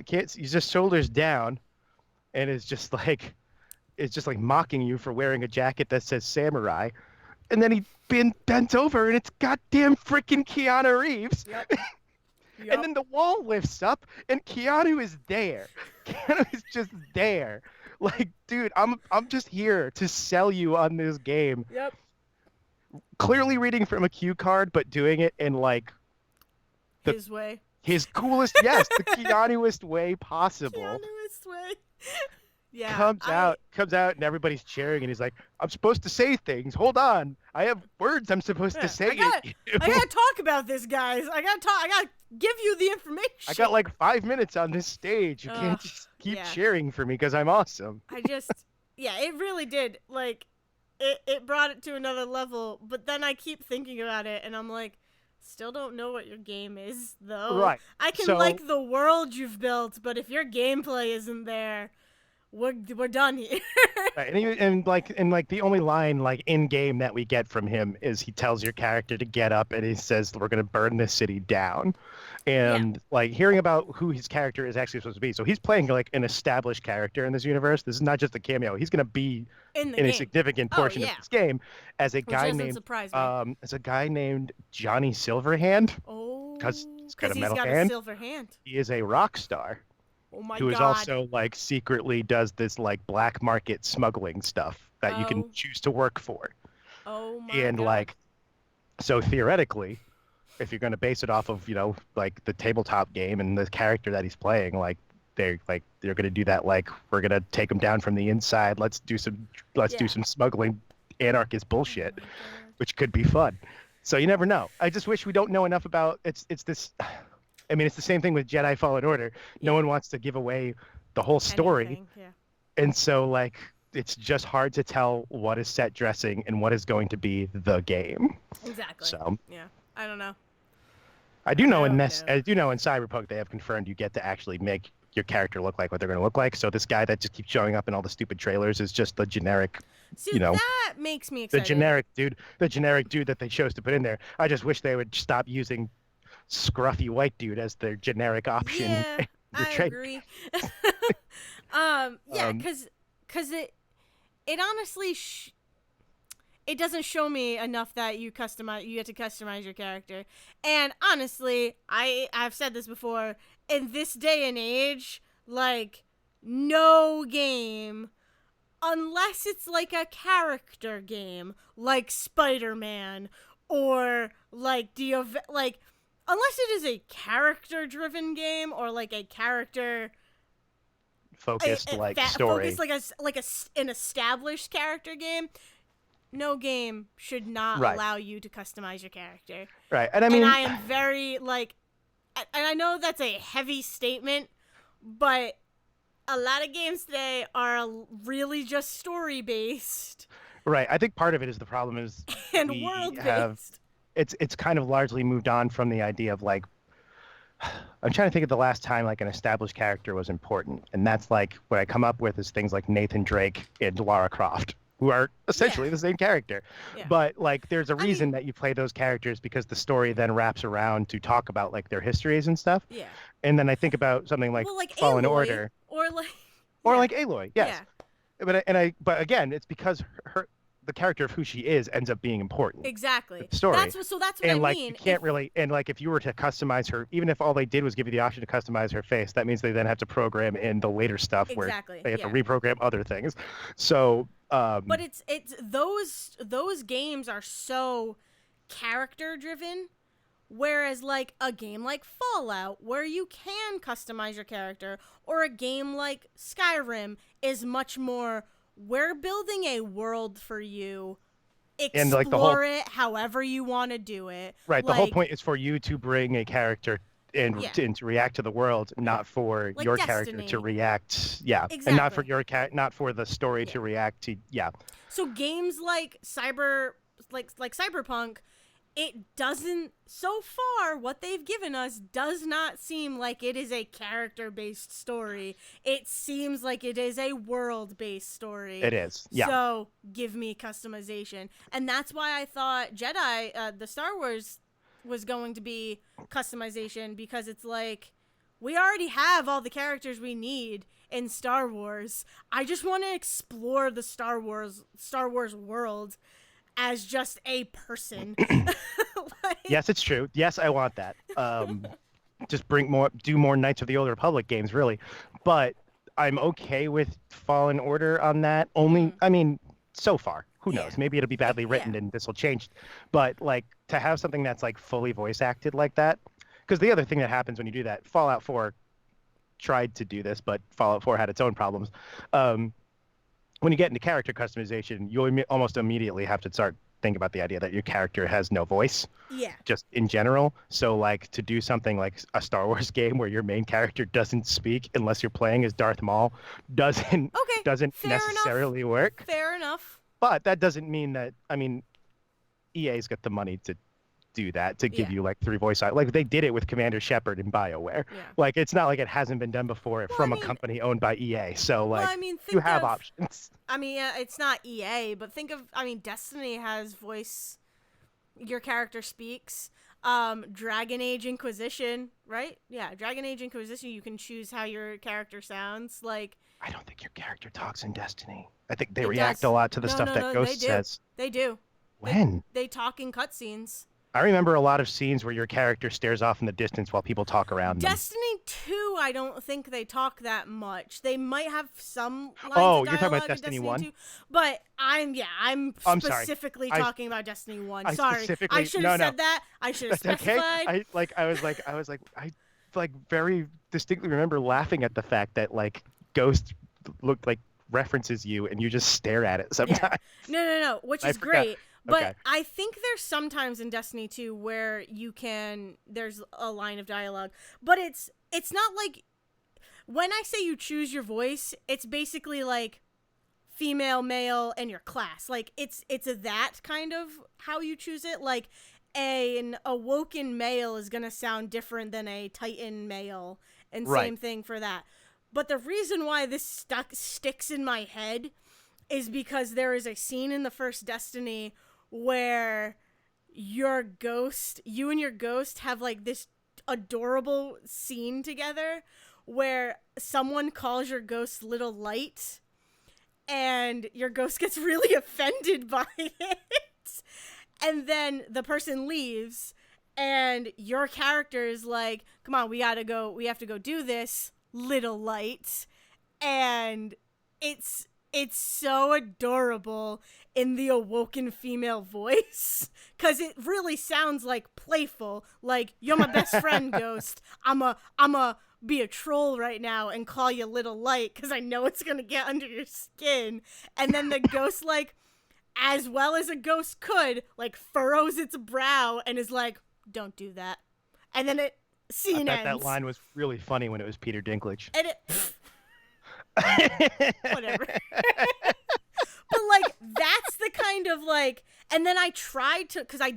can't. He's just shoulders down, and it's just like mocking you for wearing a jacket that says samurai. And then he bends over, and it's goddamn freaking Keanu Reeves. Yep. And then the wall lifts up, and Keanu is there. Keanu is just there. Like, dude, I'm just here to sell you on this game. Yep. Clearly reading from a cue card, but doing it in like His way. his coolest, yes, the Keanuest way possible. Keanuist way. Yeah. Comes out, and everybody's cheering, and he's like, "I'm supposed to say things. Hold on, I have words I'm supposed to say." I gotta talk about this, guys. I gotta give you the information. I got like 5 minutes on this stage. You can't just keep cheering for me because I'm awesome. Yeah, it really did. Like, it brought it to another level. But then I keep thinking about it, and I'm like, still don't know what your game is, though. Right. I can like the world you've built, but if your gameplay isn't there, we're done here. Right. And like the only line like in game that we get from him is he tells your character to get up and he says we're gonna burn this city down. And like hearing about who his character is actually supposed to be. So he's playing like an established character in this universe. This is not just a cameo. He's gonna be in a significant portion of this game as a guy named Johnny Silverhand. Oh, because he's got a he's metal got hand. a silver hand. He is a rock star. Oh my who god. is also like secretly does this like black market smuggling stuff that you can choose to work for. Oh my and god. Like so theoretically, if you're going to base it off of, like the tabletop game and the character that he's playing, like they're going to do that, like we're going to take him down from the inside, let's do some smuggling anarchist bullshit, which could be fun. So you never know. I just wish we don't know enough about it's this. I mean, it's the same thing with Jedi Fallen Order. No one wants to give away the whole story. And so, like, it's just hard to tell what is set dressing and what is going to be the game. Exactly. So, yeah, I don't know. I do know in Cyberpunk they have confirmed you get to actually make your character look like what they're going to look like. So this guy that just keeps showing up in all the stupid trailers is just the generic, that makes me excited. The generic dude that they chose to put in there. I just wish they would stop using scruffy white dude as their generic option. Yeah, You're I trained. agree. Yeah, Um, cause it honestly it doesn't show me enough that you get to customize your character. And honestly, I've said this before, in this day and age, like no game, unless it's like a character game like Spider-Man or like like unless it is a character driven game or like a character focused like story. focused like an established character game, no game should not Right. allow you to customize your character. Right. And I And mean, I am very like, and I know that's a heavy statement, but a lot of games today are really just story based right. I think part of it is the problem is and we world have based. it's kind of largely moved on from the idea of like I'm trying to think of the last time like an established character was important, and that's like what I come up with is things like Nathan Drake and Lara Croft, who are essentially Yeah. the same character. Yeah. But like, there's a I reason mean, that you play those characters because the story then wraps around to talk about like their histories and stuff. yeah. And then I think about something like Well, like Fallen Aloy, Order or like, or yeah, like Aloy, yeah, yes. But again, it's because her the character of who she is ends up being important exactly. with the story. So that's what I And like you mean. can't really and like if you were to customize her, even if all they did was give you the option to customize her face, that means they then have to program in the later stuff where Exactly, they have yeah. to reprogram other things. So But it's those games are so character driven, whereas like a game like Fallout where you can customize your character, or a game like Skyrim is much more, we're building a world for you, and like the whole explore it however you want to do it. right, the whole Like, point is for you to bring a character yeah, and to react to the world, not for like your character to Destiny. react, yeah, and not for Exactly. not for the story Yeah. to react to, yeah. So games like Cyberpunk, it doesn't, so far what they've given us does not seem like it is a character based story. It seems like it is a world based story. It is, yeah. So give me customization. And that's why I thought Jedi, the Star Wars, was going to be customization, because it's like, we already have all the characters we need in Star Wars. I just want to explore the Star Wars world as just a person. Like, Yes, it's true. Yes, I want that. Just do more Knights of the Old Republic games, really. But I'm okay with Fallen Order on that. Only, I mean, so far, who Yeah. knows? Maybe it'll be badly written Yeah. and this will change. But like to have something that's like fully voice acted like that, because the other thing that happens when you do that, Fallout 4 tried to do this, but Fallout 4 had its own problems. When you get into character customization, you almost immediately have to start thinking about the idea that your character has no voice, yeah. just in general. So like to do something like a Star Wars game where your main character doesn't speak unless you're playing as Darth Maul doesn't Okay. Fair necessarily enough. work. Fair enough. But that doesn't mean that, I mean, EA's got the money to do that, to give Yeah. you like 3 voice actors. Like they did it with Commander Shepard in BioWare. Yeah. Like it's not like it hasn't been done before from a company owned by EA. So like think you have of, options. I mean, it's not EA, but think of, I mean, Destiny has voice. Your character speaks. Dragon Age Inquisition, right? Yeah, Dragon Age Inquisition, you can choose how your character sounds. Like, I don't think your character talks in Destiny. I think they it react does. a lot to the No, stuff no, that no, Ghost they do. says. They do. When? They talk in cutscenes. I remember a lot of scenes where your character stares off in the distance while people talk around them. Destiny 2, I don't think they talk that much. They might have some lines Oh, of you're talking about dialogue in Destiny 1? 2, but I'm I'm sorry. specifically talking about Destiny 1. I Sorry. specifically- I should have no, no. said that. I should have That's okay. specified. I very distinctly remember laughing at the fact that like Ghost looked like references you and you just stare at it sometimes. No, which I is forgot. great. But Okay. I think there's sometimes in Destiny 2 where there's a line of dialogue, but it's not like, when I say you choose your voice, it's basically like female, male, and your class. Like it's that kind of how you choose it. Like an awoken male is gonna sound different than a Titan male, and Right. same thing for that. But the reason why this sticks in my head is because there is a scene in the first Destiny where you and your ghost have like this adorable scene together where someone calls your ghost Little Light and your ghost gets really offended by it. And then the person leaves and your character is like, come on, we have to go do this, Little Light. And it's so adorable in the awoken female voice because it really sounds like playful, like, you're my best friend, ghost. I'm a be a troll right now and call you Little Light because I know it's gonna get under your skin. And then the ghost, like, as well as a ghost could, like, furrows its brow and is like, don't do that. And then it scene ends. That line was really funny when it was Peter Dinklage. And it whatever. But, like, that's the kind of, like, and then I tried to, because I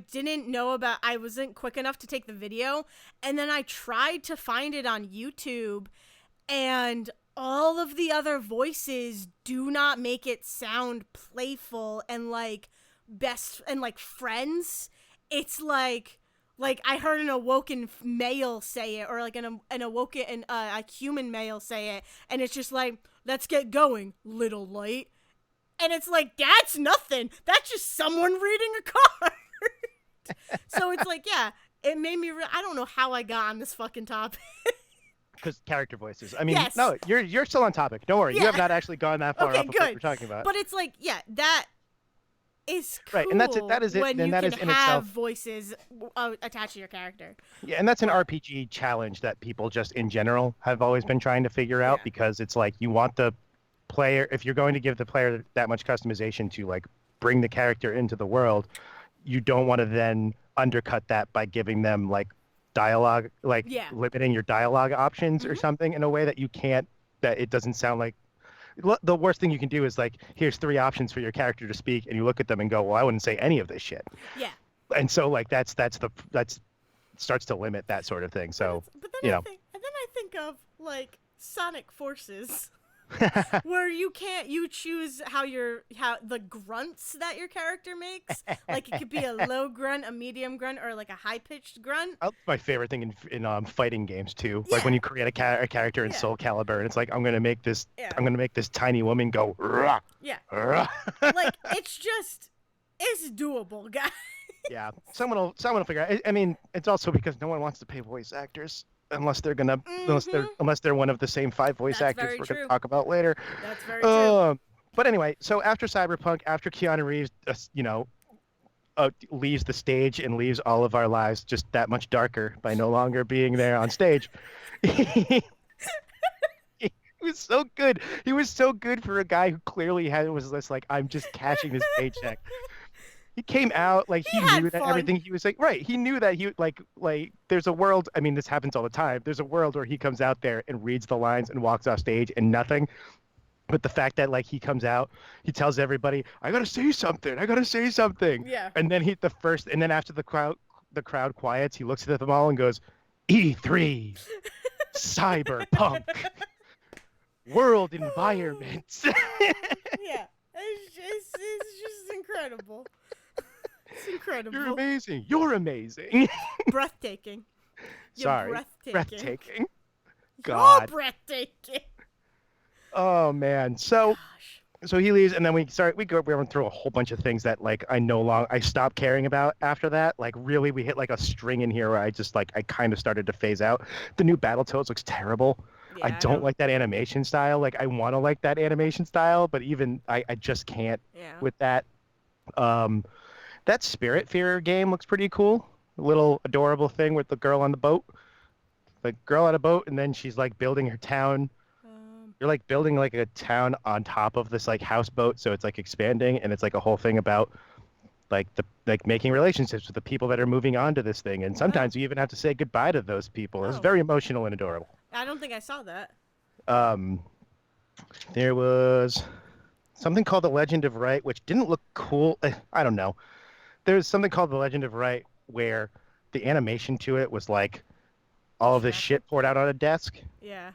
wasn't quick enough to take the video, and then I tried to find it on YouTube, and all of the other voices do not make it sound playful and, like, best, and, like, friends. It's like I heard an awoken male say it, or like an awoken a human male say it, and it's just like, let's get going, Little Light. And it's like, that's nothing. That's just someone reading a card. So it's like, yeah, it made me. I don't know how I got on this fucking topic. Because character voices. I mean, yes. No, you're still on topic. Don't worry, yeah. You have not actually gone that far okay, off good. of what we're talking about. But it's like, yeah, that is cool. Right, and that's it. That is it. When and you that can is in have itself voices attached to your character. Yeah, and that's an RPG challenge that people just in general have always been trying to figure out, because it's like, you want the player, if you're going to give the player that much customization to, like, bring the character into the world, you don't want to then undercut that by giving them, like, dialogue, like, limiting your dialogue options or something in a way that you can't, that it doesn't sound like. The worst thing you can do is, like, here's 3 options for your character to speak, and you look at them and go, well, I wouldn't say any of this shit. Yeah. And so, like, that's starts to limit that sort of thing. So, but then I think of, like, Sonic Forces. Where you choose how the grunts that your character makes. Like, it could be a low grunt, a medium grunt, or like a high pitched grunt. That's my favorite thing in fighting games too. Like when you create a character in Soul Calibur, and it's like, I'm gonna make this tiny woman go rah, rah. Like, it's doable, guys. Yeah, someone will figure out. I mean, it's also because no one wants to pay voice actors. Unless they're gonna, unless they're one of the same 5 voice actors we're gonna talk about later. That's very true. But anyway, so after Cyberpunk, after Keanu Reeves, leaves the stage and leaves all of our lives just that much darker by no longer being there on stage. He was so good. He was so good for a guy who clearly was this, like, I'm just cashing this paycheck. He came out like he knew that everything he was like, right. He knew that he like there's a world. I mean, this happens all the time. There's a world where he comes out there and reads the lines and walks off stage and nothing. But the fact that, like, he comes out, he tells everybody, I gotta say something. I gotta say something. Yeah. And then and then after the crowd quiets, he looks at them all and goes, E3, Cyberpunk, world environments. Yeah. It's just incredible. It's incredible. You're amazing. You're amazing. Breathtaking. Sorry. Breathtaking. God. You're breathtaking. Oh man. So he leaves, and then we went through a whole bunch of things that, like, I stopped caring about after that. Like, really, we hit like a string in here where I kind of started to phase out. The new Battletoads looks terrible. Yeah, I don't like that animation style. Like, I want to like that animation style, but even I just can't with that. That Spiritfarer game looks pretty cool. A little adorable thing with the girl on the boat. Like, girl on a boat, and then she's, like, building her town. You're, like, building, like, a town on top of this, like, houseboat, so it's, like, expanding, and it's, like, a whole thing about, like, making relationships with the people that are moving on to this thing, and sometimes you even have to say goodbye to those people. It's very emotional and adorable. I don't think I saw that. There was something called The Legend of Right, which didn't look cool. I don't know. There's something called The Legend of Right where the animation to it was like all of this shit poured out on a desk. Yeah.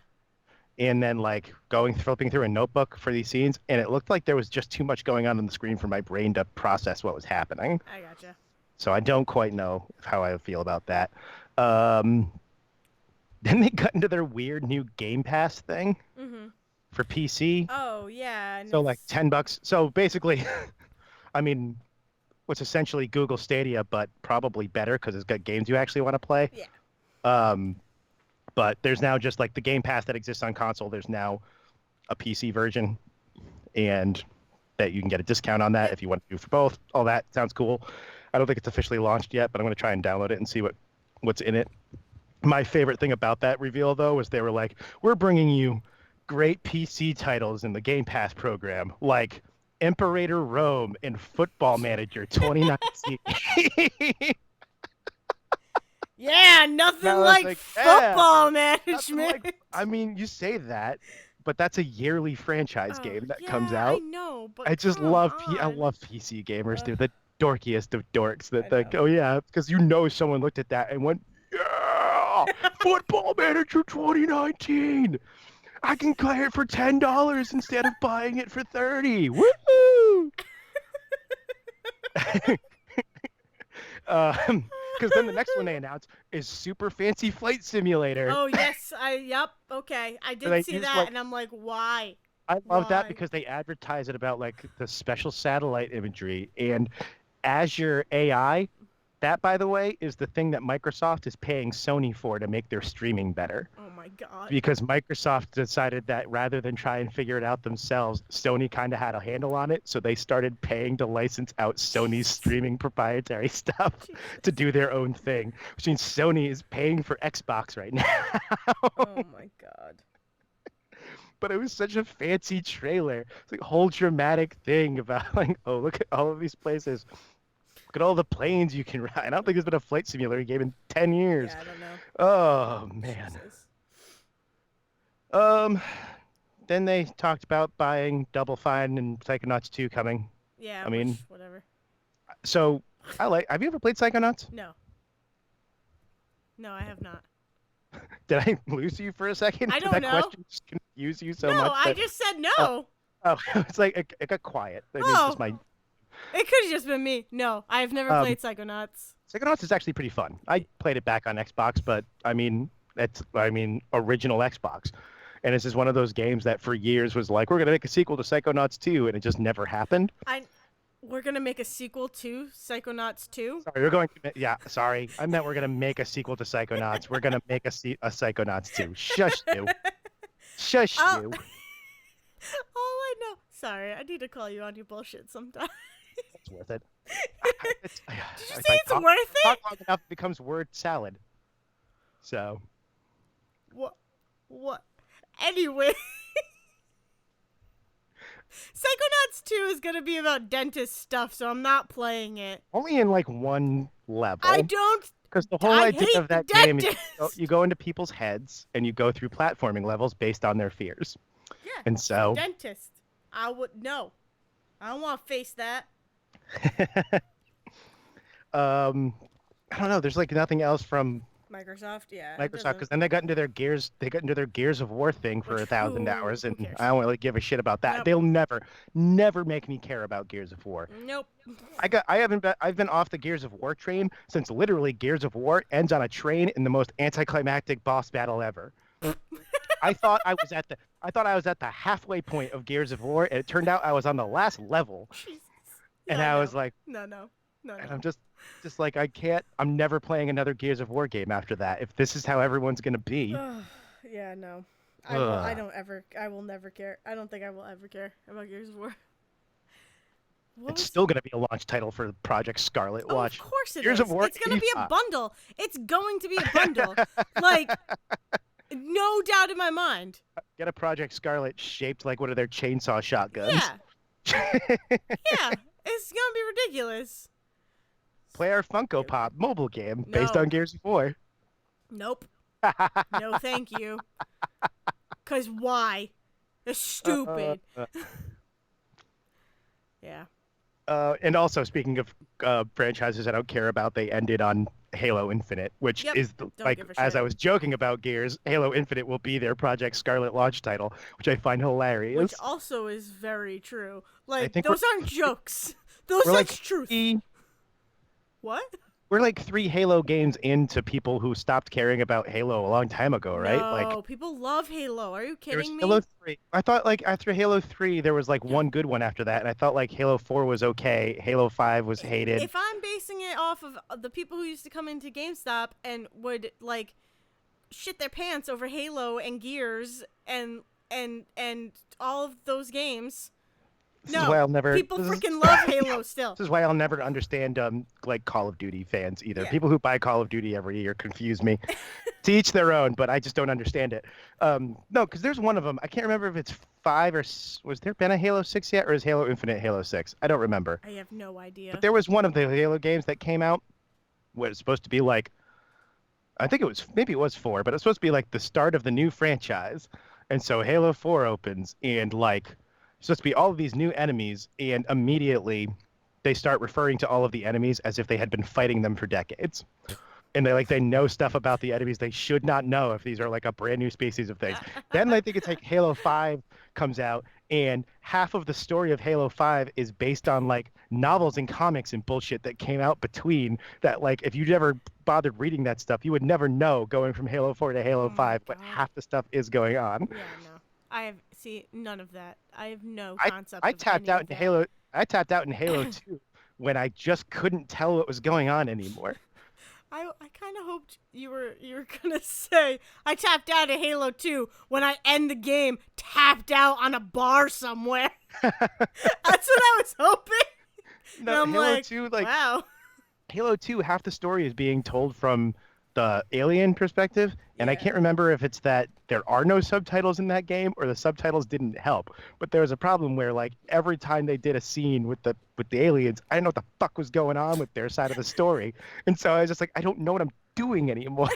And then, like, flipping through a notebook for these scenes, and it looked like there was just too much going on the screen for my brain to process what was happening. I gotcha. So I don't quite know how I feel about that. Then they got into their weird new Game Pass thing Mhm. for PC. Oh yeah, and So like it's $10. So basically, I mean, what's essentially Google Stadia, but probably better because it's got games you actually want to play. yeah. Um, but there's now just like the Game Pass that exists on console. There's now a PC version, and that you can get a discount on that Yep. if you want to do for both. All that sounds cool. I don't think it's officially launched yet, but I'm going to try and download it and see what's in it. My favorite thing about that reveal, though, was they were like, "We're bringing you great PC titles in the Game Pass program, like Imperator Rome and Football Manager 2019." Yeah, And I nothing was like like, "Yeah, football nothing management. like." I mean, you say that, but that's a yearly franchise Oh game that comes yeah, I out. know, but I just come love I on. love PC gamers, Ugh, dude. The dorkiest of dorks. I That like, know. oh yeah, because someone looked at that and went, "Yeah, Football Manager 2019. I can buy it for $10 instead of buying it for 30. Woo!" Because then the next one they announced is Super Fancy Flight Simulator. Oh yes, yep, okay. I And did they see use that like and I'm like, why? I love that Why? because they advertise it about like the special satellite imagery and Azure AI. That, by the way, is the thing that Microsoft is paying Sony for to make their streaming better. Oh my god. Because Microsoft decided that rather than try and figure it out themselves, Sony kind of had a handle on it. So they started paying to license out Sony's Jesus. streaming proprietary stuff to Jesus. do their own thing, which means Sony is paying for Xbox right now. Oh my god. But it was such a fancy trailer. It's like a whole dramatic thing about like, oh, look at all of these places. Look at all the planes you can ride. I don't think there's been a flight simulator game in 10 years. Yeah, I don't know. Oh man. Jesus. Um, then they talked about buying Double Fine and Psychonauts 2 coming. Yeah, I which mean, whatever. so have you ever played Psychonauts? No. No, I have not. Did I lose you for a second? I Did don't that know. question just confuse you No, so much I that just said oh, no. oh it's like it got quiet. I mean, it's just Oh, my it could have just been me. No, I've never um played Psychonauts. Psychonauts is actually pretty fun. I played it back on Xbox, but original Xbox. And this is one of those games that for years was like, we're gonna make a sequel to Psychonauts 2, and it just never happened. We're gonna make a sequel to Psychonauts 2. Sorry, we're going to yeah, sorry. I meant we're gonna make a sequel to Psychonauts. We're gonna make a Psychonauts 2. Shush you. Shush All, you. all I know. Sorry, I need to call you on your bullshit sometime. It's worth it. Did you If say I it's worth talk it? long enough, it becomes word salad. So What? What? Anyway, Psychonauts 2 is gonna be about dentist stuff, so I'm not playing it. only in like one level. I don't. Because the whole I idea hate of the that game is dentist. you go into people's heads and you go through platforming levels based on their fears. Yeah, And so dentist. I would no. I don't want to face that. I don't know. There's like nothing else from Microsoft, yeah, it Microsoft doesn't. because then they got into their Gears of War thing for Which 1,000 hours, who and cares? I don't really give a shit about that. Nope. They'll never make me care about Gears of War. Nope. I've been off the Gears of War train since literally Gears of War ends on a train in the most anticlimactic boss battle ever. I thought I was at the halfway point of Gears of War, and it turned out I was on the last level, Jesus. and Yeah, I no. was like, No. and I'm just like I can't. I'm never playing another Gears of War game after that. If this is how everyone's gonna be, Yeah, no. I Ugh. don't ever. I will never care. I don't think I will ever care about Gears of War. What it's was? still gonna be a launch title for Project Scarlet. Oh, Watch. of course it Gears is. of War It's gonna be a 85. bundle. It's going to be a bundle. Like, no doubt in my mind. Get a Project Scarlet shaped like one of their chainsaw shotguns. Yeah. Yeah. It's gonna be ridiculous. Play our Funko Pop mobile game based No. on Gears of War. Nope. No, thank you. Cause why? It's stupid. Yeah. And also, speaking of franchises I don't care about, they ended on Halo Infinite, which Yep. is Don't like, give a as shit. I was joking about Gears, Halo Infinite will be their Project Scarlet launch title, which I find hilarious. Which also is very true. Like, think those aren't jokes. Those we're are like truth. What? we're like 3 Halo games into people who stopped caring about Halo a long time ago, right? Like No, people love Halo. Are you there was kidding Halo me? 3. I thought like after Halo 3 there was like one good one after that, and I thought like Halo 4 was okay. Halo 5 was hated. If I'm basing it off of the people who used to come into GameStop and would like shit their pants over Halo and Gears and all of those games, This is why no, I'll never people this is freaking love Halo still. this is why I'll never understand like Call of Duty fans either. Yeah. People who buy Call of Duty every year confuse me. To each their own, but I just don't understand it. No, because there's one of them. I can't remember if it's 5 or was there been a Halo 6 yet, or is Halo Infinite Halo 6? I don't remember. I have no But idea. there was one of the Halo games that came out where it's supposed to be like, I think it was, maybe it was 4, but it's supposed to be like the start of the new franchise. And so Halo 4 opens and like it's supposed to be all of these new enemies, and immediately they start referring to all of the enemies as if they had been fighting them for decades. And they know stuff about the enemies they should not know if these are like a brand new species of things. Then I think it's like Halo 5 comes out, and half of the story of Halo 5 is based on like novels and comics and bullshit that came out between that. Like if you'd ever bothered reading that stuff, you would never know going from Halo 4 to Halo Oh my 5 what god. half the stuff is going on. Yeah, no. I have see none of that. I have no I concept I of tapped any out of in that. Halo I tapped out in Halo 2 when I just couldn't tell what was going on anymore. I kind of hoped you were gonna say I tapped out of Halo 2 when I end the game tapped out on a bar somewhere. That's what I was hoping. And No, I'm Halo like, 2 like wow. Halo 2, half the story is being told from the alien perspective, and I Yeah. can't remember if it's that there are no subtitles in that game or the subtitles didn't help. But there was a problem where like every time they did a scene with the aliens, I didn't know what the fuck was going on with their side of the story. And so I was just like, I don't know what I'm doing anymore.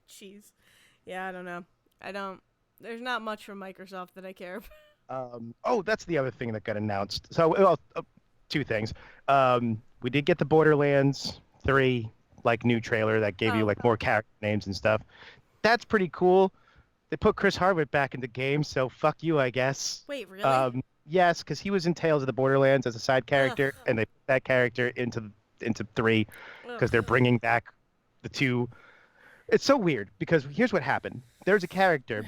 Jeez. Yeah, I don't know. I don't. There's not much from Microsoft that I care about. Oh, that's the other thing that got announced. So, well, 2 things. We did get the Borderlands 3 like new trailer that gave you Oh, like more character names and stuff. That's pretty cool. They put Chris Hardwick back in the game, so fuck you, I guess. wait, really? Yes, because he was in Tales of the Borderlands as a side Ugh. character, and they put that character into 3 because they're Ugh. bringing back the 2. It's so weird because here's what happened. There's a character,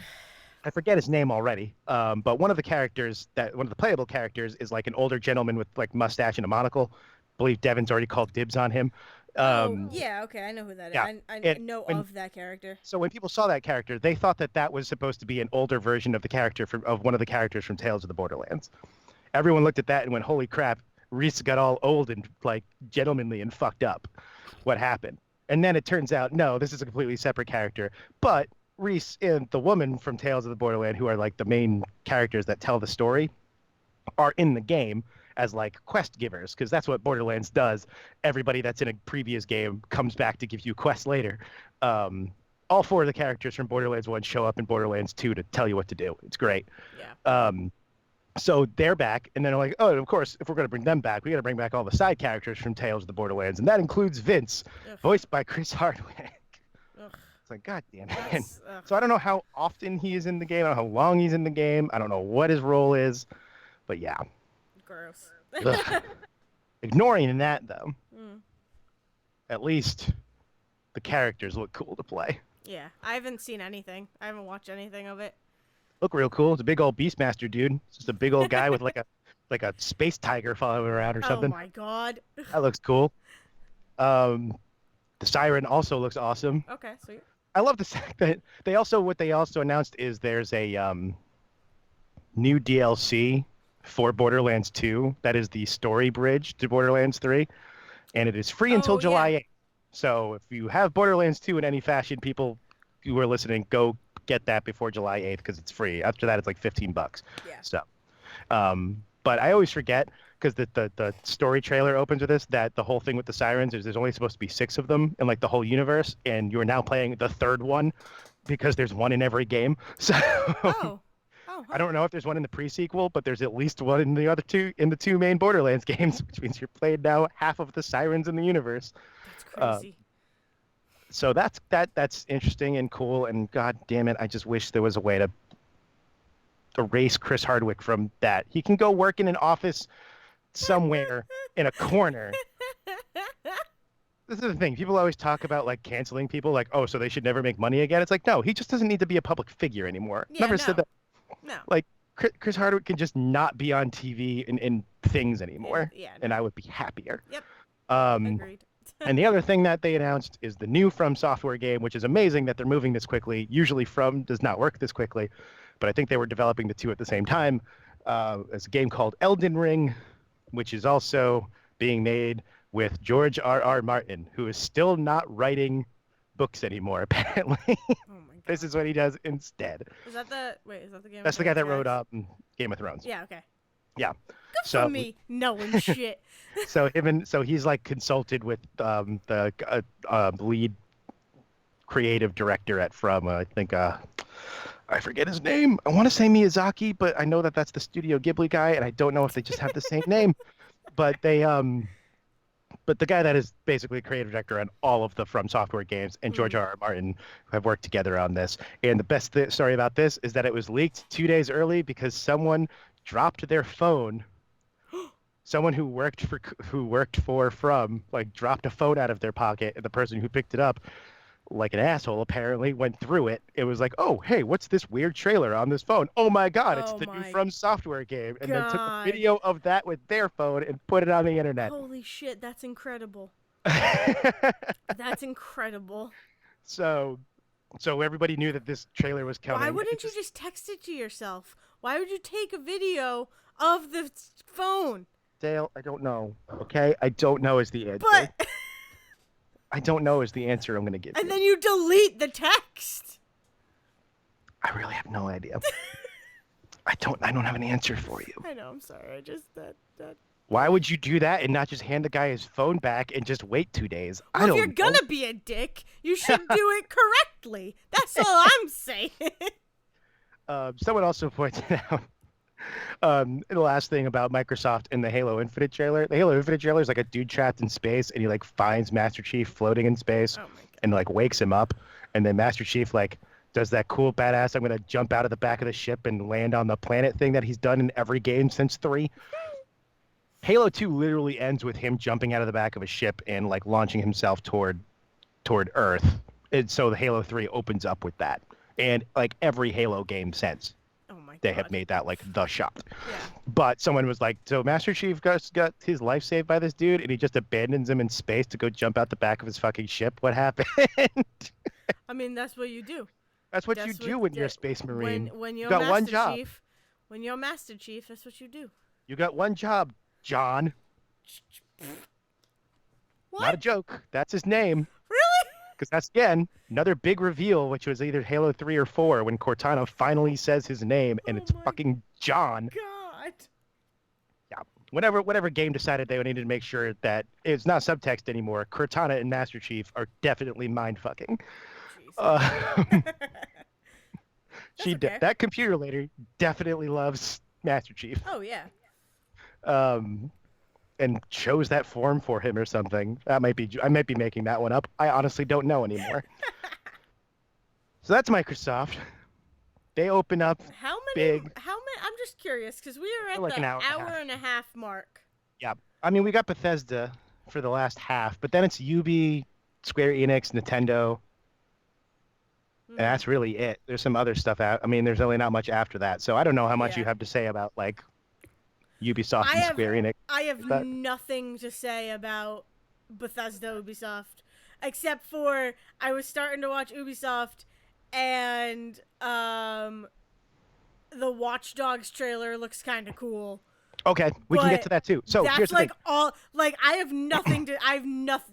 I forget his name already, but one of the playable characters is like an older gentleman with like mustache and a monocle. I believe Devin's already called dibs on him. Oh, Um, yeah, okay, I know who that is. yeah, I and know when of that character. so when people saw that character, they thought that that was supposed to be an older version of the character of one of the characters from Tales of the Borderlands. Everyone looked at that and went, "Holy crap!" Reese got all old and like gentlemanly and fucked up. What happened? And then it turns out, no, this is a completely separate character. But Reese and the woman from Tales of the Borderland, who are like the main characters that tell the story, are in the game as like quest givers, because that's what Borderlands does. Everybody that's in a previous game comes back to give you quests later. All 4 of the characters from Borderlands 1 show up in Borderlands 2 to tell you what to do. It's great. Yeah. So they're back, and then they're like, oh, of course, if we're going to bring them back, we got to bring back all the side characters from Tales of the Borderlands, and that includes Vince, Ugh. voiced by Chris Hardwick. Ugh. It's like, God damn it. That's, So I don't know how often he is in the game. I don't know how long he's in the game. I don't know what his role is, but yeah. gross. Ugh. Ignoring that, though, Mm. at least the characters look cool to play. Yeah, I haven't seen anything. I haven't watched anything of it. Look real cool. It's a big old Beastmaster dude. It's just a big old guy with like a space tiger following around or Oh something. my god. That looks cool. The Siren also looks awesome. Okay, sweet. I love the fact that what they also announced is there's a new DLC for Borderlands 2 that is the story bridge to Borderlands 3, and it is free until Oh, July yeah. 8th. So if you have Borderlands 2 in any fashion, people who are listening, go get that before July 8th because it's free. After that, it's like $15. Yeah. So, but I always forget because the story trailer opens with this that the whole thing with the sirens is there's only supposed to be 6 of them in like the whole universe, and you're now playing the 3rd one because there's one in every game. So Oh. Oh. I don't know if there's one in the pre-sequel, but there's at least one in the 2 main Borderlands games, which means you're playing now half of the sirens in the universe. That's crazy. So that's interesting and cool. And God damn it, I just wish there was a way to erase Chris Hardwick from that. He can go work in an office somewhere in a corner this is the thing. People always talk about like canceling people, like, oh, so they should never make money again. It's like, no, he just doesn't need to be a public figure anymore. Yeah, Never said no, that. no. Like, Chris Hardwick can just not be on TV in things anymore, Yeah, and no. I would be happier. Yep, Um, agreed. and the other thing that they announced is the new From Software game, which is amazing that they're moving this quickly. Usually, From does not work this quickly, but I think they were developing the two at the same time. It's a game called Elden Ring, which is also being made with George R. Martin, who is still not writing books anymore, apparently. Oh my This god. is what he does instead. Is that the wait? Is that the Game of That's the guy Thrones that wrote guys? Game of Thrones. Yeah. Okay. Yeah. Good for So me knowing shit. so he's like consulted with the lead creative director at From. I think I forget his name. I want to say Miyazaki, but I know that that's the Studio Ghibli guy, and I don't know if they just have the same name. But but the guy that is basically creative director on all of the From Software games and George R. R. Martin have worked together on this. And the best story about this is that it was leaked 2 days early because someone dropped their phone. Someone who worked for From like dropped a phone out of their pocket, and the person who picked it up, like an asshole, apparently went through it. It was like, oh, hey, what's this weird trailer on this phone? Oh my God, it's Oh the new my From Software game. And then took a god. video of that with their phone and put it on the internet. Holy shit, that's incredible. That's incredible. so so everybody knew that this trailer was coming. Why wouldn't you just text it to yourself? Why would you take a video of the phone? Dale, I don't know. Okay? I don't know is the answer. But I don't know is the answer I'm going to give and you. then you delete the text. I really have no idea. I don't have an answer for you. I know, I'm sorry. I just that Why would you do that and not just hand the guy his phone back and just wait 2 days? Well, I if don't you're know. gonna be a dick, you should do it correctly. That's all I'm saying. Someone also pointed out the last thing about Microsoft in the Halo Infinite trailer. The Halo Infinite trailer is like a dude trapped in space, and he like finds Master Chief floating in space, Oh my god. and like wakes him up, and then Master Chief like does that cool badass I'm gonna jump out of the back of the ship and land on the planet thing that he's done in every game since 3. Halo 2 literally ends with him jumping out of the back of a ship and like launching himself toward Earth. And so the Halo 3 opens up with that. And like every Halo game since, Oh my god. they have made that like the shot. Yeah. But someone was like, so Master Chief got his life saved by this dude and he just abandons him in space to go jump out the back of his fucking ship. What happened? I mean, that's what you do. That's what you That's do when you're a space marine. When you're got Master one job. Chief, when you're Master Chief, that's what you do. You got one job, John. What? Not a joke. That's his name. Really? Because that's, again, another big reveal, which was either Halo 3 or 4, when Cortana finally says his name, and it's Oh my fucking John. God. Yeah. Whatever game decided they needed to make sure that it's not subtext anymore, Cortana and Master Chief are definitely mind-fucking. Jeez. Okay. That computer lady definitely loves Master Chief. Oh yeah. And chose that form for him or something. I might be making that one up. I honestly don't know anymore. So that's Microsoft. They open up How many? big. How many? I'm just curious because we are at Like the an hour hour and a half. and a half mark. Yeah. I mean, we got Bethesda for the last half, but then it's Ubi, Square Enix, Nintendo, and that's really it. There's some other stuff out. I mean, there's really not much after that. So I don't know how much Yeah. you have to say about like Ubisoft and Square Enix. I have that. nothing to say about Bethesda Ubisoft except for I was starting to watch Ubisoft and the Watch Dogs trailer looks kind of cool. Okay, we can get to that too. So that's here's the like thing. all like I have nothing to I have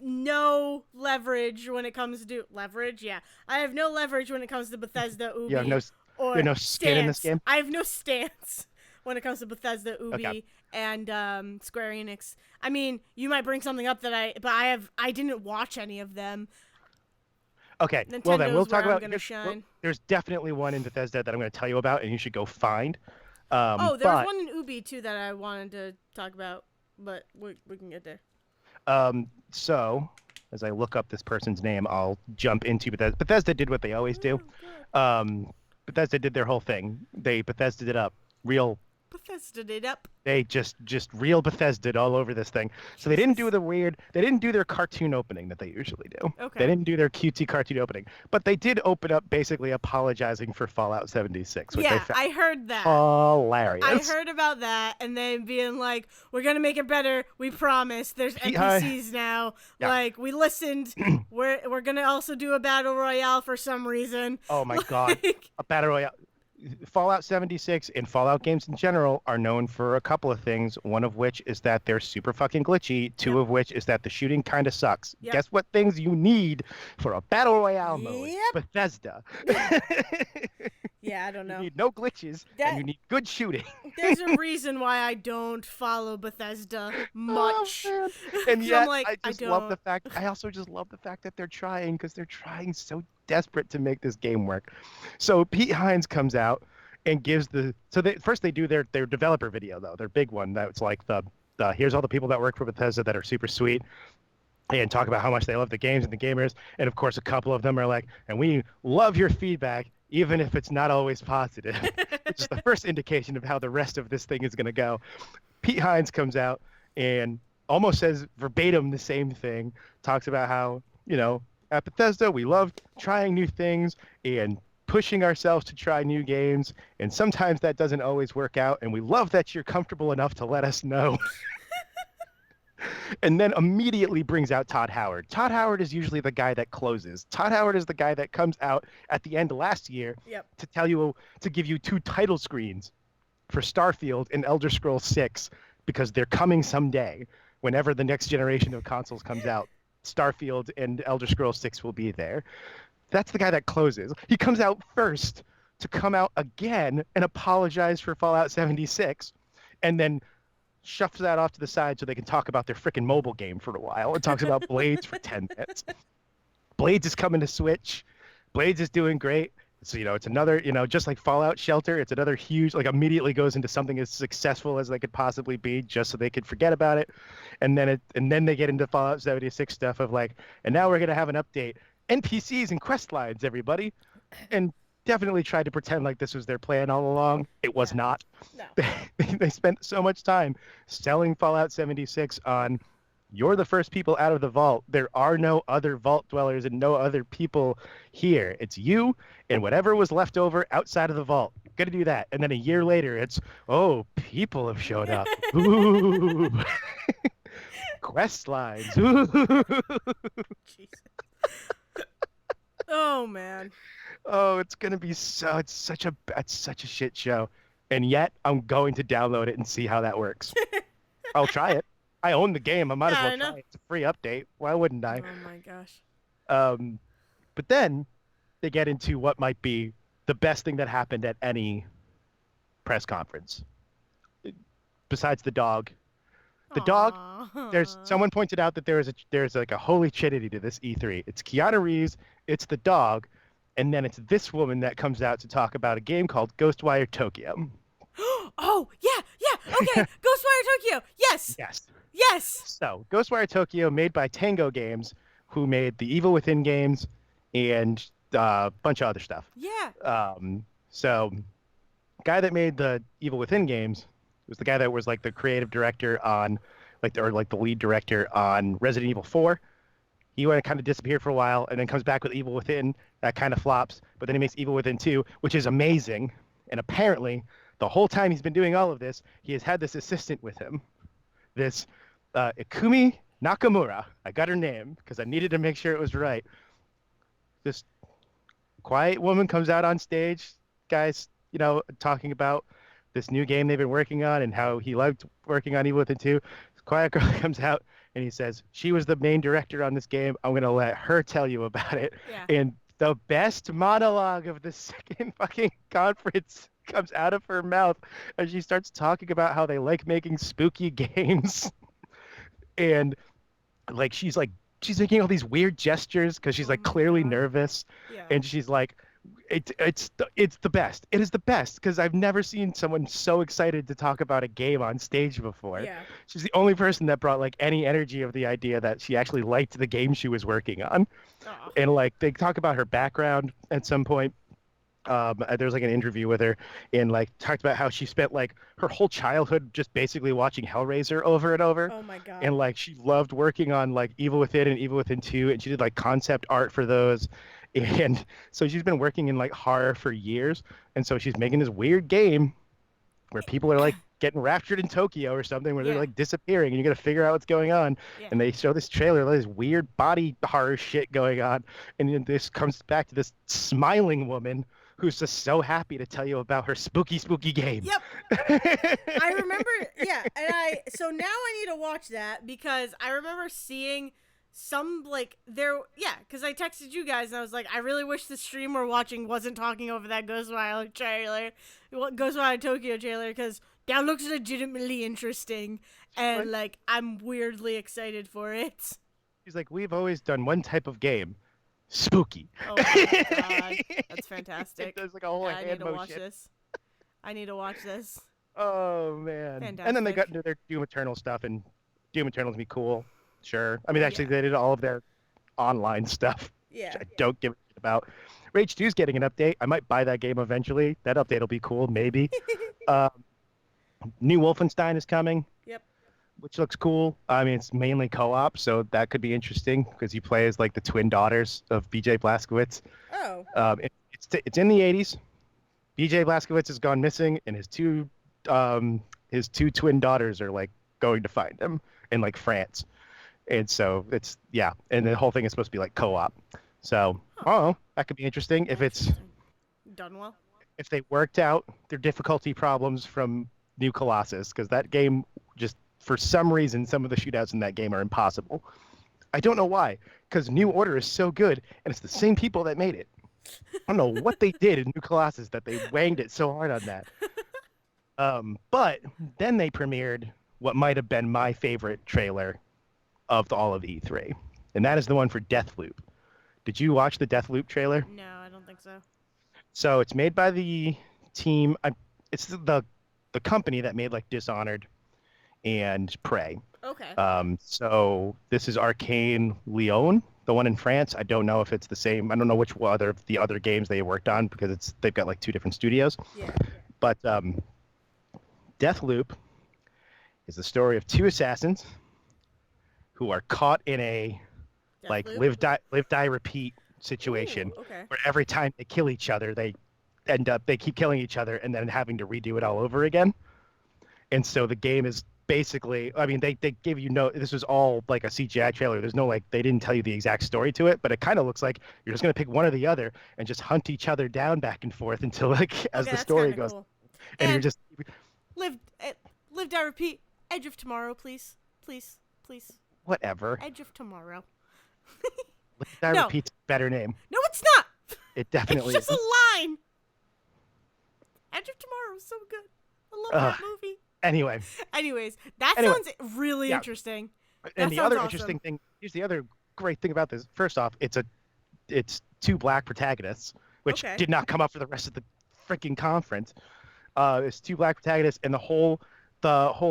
no leverage when it comes to leverage. Yeah, I have no leverage when it comes to Bethesda Ubi. You have no skin in this game? I have no stance when it comes to Bethesda Ubi Okay. and Square Enix. I mean, you might bring something up that I didn't watch any of them. Okay, well then we'll Nintendo's talk where I'm about. gonna shine. There's definitely one in Bethesda that I'm going to tell you about, and you should go find. Oh, there's but, one in Ubi too that I wanted to talk about, but we can get there. So, as I look up this person's name, I'll jump into Bethesda. Bethesda did what they always do. Bethesda did their whole thing. Bethesda did up real Bethesda it up. They just real Bethesda all over this thing. So they didn't do Jesus. the weird. They didn't do their cartoon opening that they usually do. They Okay. didn't do their cutesy cartoon opening, but they did open up basically apologizing for Fallout 76, which I Yeah, found I heard that. I hilarious. heard about that, and then being like, "We're gonna make it better. We promise. There's NPCs now. Yeah. Like we listened. We're gonna also do a battle royale for some reason. Oh my god, a battle royale. Fallout 76 and Fallout games in general are known for a couple of things, one of which is that they're super fucking glitchy, two of which is that the shooting kind of sucks. Yep. Guess what things you need for a battle royale mode? Yep. Bethesda. Yeah, I don't know. You need no glitches and you need good shooting. There's a reason why I don't follow Bethesda much. Oh, and yet, like, I also just love the fact that they're trying, because they're trying so desperate to make this game work. So Pete Hines comes out and gives first they do their developer video, though, their big one. That's like the here's all the people that work for Bethesda that are super sweet, and talk about how much they love the games and the gamers. And of course, a couple of them are like, and we love your feedback, even if it's not always positive, which is the first indication of how the rest of this thing is going to go. Pete Hines comes out and almost says verbatim the same thing, talks about how, at Bethesda, we love trying new things and pushing ourselves to try new games. And sometimes that doesn't always work out. And we love that you're comfortable enough to let us know. And then immediately brings out Todd Howard. Todd Howard is usually the guy that closes. Todd Howard is the guy that comes out at the end of last year to give you 2 title screens for Starfield and Elder Scrolls 6, because they're coming someday. Whenever the next generation of consoles comes out, Starfield and Elder Scrolls 6 will be there. That's the guy that closes. He comes out first to come out again and apologize for Fallout 76, and then shoves that off to the side so they can talk about their freaking mobile game for a while. It talks about Blades for 10 minutes. Blades is coming to Switch. Blades is doing great. So, it's another, just like Fallout Shelter, it's another huge, like, immediately goes into something as successful as they could possibly be, just so they could forget about it. And then they get into Fallout 76 stuff of like, and now we're going to have an update. NPCs and quest lines, everybody. And definitely tried to pretend like this was their plan all along. It was not. No. They spent so much time selling Fallout 76 on, you're the first people out of the vault. There are no other vault dwellers and no other people here. It's you and whatever was left over outside of the vault. Got to do that. And then a year later, it's, oh, people have showed up. Ooh. Quest lines. Ooh. Jesus. Oh, man. Oh, it's gonna be it's such a shit show, and yet I'm going to download it and see how that works. I'll try it. I own the game. I might as well try it. It's a free update. Why wouldn't I? Oh my gosh. But then they get into what might be the best thing that happened at any press conference, besides the dog. The dog. Someone pointed out that there's like a holy trinity to this E3. It's Keanu Reeves. It's the dog. And then it's this woman that comes out to talk about a game called Ghostwire Tokyo. Oh, yeah. Okay. Ghostwire Tokyo. Yes. Yes. So, Ghostwire Tokyo, made by Tango Games, who made the Evil Within games and a bunch of other stuff. Yeah. So, guy that made the Evil Within games was the guy that was like the creative director on, the lead director on Resident Evil 4. He went and kind of disappeared for a while, and then comes back with Evil Within. That kind of flops, but then he makes Evil Within 2, which is amazing. And apparently, the whole time he's been doing all of this, he has had this assistant with him, this Ikumi Nakamura. I got her name because I needed to make sure it was right. This quiet woman comes out on stage, guys, talking about this new game they've been working on and how he liked working on Evil Within 2. This quiet girl comes out, and he says, she was the main director on this game. I'm going to let her tell you about it. Yeah. And the best monologue of the second fucking conference comes out of her mouth as she starts talking about how they like making spooky games. And she's making all these weird gestures because she's clearly nervous. Yeah. And she's like, it's the best. It is the best because I've never seen someone so excited to talk about a game on stage before. Yeah. She's the only person that brought any energy of the idea that she actually liked the game she was working on. Aw. And they talk about her background at some point. There's like an interview with her and like talked about how she spent like her whole childhood just basically watching Hellraiser over and over. Oh my god. And like she loved working on like Evil Within and Evil Within 2, and she did like concept art for those. And so she's been working in like horror for years. And so she's making this weird game where people are like getting raptured in Tokyo or something, where they're Yeah. like disappearing, and you got to figure out what's going on. Yeah. And they show this trailer, like, this weird body horror shit going on, and then this comes back to this smiling woman who's just so happy to tell you about her spooky, spooky game. Yep. I remember, yeah, and so now I need to watch that because I remember seeing some like there, yeah, because I texted you guys and I was like, I really wish the stream we're watching wasn't talking over that Ghost Wild trailer, Ghost Wild Tokyo trailer, because that looks legitimately interesting and like I'm weirdly excited for it. She's like, we've always done one type of game, spooky. Oh my god, that's fantastic. There's like a whole Yeah, I need hand to motion. watch this. I need to watch this. Oh man! Fantastic. And then they got into their Doom Eternal stuff, and Doom Eternal's be cool. Sure. I mean, actually, Yeah. they did all of their online stuff, Yeah. which I don't give a shit about. Rage 2's getting an update. I might buy that game eventually. That update will be cool, maybe. uh, New Wolfenstein is coming, Yep. which looks cool. I mean, it's mainly co-op, so that could be interesting because you play as like the twin daughters of BJ Blazkowicz. Oh. It's in the 80s. BJ Blazkowicz has gone missing, and his two twin daughters are like going to find him in like France. And so it's, yeah, and the whole thing is supposed to be like co-op. So oh, that could be interesting if it's done well. if they worked out their difficulty problems from New Colossus, because that game just for some reason some of the shootouts in that game are impossible. I don't know why, because New Order is so good, and it's the same people that made it. I don't know what they did in New Colossus that they wanged it so hard on that. But then they premiered what might have been my favorite trailer of all of E3, and that is the one for Deathloop. Did you watch the Deathloop trailer? No, I don't think so. So it's made by the team. It's the company that made like Dishonored and Prey. Okay. So this is Arcane Lyon, the one in France. I don't know if it's the same. I don't know which other of the other games they worked on because they've got like two different studios. Yeah. But Deathloop is the story of two assassins who are caught in a like live die repeat situation. Ooh, okay. Where every time they kill each other, they keep killing each other and then having to redo it all over again. And so the game is basically, I mean, they gave you this was all like a CGI trailer. There's no like, they didn't tell you the exact story to it, but it kind of looks like you're just going to pick one or the other and just hunt each other down back and forth until like, as the story goes. Cool. And you're just. Live, die, repeat. Edge of Tomorrow, please. Please. Please. Whatever. Edge of Tomorrow. Live, die, repeat's a better name. No, it's not. It definitely it's just is. a line. Edge of Tomorrow is so good. I love that movie. Anyways, that sounds really interesting. And the other interesting thing, here's the other great thing about this. First off, it's two black protagonists, which did not come up for the rest of the freaking conference. It's two black protagonists, and the whole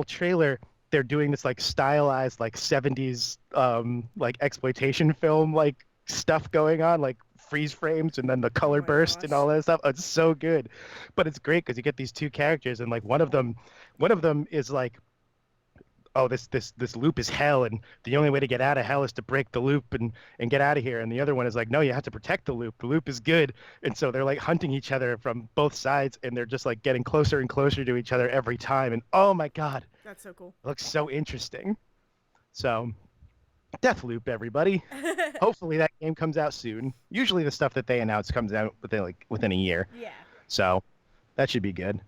trailer, they're doing this like stylized like 70s like exploitation film like stuff going on, like freeze frames and then the color burst and all that stuff. It's so good, but it's great because you get these two characters, and like one of them is like, oh, this loop is hell, and the only way to get out of hell is to break the loop and get out of here. And the other one is like, no, you have to protect the loop. The loop is good. And so they're like hunting each other from both sides, and they're just like getting closer and closer to each other every time. And oh my god, that's so cool. It looks so interesting. So Deathloop, everybody. Hopefully that game comes out soon. Usually the stuff that they announce comes out within a year. Yeah. So that should be good.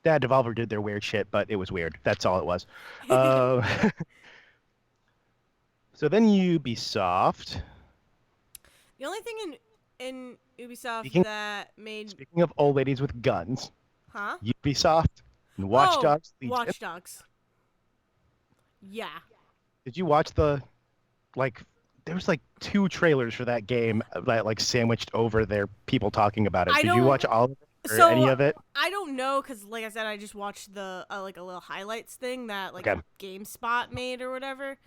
That Devolver did their weird shit, but it was weird. That's all it was. So then Ubisoft. The only thing in Ubisoft Speaking of old ladies with guns. Huh? Ubisoft and Watch Dogs. Watch Dogs. Yeah. Did you watch there was like two trailers for that game that like sandwiched over there, people talking about it. Did you watch all of it or any of it? I don't know, because like I said, I just watched the like a little highlights thing that like GameSpot made or whatever.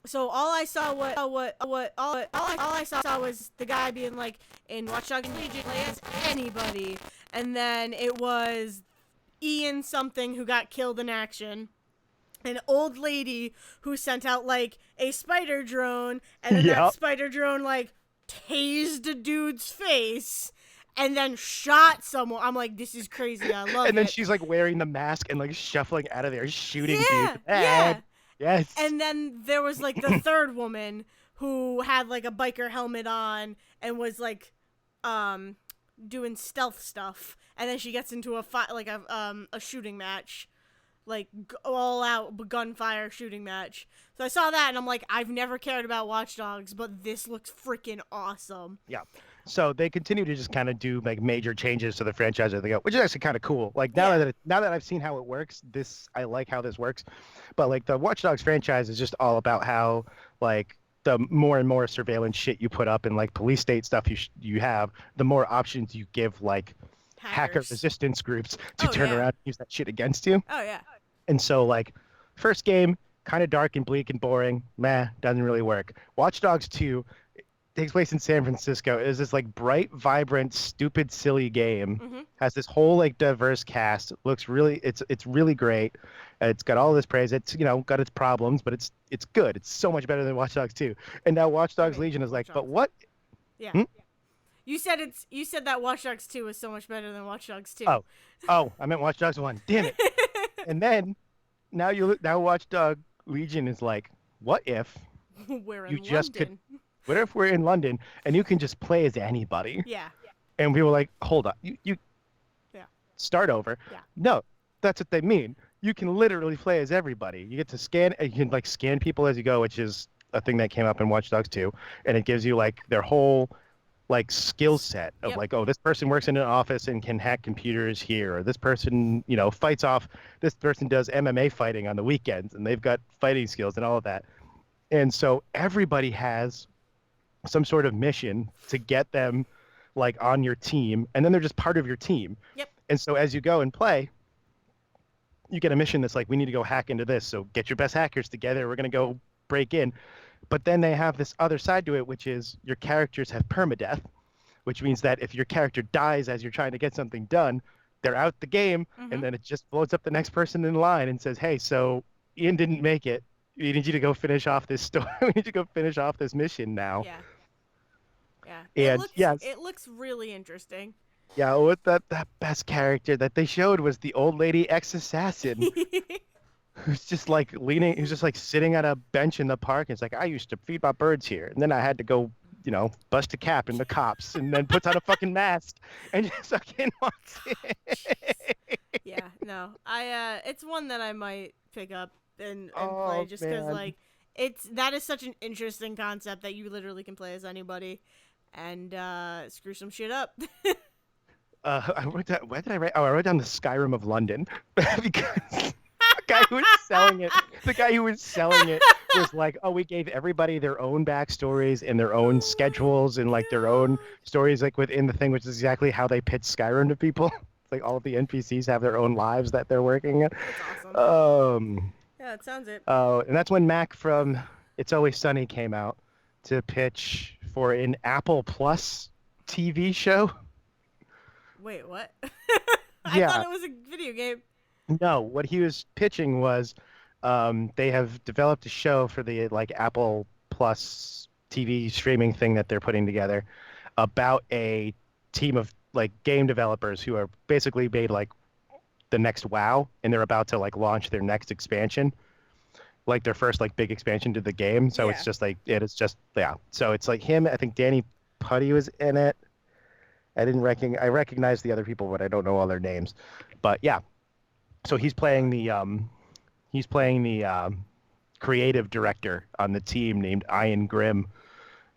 So all I saw all I saw was the guy being like, in Watch Dogs Legion play as anybody, and then it was Ian something who got killed in action, an old lady who sent out like a spider drone, and then that Yep. spider drone like tased a dude's face and then shot someone. I'm like, this is crazy. I love it. And then she's like wearing the mask and like shuffling out of there, shooting yeah, dude. yeah. Yes. And then there was like the third woman who had like a biker helmet on and was like doing stealth stuff, and then she gets into a fight, like a shooting match, like all out gunfire shooting match. So I saw that and I'm like, I've never cared about Watch Dogs, but this looks freaking awesome. Yeah. So they continue to just kind of do like major changes to the franchise as they go, which is actually kind of cool. Like now that I've seen how it works, I like how this works. But like the Watch Dogs franchise is just all about how like the more and more surveillance shit you put up and like police state stuff you have, the more options you give like hacker resistance groups to turn around and use that shit against you. Oh yeah. And so like first game, kind of dark and bleak and boring. Meh, doesn't really work. Watch Dogs 2 takes place in San Francisco. It is this like bright, vibrant, stupid, silly game. Mm-hmm. Has this whole like diverse cast. Looks really, it's really great. It's got all this praise. It's got its problems, but it's good. It's so much better than Watch Dogs 2. And now Watch Dogs Legion is like, but what? Yeah. You said that Watch Dogs 2 was so much better than Watch Dogs 2. Oh, I meant Watch Dogs 1. Damn it. And then now Watch Dog Legion is like, what if we're in you London? just could? What if we're in London and you can just play as anybody? Yeah. And we were like, hold on, you start over. Yeah. No, that's what they mean. You can literally play as everybody. You get to scan, you can like scan people as you go, which is a thing that came up in Watch Dogs 2, and it gives you like their whole like skill set of like, oh, this person works in an office and can hack computers here, or this person, fights off, this person does MMA fighting on the weekends and they've got fighting skills and all of that. And so everybody has some sort of mission to get them like on your team, and then they're just part of your team. Yep. And so as you go and play, you get a mission that's like, we need to go hack into this, so get your best hackers together, we're going to go break in. But then they have this other side to it, which is your characters have permadeath, which means that if your character dies as you're trying to get something done, they're out the game. Mm-hmm. And then it just floats up the next person in line and says, hey, so Ian didn't make it, we need you to go finish off this story. We need to go finish off this mission now. Yeah. And it looks really interesting. Yeah, what that best character that they showed was the old lady ex-assassin who's just like who's just like sitting at a bench in the park. And it's like, I used to feed my birds here, and then I had to go, bust a cap in the cops, and then puts on a fucking mask and just fucking walks in. Yeah, no, it's one that I might pick up and play just because like that is such an interesting concept that you literally can play as anybody and screw some shit up. I wrote down, where did I write? Oh, I wrote down the Skyrim of London because the guy who was selling it was like, oh, we gave everybody their own backstories and their own schedules and like their own stories like within the thing, which is exactly how they pitch Skyrim to people. Like all of the NPCs have their own lives that they're working at. That's awesome. Yeah, it sounds it. Oh, and that's when Mac from It's Always Sunny came out to pitch for an Apple Plus TV show. Wait, what? I thought it was a video game. No, what he was pitching was they have developed a show for the like Apple Plus TV streaming thing that they're putting together about a team of like game developers who are basically made like the next WoW, and they're about to like launch their next expansion, like their first like big expansion to the game. So it's just like So it's like him. I think Danny Putty was in it. I recognize the other people, but I don't know all their names. But yeah, so he's playing the creative director on the team named Ian Grimm,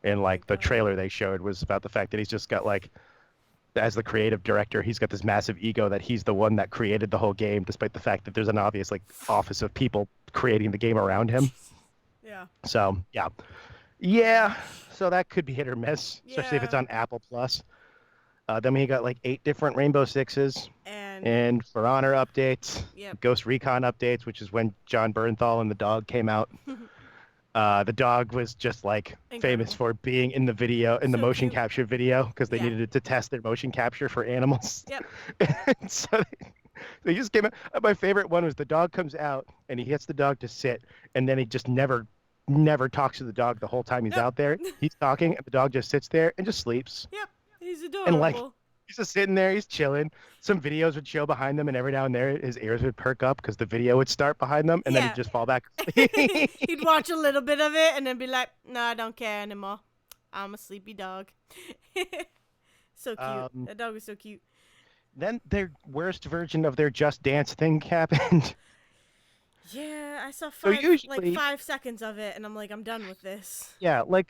and like the trailer they showed was about the fact that he's just got like, as the creative director, he's got this massive ego that he's the one that created the whole game, despite the fact that there's an obvious like office of people creating the game around him. Yeah. So so that could be hit or miss, especially if it's on Apple Plus. Then we got like 8 different Rainbow Sixes and For Honor updates, Ghost Recon updates, which is when John Bernthal and the dog came out. The dog was just like famous Incredible. for being in the video, in the So motion cute. capture video, because they Yeah. needed it to test their motion capture for animals. Yep. And so they just came out. My favorite one was the dog comes out and he gets the dog to sit, and then he just never talks to the dog the whole time he's Nope. out there. He's talking, and the dog just sits there and just sleeps. Yep. He's And like adorable. he's just sitting there, he's chilling. Some videos would show behind them, and every now and then his ears would perk up because the video would start behind them, and then he'd Yeah. just fall back asleep. He'd watch a little bit of it and then be like, "No, I don't care anymore. I'm a sleepy dog." So cute. That dog was so cute. Then their worst version of their Just Dance thing happened. Yeah, I saw So like usually, 5 seconds of it, and I'm like, I'm done with this. yeah, was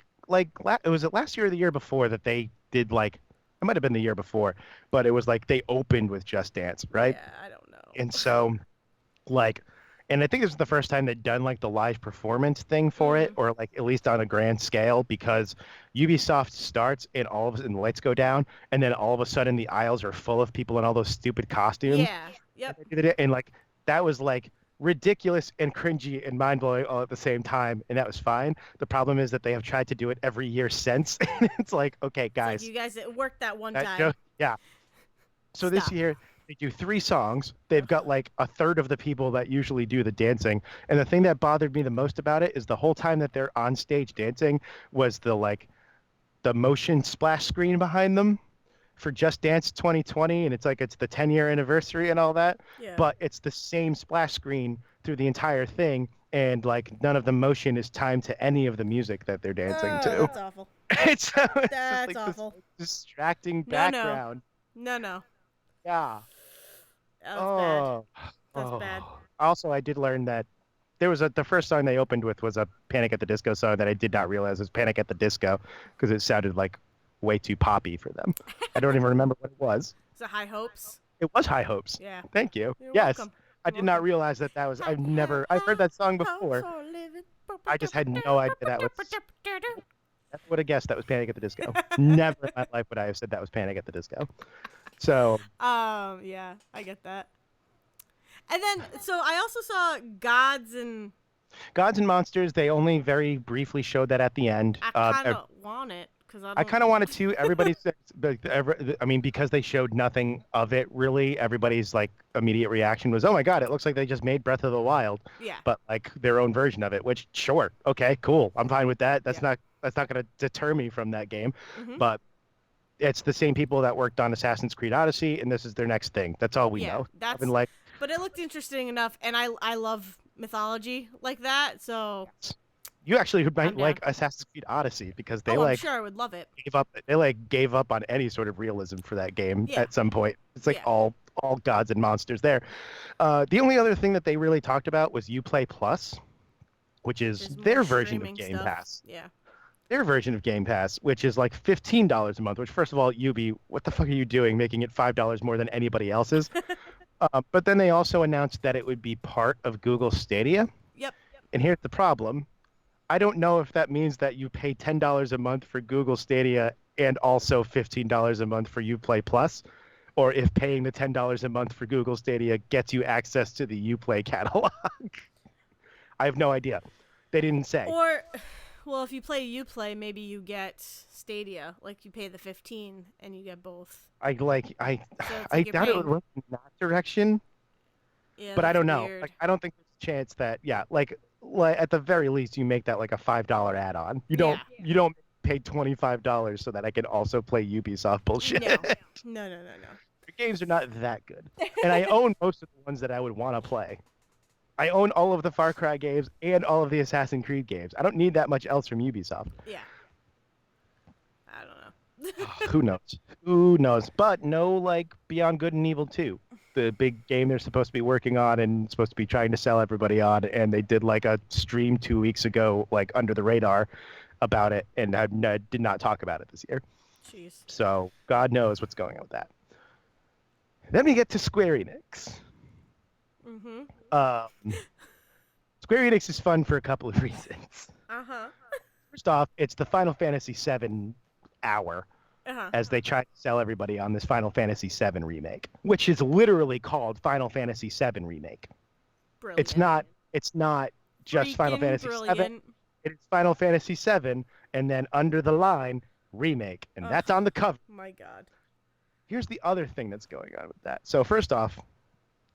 it last year or the year before that they did like it might have been the year before, but it was like they opened with Just Dance, right? Yeah, I don't know. And so like and I think this is the first time they've done like the live performance thing for it, or like at least on a grand scale, because Ubisoft starts and and the lights go down, and then all of a sudden the aisles are full of people in all those stupid costumes. Yeah. Yep. And like that was like ridiculous and cringy and mind blowing all at the same time, and that was fine. The problem is that they have tried to do it every year since. It's like, okay, It's like guys, you guys, it worked that one that time. yeah. So this Stop. year they do 3 songs. They've got like a third of the people that usually do the dancing. And the thing that bothered me the most about it is the whole time that they're on stage dancing was the motion splash screen behind them for Just Dance 2020, and it's like it's the 10-year anniversary and all that, Yeah. but it's the same splash screen through the entire thing, and like none of the motion is timed to any of the music that they're dancing Oh, to. that's awful. It's just That's like awful. this distracting No, background. No. Yeah. That was Oh. bad. That's bad. Also, I did learn that there was the first song they opened with was a Panic at the Disco song that I did not realize was Panic at the Disco, because it sounded like way too poppy for them. I don't even remember what it was. So high hopes. It was High Hopes. Yeah. Thank you. You're Yes. welcome. I did not realize that was. I've heard that song before. I just had no idea that was. I would have guessed that was Panic at the Disco. Never in my life would I have said that was Panic at the Disco. So. Yeah, I get that. And then, so I also saw Gods and Gods and Monsters, they only very briefly showed that at the end. I kind of want it because I kind of wanted to. Everybody says, I mean, because they showed nothing of it really, everybody's like immediate reaction was, "Oh my God, it looks like they just made Breath of the Wild." Yeah. But like their own version of it, which sure, okay, cool, I'm fine with that. That's not going to deter me from that game. Mm-hmm. But it's the same people that worked on Assassin's Creed Odyssey, and this is their next thing. That's all we know. That's like, but it looked interesting enough, and I love mythology like that, so. You actually might I'm like down. Assassin's Creed Odyssey because they I'm sure I would love it. gave up. They like gave up on any sort of realism for that game Yeah. at some point. It's like Yeah. all gods and monsters there. The only other thing that they really talked about was Uplay Plus, which is There's their more version of streaming Game stuff. Pass. Yeah. Their version of Game Pass, which is like $15 a month. Which, first of all, Ubi, what the fuck are you doing, making it $5 more than anybody else's? But then they also announced that it would be part of Google Stadia. Yep. And here's the problem. I don't know if that means that you pay $10 a month for Google Stadia and also $15 a month for Uplay Plus, or if paying the $10 a month for Google Stadia gets you access to the Uplay catalog. I have no idea. They didn't say. Or, well, if you play Uplay, maybe you get Stadia. Like you pay the 15 and you get both. I So it's I you're doubt it would paying. work in that direction, Yeah, but I that's don't know. weird. Like, I don't think there's a chance that like at the very least you make that like a $5 add-on. You don't pay $25 so that I can also play Ubisoft bullshit. No. The games are not that good, and I own most of the ones that I would want to play. I own all of the Far Cry games and all of the Assassin's Creed games. I don't need that much else from Ubisoft. Yeah. I don't know. Who knows? Who knows? But no, like Beyond Good and Evil 2, the big game they're supposed to be working on and supposed to be trying to sell everybody on, and they did like a stream 2 weeks ago, like under the radar, about it, and did not talk about it this year. Jeez. So God knows what's going on with that. Then we get to Square Enix. Mm-hmm. Square Enix is fun for a couple of reasons. Uh-huh. First off, it's the Final Fantasy VII hour Uh-huh. as they try to sell everybody on this Final Fantasy VII remake, which is literally called Final Fantasy VII Remake. Brilliant. It's not just Final Freaking Fantasy VII. brilliant. It's Final Fantasy VII, and then under the line, remake, and Ugh, that's on the cover. my God. Here's the other thing that's going on with that. So first off,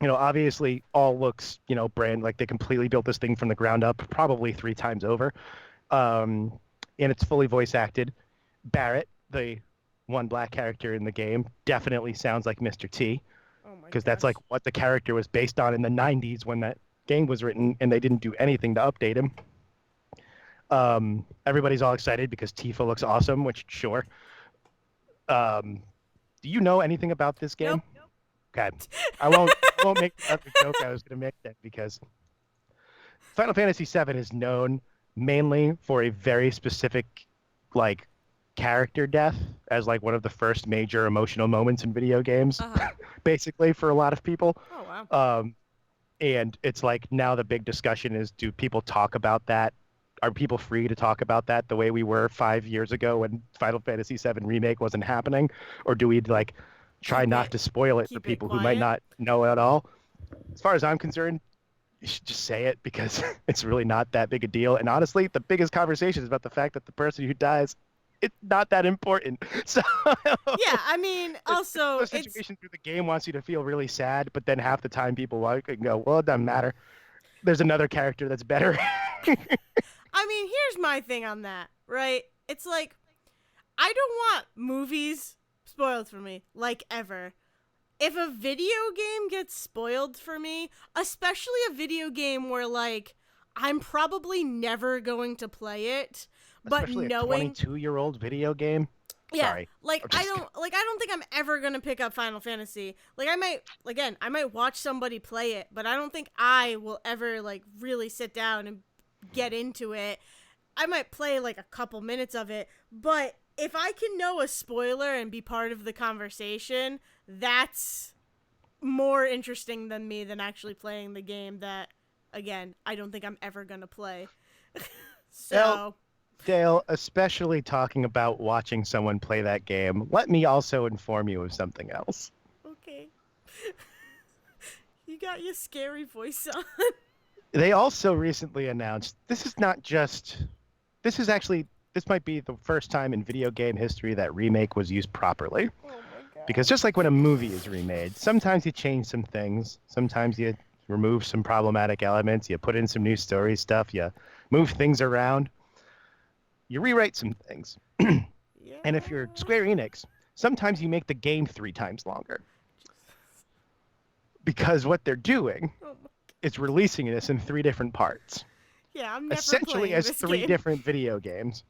obviously all looks, brand like they completely built this thing from the ground up, probably 3 times over. Um, and it's fully voice acted. Barrett, the one black character in the game, definitely sounds like Mr. T, Oh my because that's gosh. like what the character was based on in the 90s when that game was written, and they didn't do anything to update him. Everybody's all excited because Tifa looks awesome, which sure. Um, do you know anything about this game? Nope. Okay. I won't make the other joke I was going to make then, because Final Fantasy VII is known mainly for a very specific like character death as like one of the first major emotional moments in video games, Uh-huh. basically for a lot of people. Oh wow. And it's like now the big discussion is, do people talk about that? Are people free to talk about that the way we were 5 years ago when Final Fantasy VII Remake wasn't happening? Or do we like try Keep not it to spoil it for keep it people who might quiet. not know at all? As far as I'm concerned, you should just say it, because it's really not that big a deal. And honestly, the biggest conversation is about the fact that the person who dies, it's not that important. So Yeah, I mean, it's also a it's situation where the game wants you to feel really sad, but then half the time people like and go, well, it doesn't matter. There's another character that's better. I mean, here's my thing on that, right? It's like I don't want movies spoiled for me, like ever. If a video game gets spoiled for me, especially a video game where like I'm probably never going to play it, but Especially a knowing 22-year-old video game. yeah, Sorry. like I'm I just don't think I'm ever going to pick up Final Fantasy. Like I might watch somebody play it, but I don't think I will ever like really sit down and get into it. I might play like a couple minutes of it, but if I can know a spoiler and be part of the conversation, that's more interesting than me than actually playing the game that again, I don't think I'm ever going to play. Well, So, Dale, especially talking about watching someone play that game, let me also inform you of something else. okay. You got your scary voice on. They also recently announced this might be the first time in video game history that remake was used properly. Oh my god. Because just like when a movie is remade, sometimes you change some things, sometimes you remove some problematic elements, you put in some new story stuff, you move things around, you rewrite some things. Yeah. And if you're Square Enix, sometimes you make the game 3 times longer. Because what they're doing Oh my... is releasing this in 3 different parts, Yeah, I'm never essentially playing as this 3 game. different video games.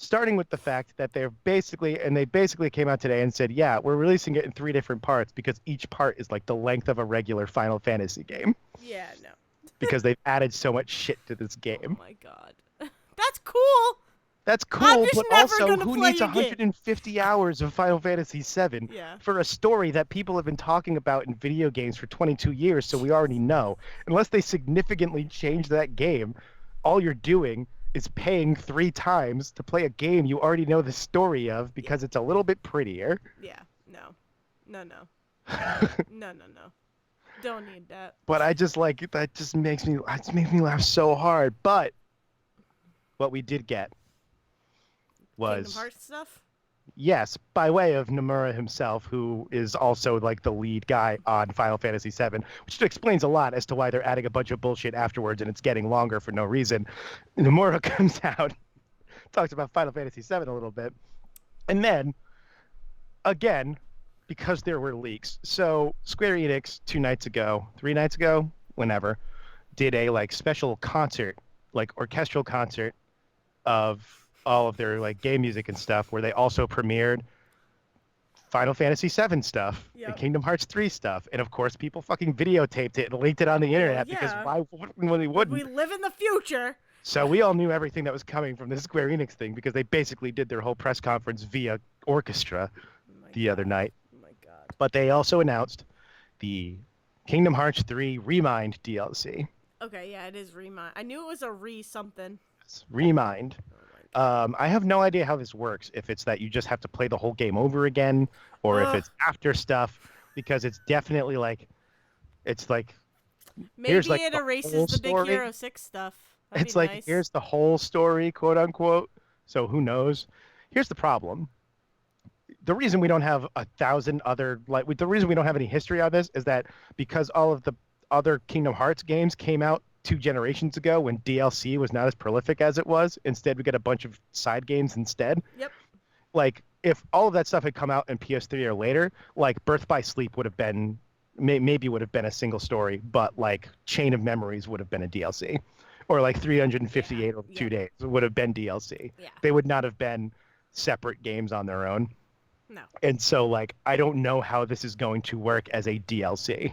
Starting with the fact that they basically came out today and said, yeah, we're releasing it in 3 different parts because each part is like the length of a regular Final Fantasy game, Yeah, no. because they've added so much shit to this Oh game. my god. That's cool. That's I'm cool, just but never also gonna who play needs your game. 150 hours of Final Fantasy VII Yeah. for a story that people have been talking about in video games for 22 years, so we already know. Unless they significantly change that game, all you're doing is paying 3 times to play a game you already know the story of because it's a little bit prettier. Yeah. No. No, no. No, no, no. Don't need that. But I just like that just makes me laugh so hard. But what we did get Kingdom was, Hearts stuff? yes, by way of Nomura himself, who is also like the lead guy on Final Fantasy VII, which explains a lot as to why they're adding a bunch of bullshit afterwards and it's getting longer for no reason. Nomura comes out, talks about Final Fantasy VII a little bit, and then again, because there were leaks. So Square Enix 2 nights ago, 3 nights ago, whenever, did a like special concert, like orchestral concert of all of their like game music and stuff, where they also premiered Final Fantasy VII stuff and Yep. Kingdom Hearts 3 stuff, and of course people fucking videotaped it and linked it on the internet, because yeah. why when they wouldn't? We live in the future. So we all knew everything that was coming from the Square Enix thing because they basically did their whole press conference via orchestra Oh my the other god. night. Oh my god. But they also announced the Kingdom Hearts 3 Remind DLC. Okay, yeah, it is Remind. I knew it was a something. Remind. Oh my god. I have no idea how this works. If it's that you just have to play the whole game over again, or if it's after stuff, because it's definitely like, it's like Maybe here's like it the erases whole the Big story. Hero 6 stuff. That'd be It's like, nice. here's the whole story, quote unquote. So who knows? Here's the problem. The reason we don't have a thousand other the reason we don't have any history on this is that because all of the other Kingdom Hearts games came out 2 generations ago when DLC was not as prolific as it was. Instead, we get a bunch of side games instead. Yep. Like if all of that stuff had come out in PS3 or later, like Birth by Sleep would have been maybe would have been a single story, but like Chain of Memories would have been a DLC, or like 358 over 2 days would have been DLC. Yeah. They would not have been separate games on their own. No. And so like I don't know how this is going to work as a DLC.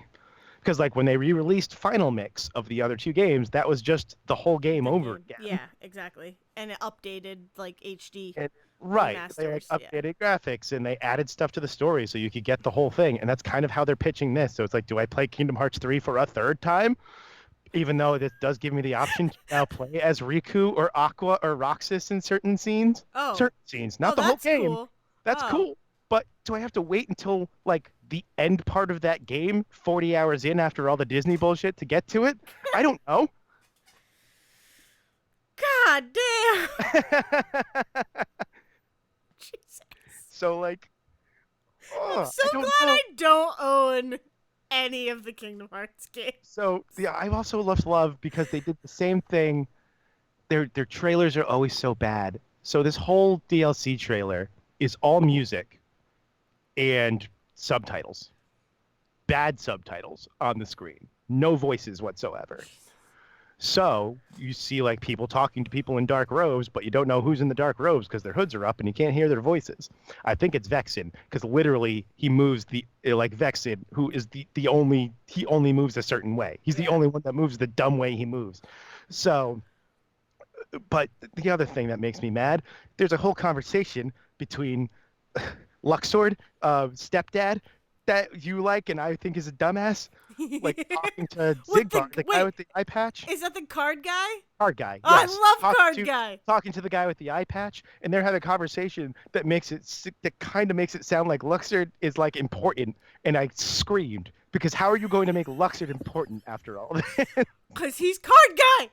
Because like when they re-released Final Mix of the other 2 games, that was just the whole game over again. Yeah, exactly. And it updated like HD. And, right. They like updated graphics and they added stuff to the story so you could get the whole thing. And that's kind of how they're pitching this. So it's like, do I play Kingdom Hearts 3 for a third time? Even though this does give me the option to now play as Riku or Aqua or Roxas in certain scenes. Oh. Certain scenes, not the whole game. Cool. That's cool. But do I have to wait until like the end part of that game, 40 hours in after all the Disney bullshit to get to it? I don't know. God damn. Jesus. So like, I'm so glad I don't own any of the Kingdom Hearts games. So yeah, I also love because they did the same thing. Their trailers are always so bad. So this whole DLC trailer is all music and subtitles. Bad subtitles on the screen. No voices whatsoever. So you see like people talking to people in dark robes, but you don't know who's in the dark robes because their hoods are up and you can't hear their voices. I think it's Vexen because literally he moves Vexen, who is he only moves a certain way. He's the only one that moves the dumb way he moves. So, but the other thing that makes me mad, there's a whole conversation between Luxord, stepdad, that you like and I think is a dumbass, like talking to Zigbar, the guy with the eye patch. Is that the card guy? Card guy. Oh, yes. I love card guy. Talking to the guy with the eye patch, and they're having a conversation that kind of makes it sound like Luxord is like important, and I screamed because how are you going to make Luxord important after all this? Because he's card guy.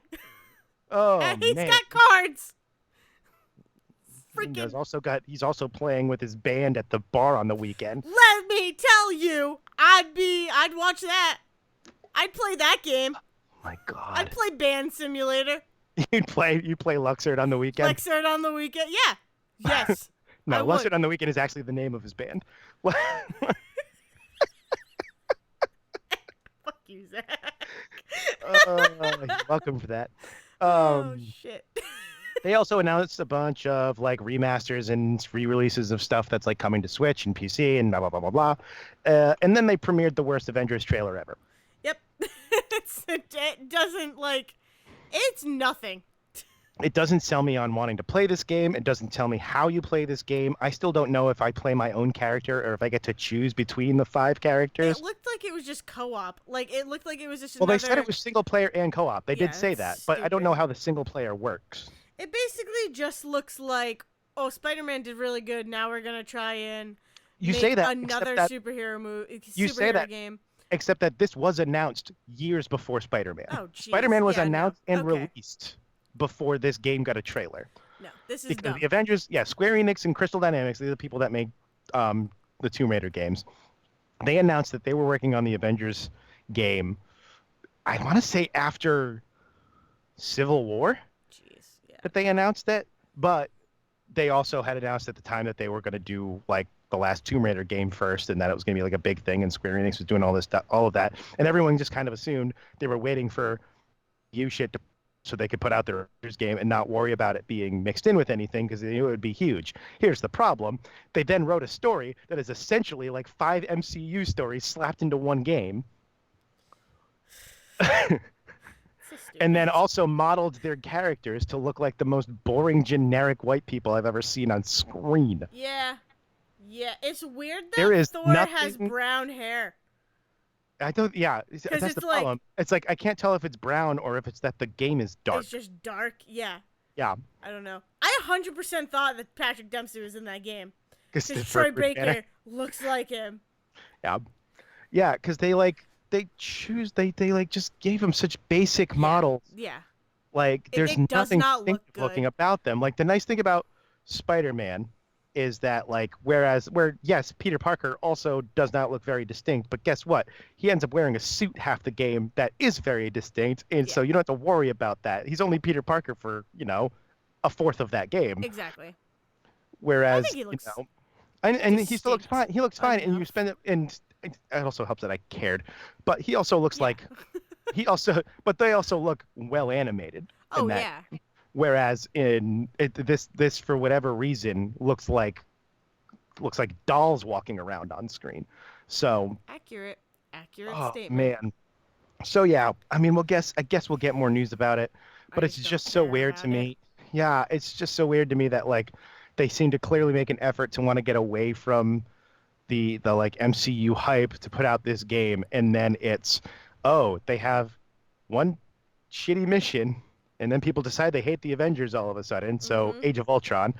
Oh and he's man. got cards. Freaking. He's also playing with his band at the bar on the weekend. Let me tell you, I'd watch that. I'd play that game. Oh my God. I'd play Band Simulator. You play Luxord on the weekend? Luxord on the weekend? Yeah. Yes. No, Luxord on the weekend is actually the name of his band. Fuck you, Zach. You're welcome for that. Oh shit. They also announced a bunch of like remasters and re-releases of stuff that's like coming to Switch and PC and blah blah blah blah blah. And then they premiered the worst Avengers trailer ever. Yep. It doesn't like. It's nothing. It doesn't sell me on wanting to play this game. It doesn't tell me how you play this game. I still don't know if I play my own character or if I get to choose between the 5 characters. It looked like it was just co-op. Like it looked like it was just. Well, they said it was single player and co-op. They did say that, but I don't know how the single player works. It basically just looks like, oh, Spider-Man did really good. Now we're gonna try and make another superhero game. Except that this was announced years before Spider-Man. Oh, geez. Spider-Man was announced and released before this game got a trailer. No, this is because dumb. The Avengers, Square Enix and Crystal Dynamics, they're the people that make the Tomb Raider games. They announced that they were working on the Avengers game. I want to say after Civil War. That they announced it, but they also had announced at the time that they were going to do like the last Tomb Raider game first, and that it was going to be like a big thing, and Square Enix was doing all this stuff, all of that, and everyone just kind of assumed they were waiting for shit so they could put out their Avengers game and not worry about it being mixed in with anything because they knew it would be huge. Here's the problem: they then wrote a story that is essentially like 5 MCU stories slapped into one game. And then also modeled their characters to look like the most boring, generic white people I've ever seen on screen. Yeah. It's weird that Thor has brown hair. I don't. Yeah, that's the problem. It's like I can't tell if it's brown or if it's that the game is dark. It's just dark. Yeah. Yeah. I don't know. I 100% thought that Patrick Dempsey was in that game because Troy Baker looks like him. Yeah. Yeah, because they like just gave him such basic models. Yeah. Like, there's It does nothing not look distinctive looking good. about them. Like, the nice thing about Spider-Man is that, like, where yes, Peter Parker also does not look very distinct, but guess what? He ends up wearing a suit half the game that is very distinct, and Yeah, so you don't have to worry about that. He's only Peter Parker for, a fourth of that game. exactly. I think Whereas, he looks and he still looks distinct fine. He looks fine, and you enough. spend it, and it also helps that I cared, but he also looks Yeah. like but they also look well animated Oh in that. yeah. Whereas this for whatever reason looks like dolls walking around on screen. So, Accurate. Accurate oh statement. man. So yeah, I mean, I guess we'll get more news about it, I but it's just don't just so care weird to about it. me. Yeah, it's just so weird to me that like they seem to clearly make an effort to want to get away from the like MCU hype to put out this game, and then they have one shitty mission, and then people decide they hate the Avengers all of a sudden. So Mhm. Age of Ultron,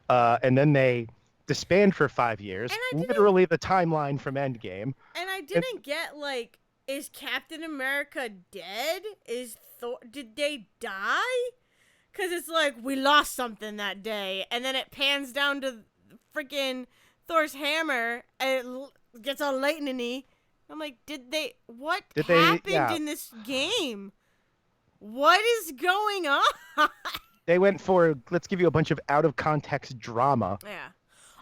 and then they disband for And 5 years, I didn't literally the timeline from Endgame. and I And didn't get like, is Captain America dead? Is Thor, did they die? Cuz it's like we lost something that day, and then it pans down to freaking Thor's hammer and gets all lightning-y. I'm like, what did they? happened Yeah, in this game? What is going on? they went for let's give you a bunch of out of context drama Yeah.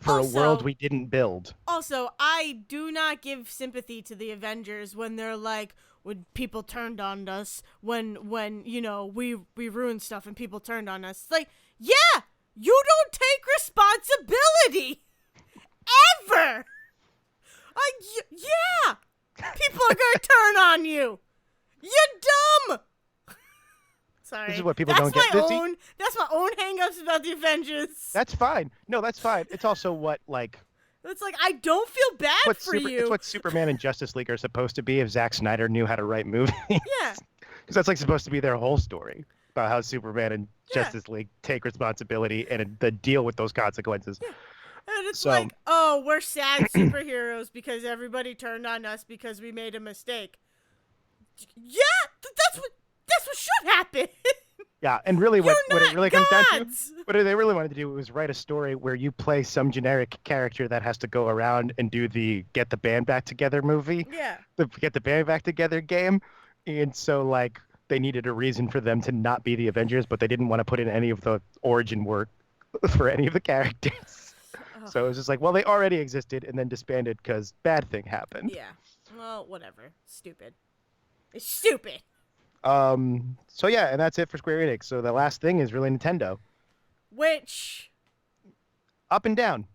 for a world Also, we didn't build. I do not give sympathy to the Avengers when they're like, when people turned on us, when we ruined stuff and people turned on us. It's like, yeah, you don't take responsibility ever. Yeah, people are gonna turn on you. You're dumb. Sorry, This is what people don't get. That's my own hangups about the Avengers. That's fine. No, that's fine. It's also what like It's like, I don't feel bad for it's you. what Superman and Justice League are supposed to be if Zack Snyder knew how to write movies. Yeah, Because that's like supposed to be their whole story about how Superman and yeah. Justice League take responsibility and the deal with those consequences. And it's So like, oh, we're sad superheroes because everybody turned on us because we made a mistake. Yeah, that's what should happen. yeah, and really You're what it not really comes down to, gods. what they really wanted to do was write a story where you play some generic character that has to go around and do the get the band back together movie, Yeah, the get the band back together game. And so like they needed a reason for them to not be the Avengers, but they didn't want to put in any of the origin work for any of the characters. ugh, So it was just like, well, they already existed and then disbanded because bad thing happened. yeah. Well, whatever. Stupid. It's stupid. So yeah, and that's it for Square Enix. So the last thing is really Nintendo. Which, Up and down.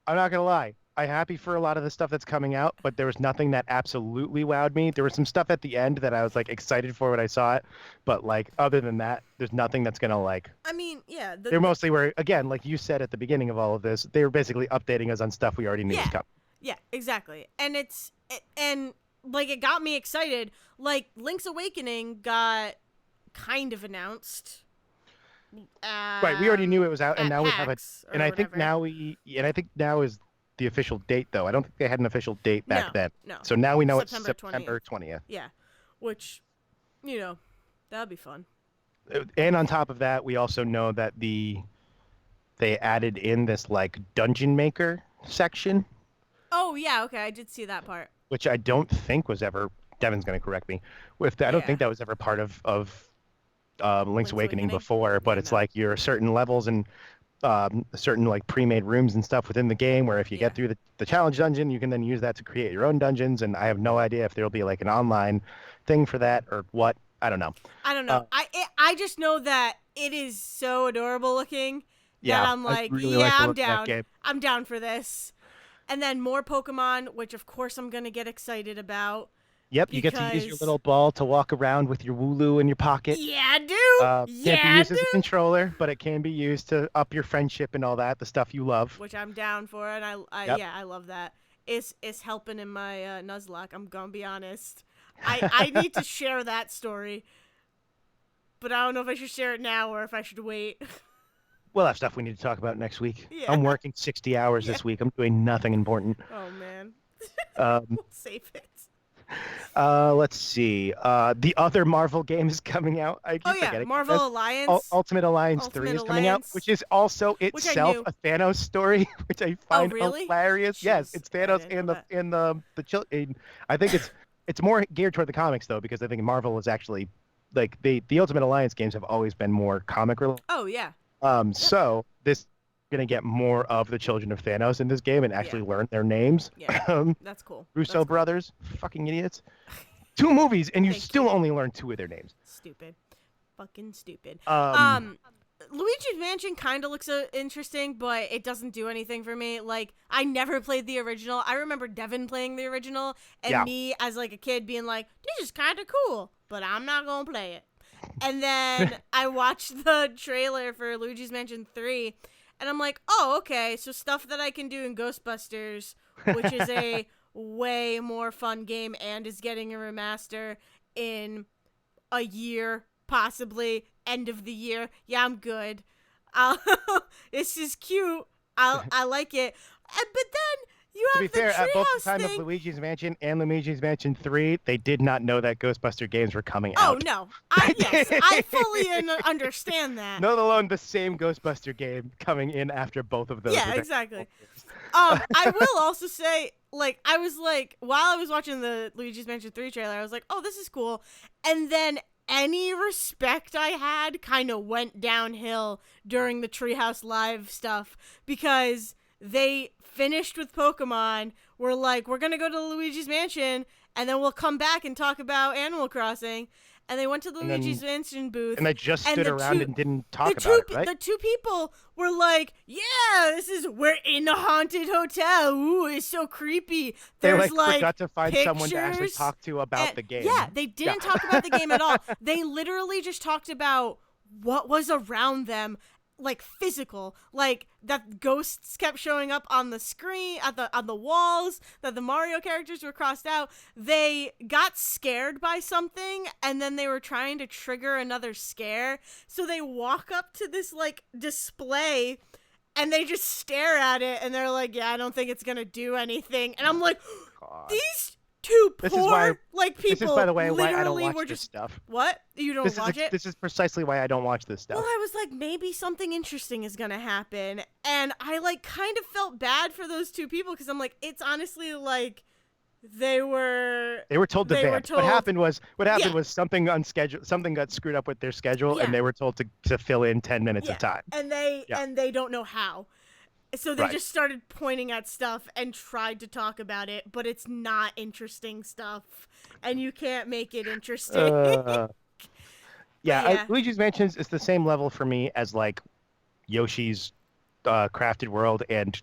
I'm not gonna lie. I'm happy for a lot of the stuff that's coming out, but there was nothing that absolutely wowed me. There was some stuff at the end that I was like excited for when I saw it, but like other than that, there's nothing that's gonna like. I mean, yeah, They're mostly where again, like you said at the beginning of all of this, they were basically updating us on stuff we already knew was yeah, coming. yeah, exactly. And like it got me excited. Like Link's Awakening got kind of announced. Right, we already knew it was out, and At now we have PAX or and I think whatever. I think now is the official date though. I don't think they had an official date back No, then. no. So now we know it's September 20th. September 20th. Yeah, which, that'd be fun. And on top of that, we also know that they added in this like dungeon maker section, Oh yeah, okay, I did see that part. which I don't think was ever. Devin's going to correct me. I don't Yeah, think that was ever part of Link's Link's Awakening Awakening. before. But Yeah, it's no. like you're certain levels and certain like pre-made rooms and stuff within the game where if you Yeah. get through the challenge dungeon, you can then use that to create your own dungeons. And I have no idea if there'll be like an online thing for that or what. I don't know. I don't Uh, know. I just know that it is so adorable looking that yeah, I'm I like, really yeah, like the I'm look of that down. game. I'm down for this. And then more Pokemon, which of course I'm gonna get excited about Yep, you get to use your because little ball to walk around with your Wooloo in your pocket. yeah, I do. Can't be Yeah, I used as a do. controller, but it can be used to up your friendship and all that, the stuff you love. Which I'm down for, and Yep. yeah, I love that. It's helping in my Nuzlocke. I'm gonna be honest. I need to share that story, but I don't know if I should share it now or if I should wait. We'll have stuff we need to talk about next week. Yeah. I'm working 60 hours Yeah. this week. I'm doing nothing important. Oh man, Um, we'll save it. Let's see. The other Marvel game is coming out. I Oh keep yeah, forgetting about Marvel this. Alliance, Ultimate Alliance 3 Ultimate is coming out, Alliance, which is also which I itself knew. a Thanos story, which I Oh find really? hilarious. Yes, Jeez, it's I Thanos didn't know and the that. and the I think it's more geared toward the comics though, because I think Marvel is actually like the Ultimate Alliance games have always been more comic related. Oh yeah. Yep. So this gonna get more of the children of Thanos in this game and Yeah. actually learn their names. Yeah. Um, That's cool. Russo That's cool. brothers, fucking idiots. Two movies, and you Thank you. still only learn two of their names. Stupid. Fucking stupid. Um, Luigi's Mansion kind of looks interesting, but it doesn't do anything for me. Like, I never played the original. I remember Devin playing the original, and yeah, me as like a kid being like, "This is kind of cool," but I'm not gonna play it. And then I watched the trailer for Luigi's Mansion 3, and I'm like, "Oh, okay. So stuff that I can do in Ghostbusters, which is a way more fun game and is getting a remaster in a year, possibly end of the year. Yeah, I'm good. I'll, this is cute. I like it. But then you to be have the fair, at both the treehouse time of thing. Luigi's Mansion and Luigi's Mansion 3, they did not know that Ghostbuster games were coming Oh out. no, I fully understand that. Not alone the same Ghostbuster game coming in after both of those Yeah, within exactly. 12 years. I will also say, like, I was like, while I was watching the Luigi's Mansion 3 trailer, I was like, oh, this is cool. And then any respect I had kind of went downhill during the Treehouse Live stuff because they finished with Pokemon. We're like, we're going to go to Luigi's Mansion and then we'll come back and talk about Animal Crossing. And they went to the and Luigi's then Mansion booth, and they just and stood the around two and didn't talk about it, right? the two people were like, "Yeah, we're in a haunted hotel. Ooh, it's so creepy." They There's like forgot like to find someone to actually pictures, talk to about and the yeah, game. they Yeah. didn't talk about the game at all. They literally just talked about what was around them, like physical, like that ghosts kept showing up on the screen, on the walls, that the Mario characters were crossed out. They got scared by something and then they were trying to trigger another scare, so they walk up to this like display and they just stare at it and they're like, yeah, I don't think it's gonna do anything. And I'm like, God. these two This is why. poor like This is, by people the way, why I don't literally watch were this just, stuff. what, you don't watch it? This is precisely why I don't watch this Well, stuff. I was like, maybe something interesting is gonna happen, and I like kind of felt bad for those two people because I'm like, it's honestly like They were told to they were vamp. told, What happened yeah, was something unscheduled, something got screwed up with their schedule, and yeah, they were told to fill in 10 minutes of yeah, time. Yeah, and they don't know how, so they right. just started pointing at stuff and tried to talk about it, but it's not interesting stuff, and you can't make it interesting. Uh, But yeah, yeah, Luigi's Mansions is the same level for me as like Yoshi's Crafted World, and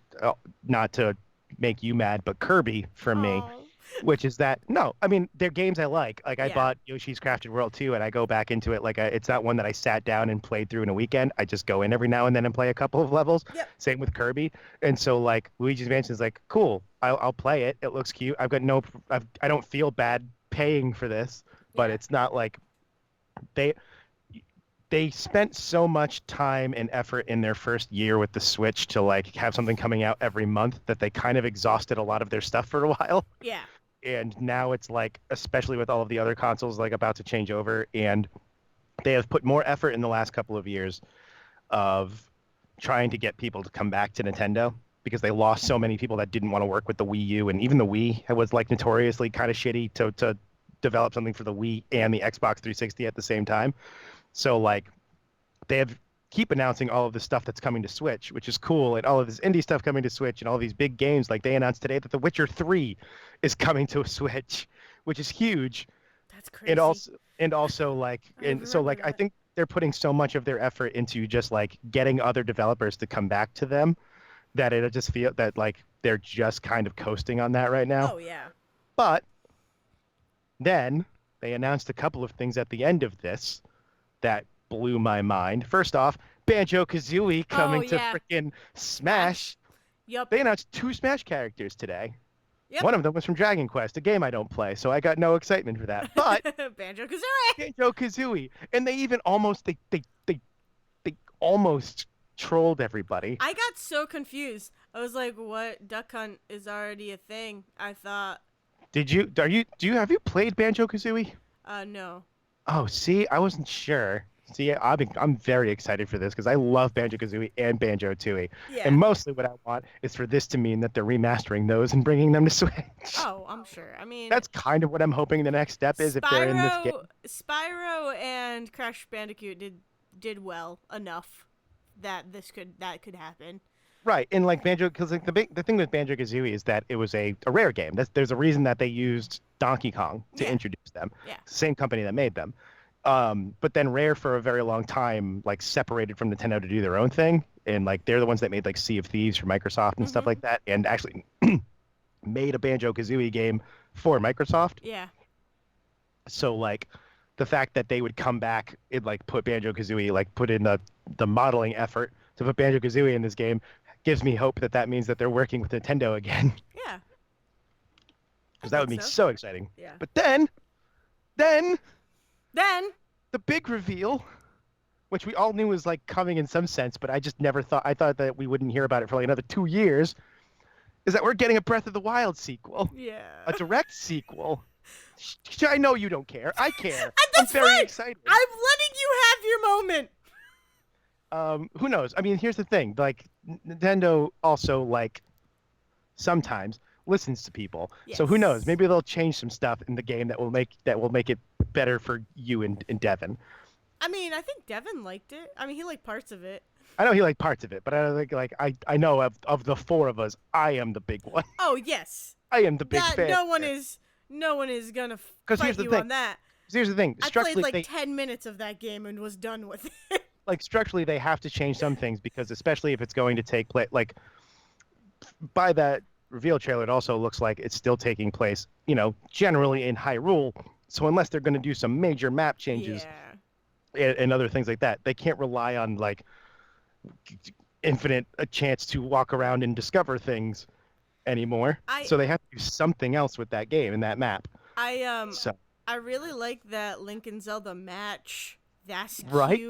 not to make you mad, but Kirby for me, oh, which is that no, I mean they're games I like. Like I yeah, bought Yoshi's Crafted World too, and I go back into it. Like it's not one that I sat down and played through in a weekend. I just go in every now and then and play a couple of levels. yep, Same with Kirby, and so like Luigi's Mansion is like cool. I'll play it. It looks cute. I don't feel bad paying for this, but yeah, it's not like they they spent so much time and effort in their first year with the Switch to like have something coming out every month that they kind of exhausted a lot of their stuff for a while. yeah, And now it's like, especially with all of the other consoles like about to change over, and they have put more effort in the last couple of years of trying to get people to come back to Nintendo because they lost so many people that didn't want to work with the Wii U, and even the Wii was like notoriously kind of shitty to develop something for the Wii and the Xbox 360 at the same time. So like they have keep announcing all of the stuff that's coming to Switch, which is cool, and all of this indie stuff coming to Switch, and all these big games. Like they announced today that The Witcher 3 is coming to a Switch, which is huge. that's And crazy. also like I and so remember like I that. think they're putting so much of their effort into just like getting other developers to come back to them that it just feel that like they're just kind of coasting on that right now. Oh yeah. But then they announced a couple of things at the end of this that blew my mind. First off, Banjo Kazooie Oh coming to yeah. freaking Smash. Smash. Yup. They announced two Smash characters today. Yep. One of them was from Dragon Quest, a game I don't play, so I got no excitement for that. But Banjo Kazooie. Banjo Kazooie, and they even almost they almost trolled everybody. I got so confused. I was like, "What? Duck Hunt is already a thing." I thought. Have you played Banjo-Kazooie? No. Oh, see, I wasn't sure. See, I'm very excited for this because I love Banjo-Kazooie and Banjo-Tooie. And Yeah. mostly what I want is for this to mean that they're remastering those and bringing them to Switch. Oh, I'm sure. I mean, That's kind of what I'm hoping the next step is if they're in this game. Spyro and Crash Bandicoot did well enough that that could happen. Right. And like Banjo, because like the thing with Banjo-Kazooie is that it was a rare game. There's a reason that they used Donkey Kong to Yeah. introduce them. Yeah. Same company that made them. But then Rare for a very long time like separated from Nintendo to do their own thing, and like they're the ones that made like Sea of Thieves for Microsoft and stuff like that, and actually made a Banjo-Kazooie game for Microsoft. Yeah. So like the fact that they would come back and like put Banjo-Kazooie, like put in the modeling effort to put Banjo-Kazooie in this game gives me hope that that means that they're working with Nintendo again. Yeah. Because that would be so exciting. Yeah. But then Then the big reveal, which we all knew was like coming in some sense, but I just never thought, I thought that we wouldn't hear about it for like another 2 years, is that we're getting a Breath of the Wild sequel. Yeah. A direct sequel. I know you don't care. I care. That's I'm very fine. excited. I'm letting you have your moment. Who knows? I mean, here's the thing. Like, Nintendo also, like, sometimes listens to people. Yes. So who knows? Maybe they'll change some stuff in the game that will make it better for you and Devin. I mean, I think Devin liked it. I mean, he liked parts of it. I know he liked parts of it, but I don't think like I know of the four of us, I am the big one. Oh yes. I am the big fan. No one is gonna fight you on that. Here's the thing. I played like 10 minutes of that game and was done with it. Like structurally, they have to change some things because especially if it's going to take place, like by that reveal trailer, it also looks like it's still taking place, you know, generally in Hyrule. So unless they're going to do some major map changes and other things like that, they can't rely on like infinite a chance to walk around and discover things anymore. So they have to do something else with that game and that map. I really like that Link and Zelda match. That's cute. Right?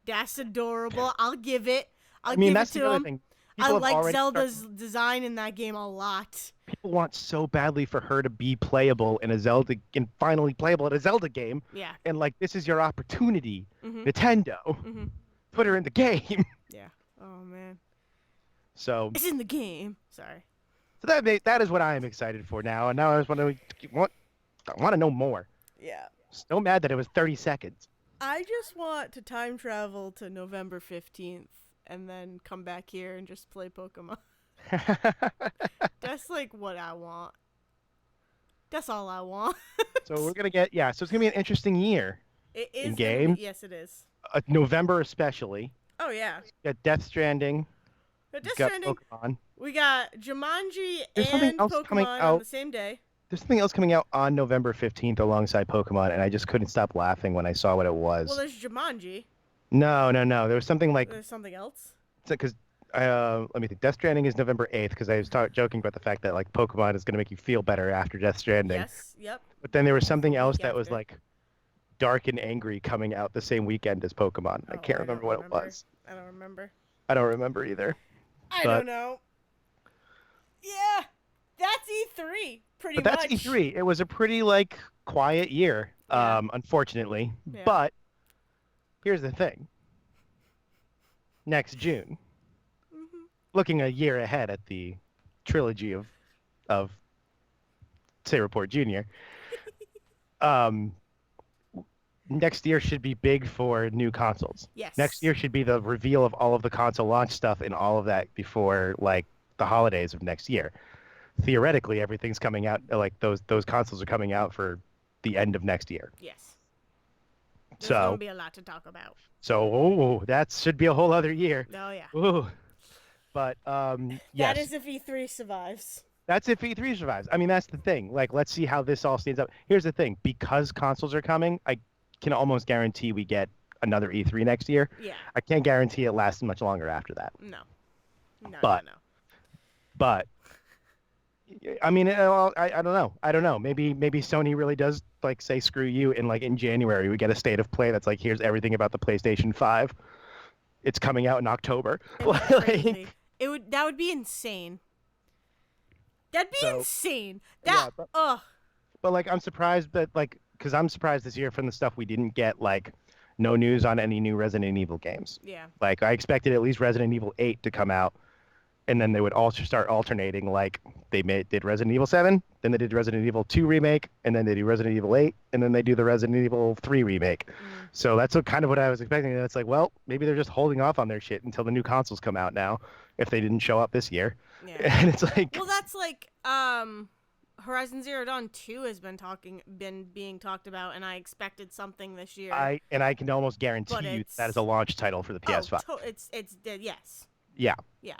That's adorable. I'll give it. I mean, give that's it to the other him. thing. I like Zelda's design in that game a lot. People want so badly for her to be playable in a Zelda and finally playable in a Zelda game. Yeah. And like this is your opportunity, Nintendo. Put her in the game. Yeah. Oh man. So it's in the game. Sorry. So that is what I am excited for now. And now I just want to know more. Yeah. So mad that it was 30 seconds. I just want to time travel to November 15th and then come back here and just play Pokemon. That's like what I want. That's all I want. So we're going to get, so it's going to be an interesting year. It is. In game. Yes, it is. November especially. Oh, yeah. We got Death Stranding. Pokemon. We got Jumanji and Pokemon on the same day. There's something else coming out on November 15th alongside Pokemon, and I just couldn't stop laughing when I saw what it was. Well, there's Jumanji. No. There was something like... There's something else? Because, let me think. Death Stranding is November 8th, because I was joking about the fact that, like, Pokemon is going to make you feel better after Death Stranding. Yes, yep. But then there was something else that was, like, dark and angry coming out the same weekend as Pokemon. I can't remember what it was. I don't remember. I don't remember either. I don't know. Yeah, that's E3, pretty much. But that's E3. It was a pretty, like, quiet year, unfortunately. Yeah. But here's the thing. Next June, looking a year ahead at the trilogy of sayreportjr, next year should be big for new consoles. Yes. Next year should be the reveal of all of the console launch stuff and all of that before like the holidays of next year. Theoretically, everything's coming out like those consoles are coming out for the end of next year. Yes. There's gonna be a lot to talk about. So that should be a whole other year. Oh yeah. Ooh. But yes. That is if E3 survives. That's if E3 survives. I mean, that's the thing. Like, let's see how this all stands up. Here's the thing. Because consoles are coming, I can almost guarantee we get another E3 next year. Yeah. I can't guarantee it lasts much longer after that. No. No. But I mean, I don't know. I don't know. Maybe Sony really does like say screw you, and like in January we get a state of play that's like here's everything about the PlayStation 5. It's coming out in October. That would be insane. That'd be insane. But like, I'm surprised that like, because I'm surprised this year from the stuff we didn't get, like, no news on any new Resident Evil games. Yeah. Like, I expected at least Resident Evil 8 to come out, and then they would also start alternating. Like, did Resident Evil 7, then they did Resident Evil 2 remake, and then they do Resident Evil 8, and then they do the Resident Evil 3 remake. So that's kind of what I was expecting. And it's like, well, maybe they're just holding off on their shit until the new consoles come out now, if they didn't show up this year. Yeah. And it's like, well, that's like Horizon Zero Dawn 2 has been being talked about, and I expected something this year. I can almost guarantee you that is a launch title for the PS5. It's yes. Yeah. Yeah.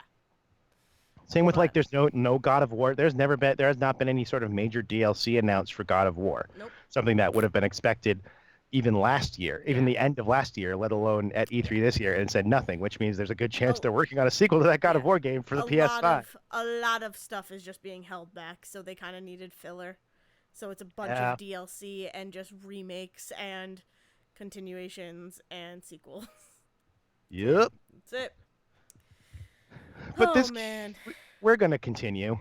Same with like, there's no God of War. There has not been any sort of major DLC announced for God of War. Nope. Something that would have been expected even last year, even the end of last year, let alone at E3 this year, and said nothing, which means there's a good chance they're working on a sequel to that God of War game for the PS5. A lot of stuff is just being held back, so they kind of needed filler. So it's a bunch of DLC and just remakes and continuations and sequels. Yep. That's it. But man, we're gonna continue.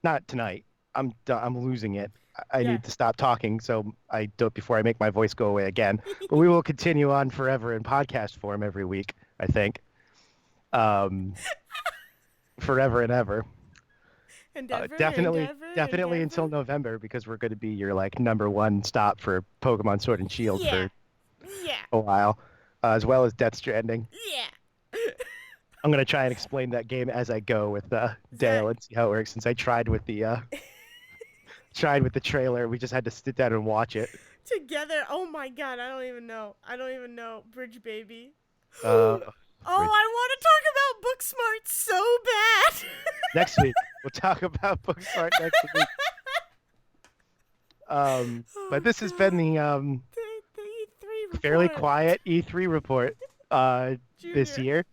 Not tonight. I'm losing it. I need to stop talking so I don't before I make my voice go away again. But we will continue on forever in podcast form every week, I think. Forever and ever. Definitely until November, because we're going to be your like #1 stop for Pokemon Sword and Shield for a while, as well as Death Stranding. Yeah. I'm going to try and explain that game as I go with Dale and see how it works, since I tried with the trailer. We just had to sit down and watch it together. Oh my god, I don't even know. Bridge Baby. I want to talk about Booksmart so bad. Next week. We'll talk about Booksmart next week. But this has been the E3 report. Fairly quiet E3 report this year.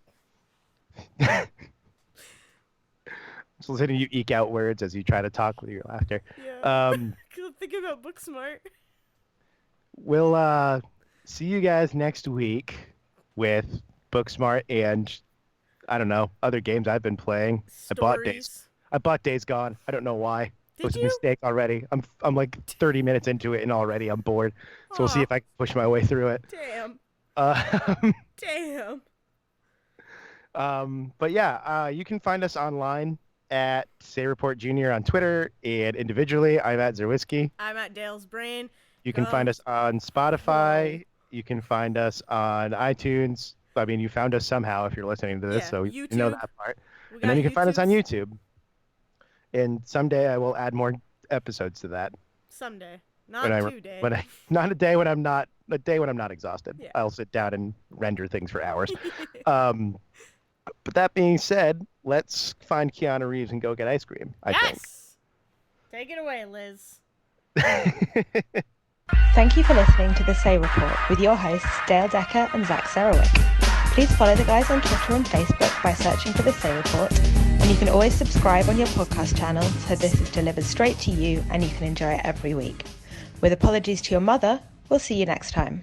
Just listening to you eke out words as you try to talk with your laughter. Yeah. Think about Booksmart. We'll see you guys next week with Booksmart and, I don't know, other games I've been playing. Stories. I bought Days Gone. I don't know why. It was a mistake already. I'm like 30 minutes into it and already I'm bored. So we'll see if I can push my way through it. Damn. But yeah, you can find us online at sayreportjr on Twitter, and individually, I'm at Zerwisky. I'm at Dale's Brain. You can find us on Spotify. You can find us on iTunes. I mean, you found us somehow if you're listening to this, so you know that part. And then you can find us on YouTube. And someday I will add more episodes to that. Someday, not today. Not a day when I'm not exhausted. Yeah. I'll sit down and render things for hours. But that being said, let's find Keanu Reeves and go get ice cream. I think. Take it away, Liz. Thank you for listening to The Say Report with your hosts Dale Decker and Zach Sarowik. Please follow the guys on Twitter and Facebook by searching for The Say Report, and you can always subscribe on your podcast channel so this is delivered straight to you and you can enjoy it every week. With apologies to your mother, we'll see you next time.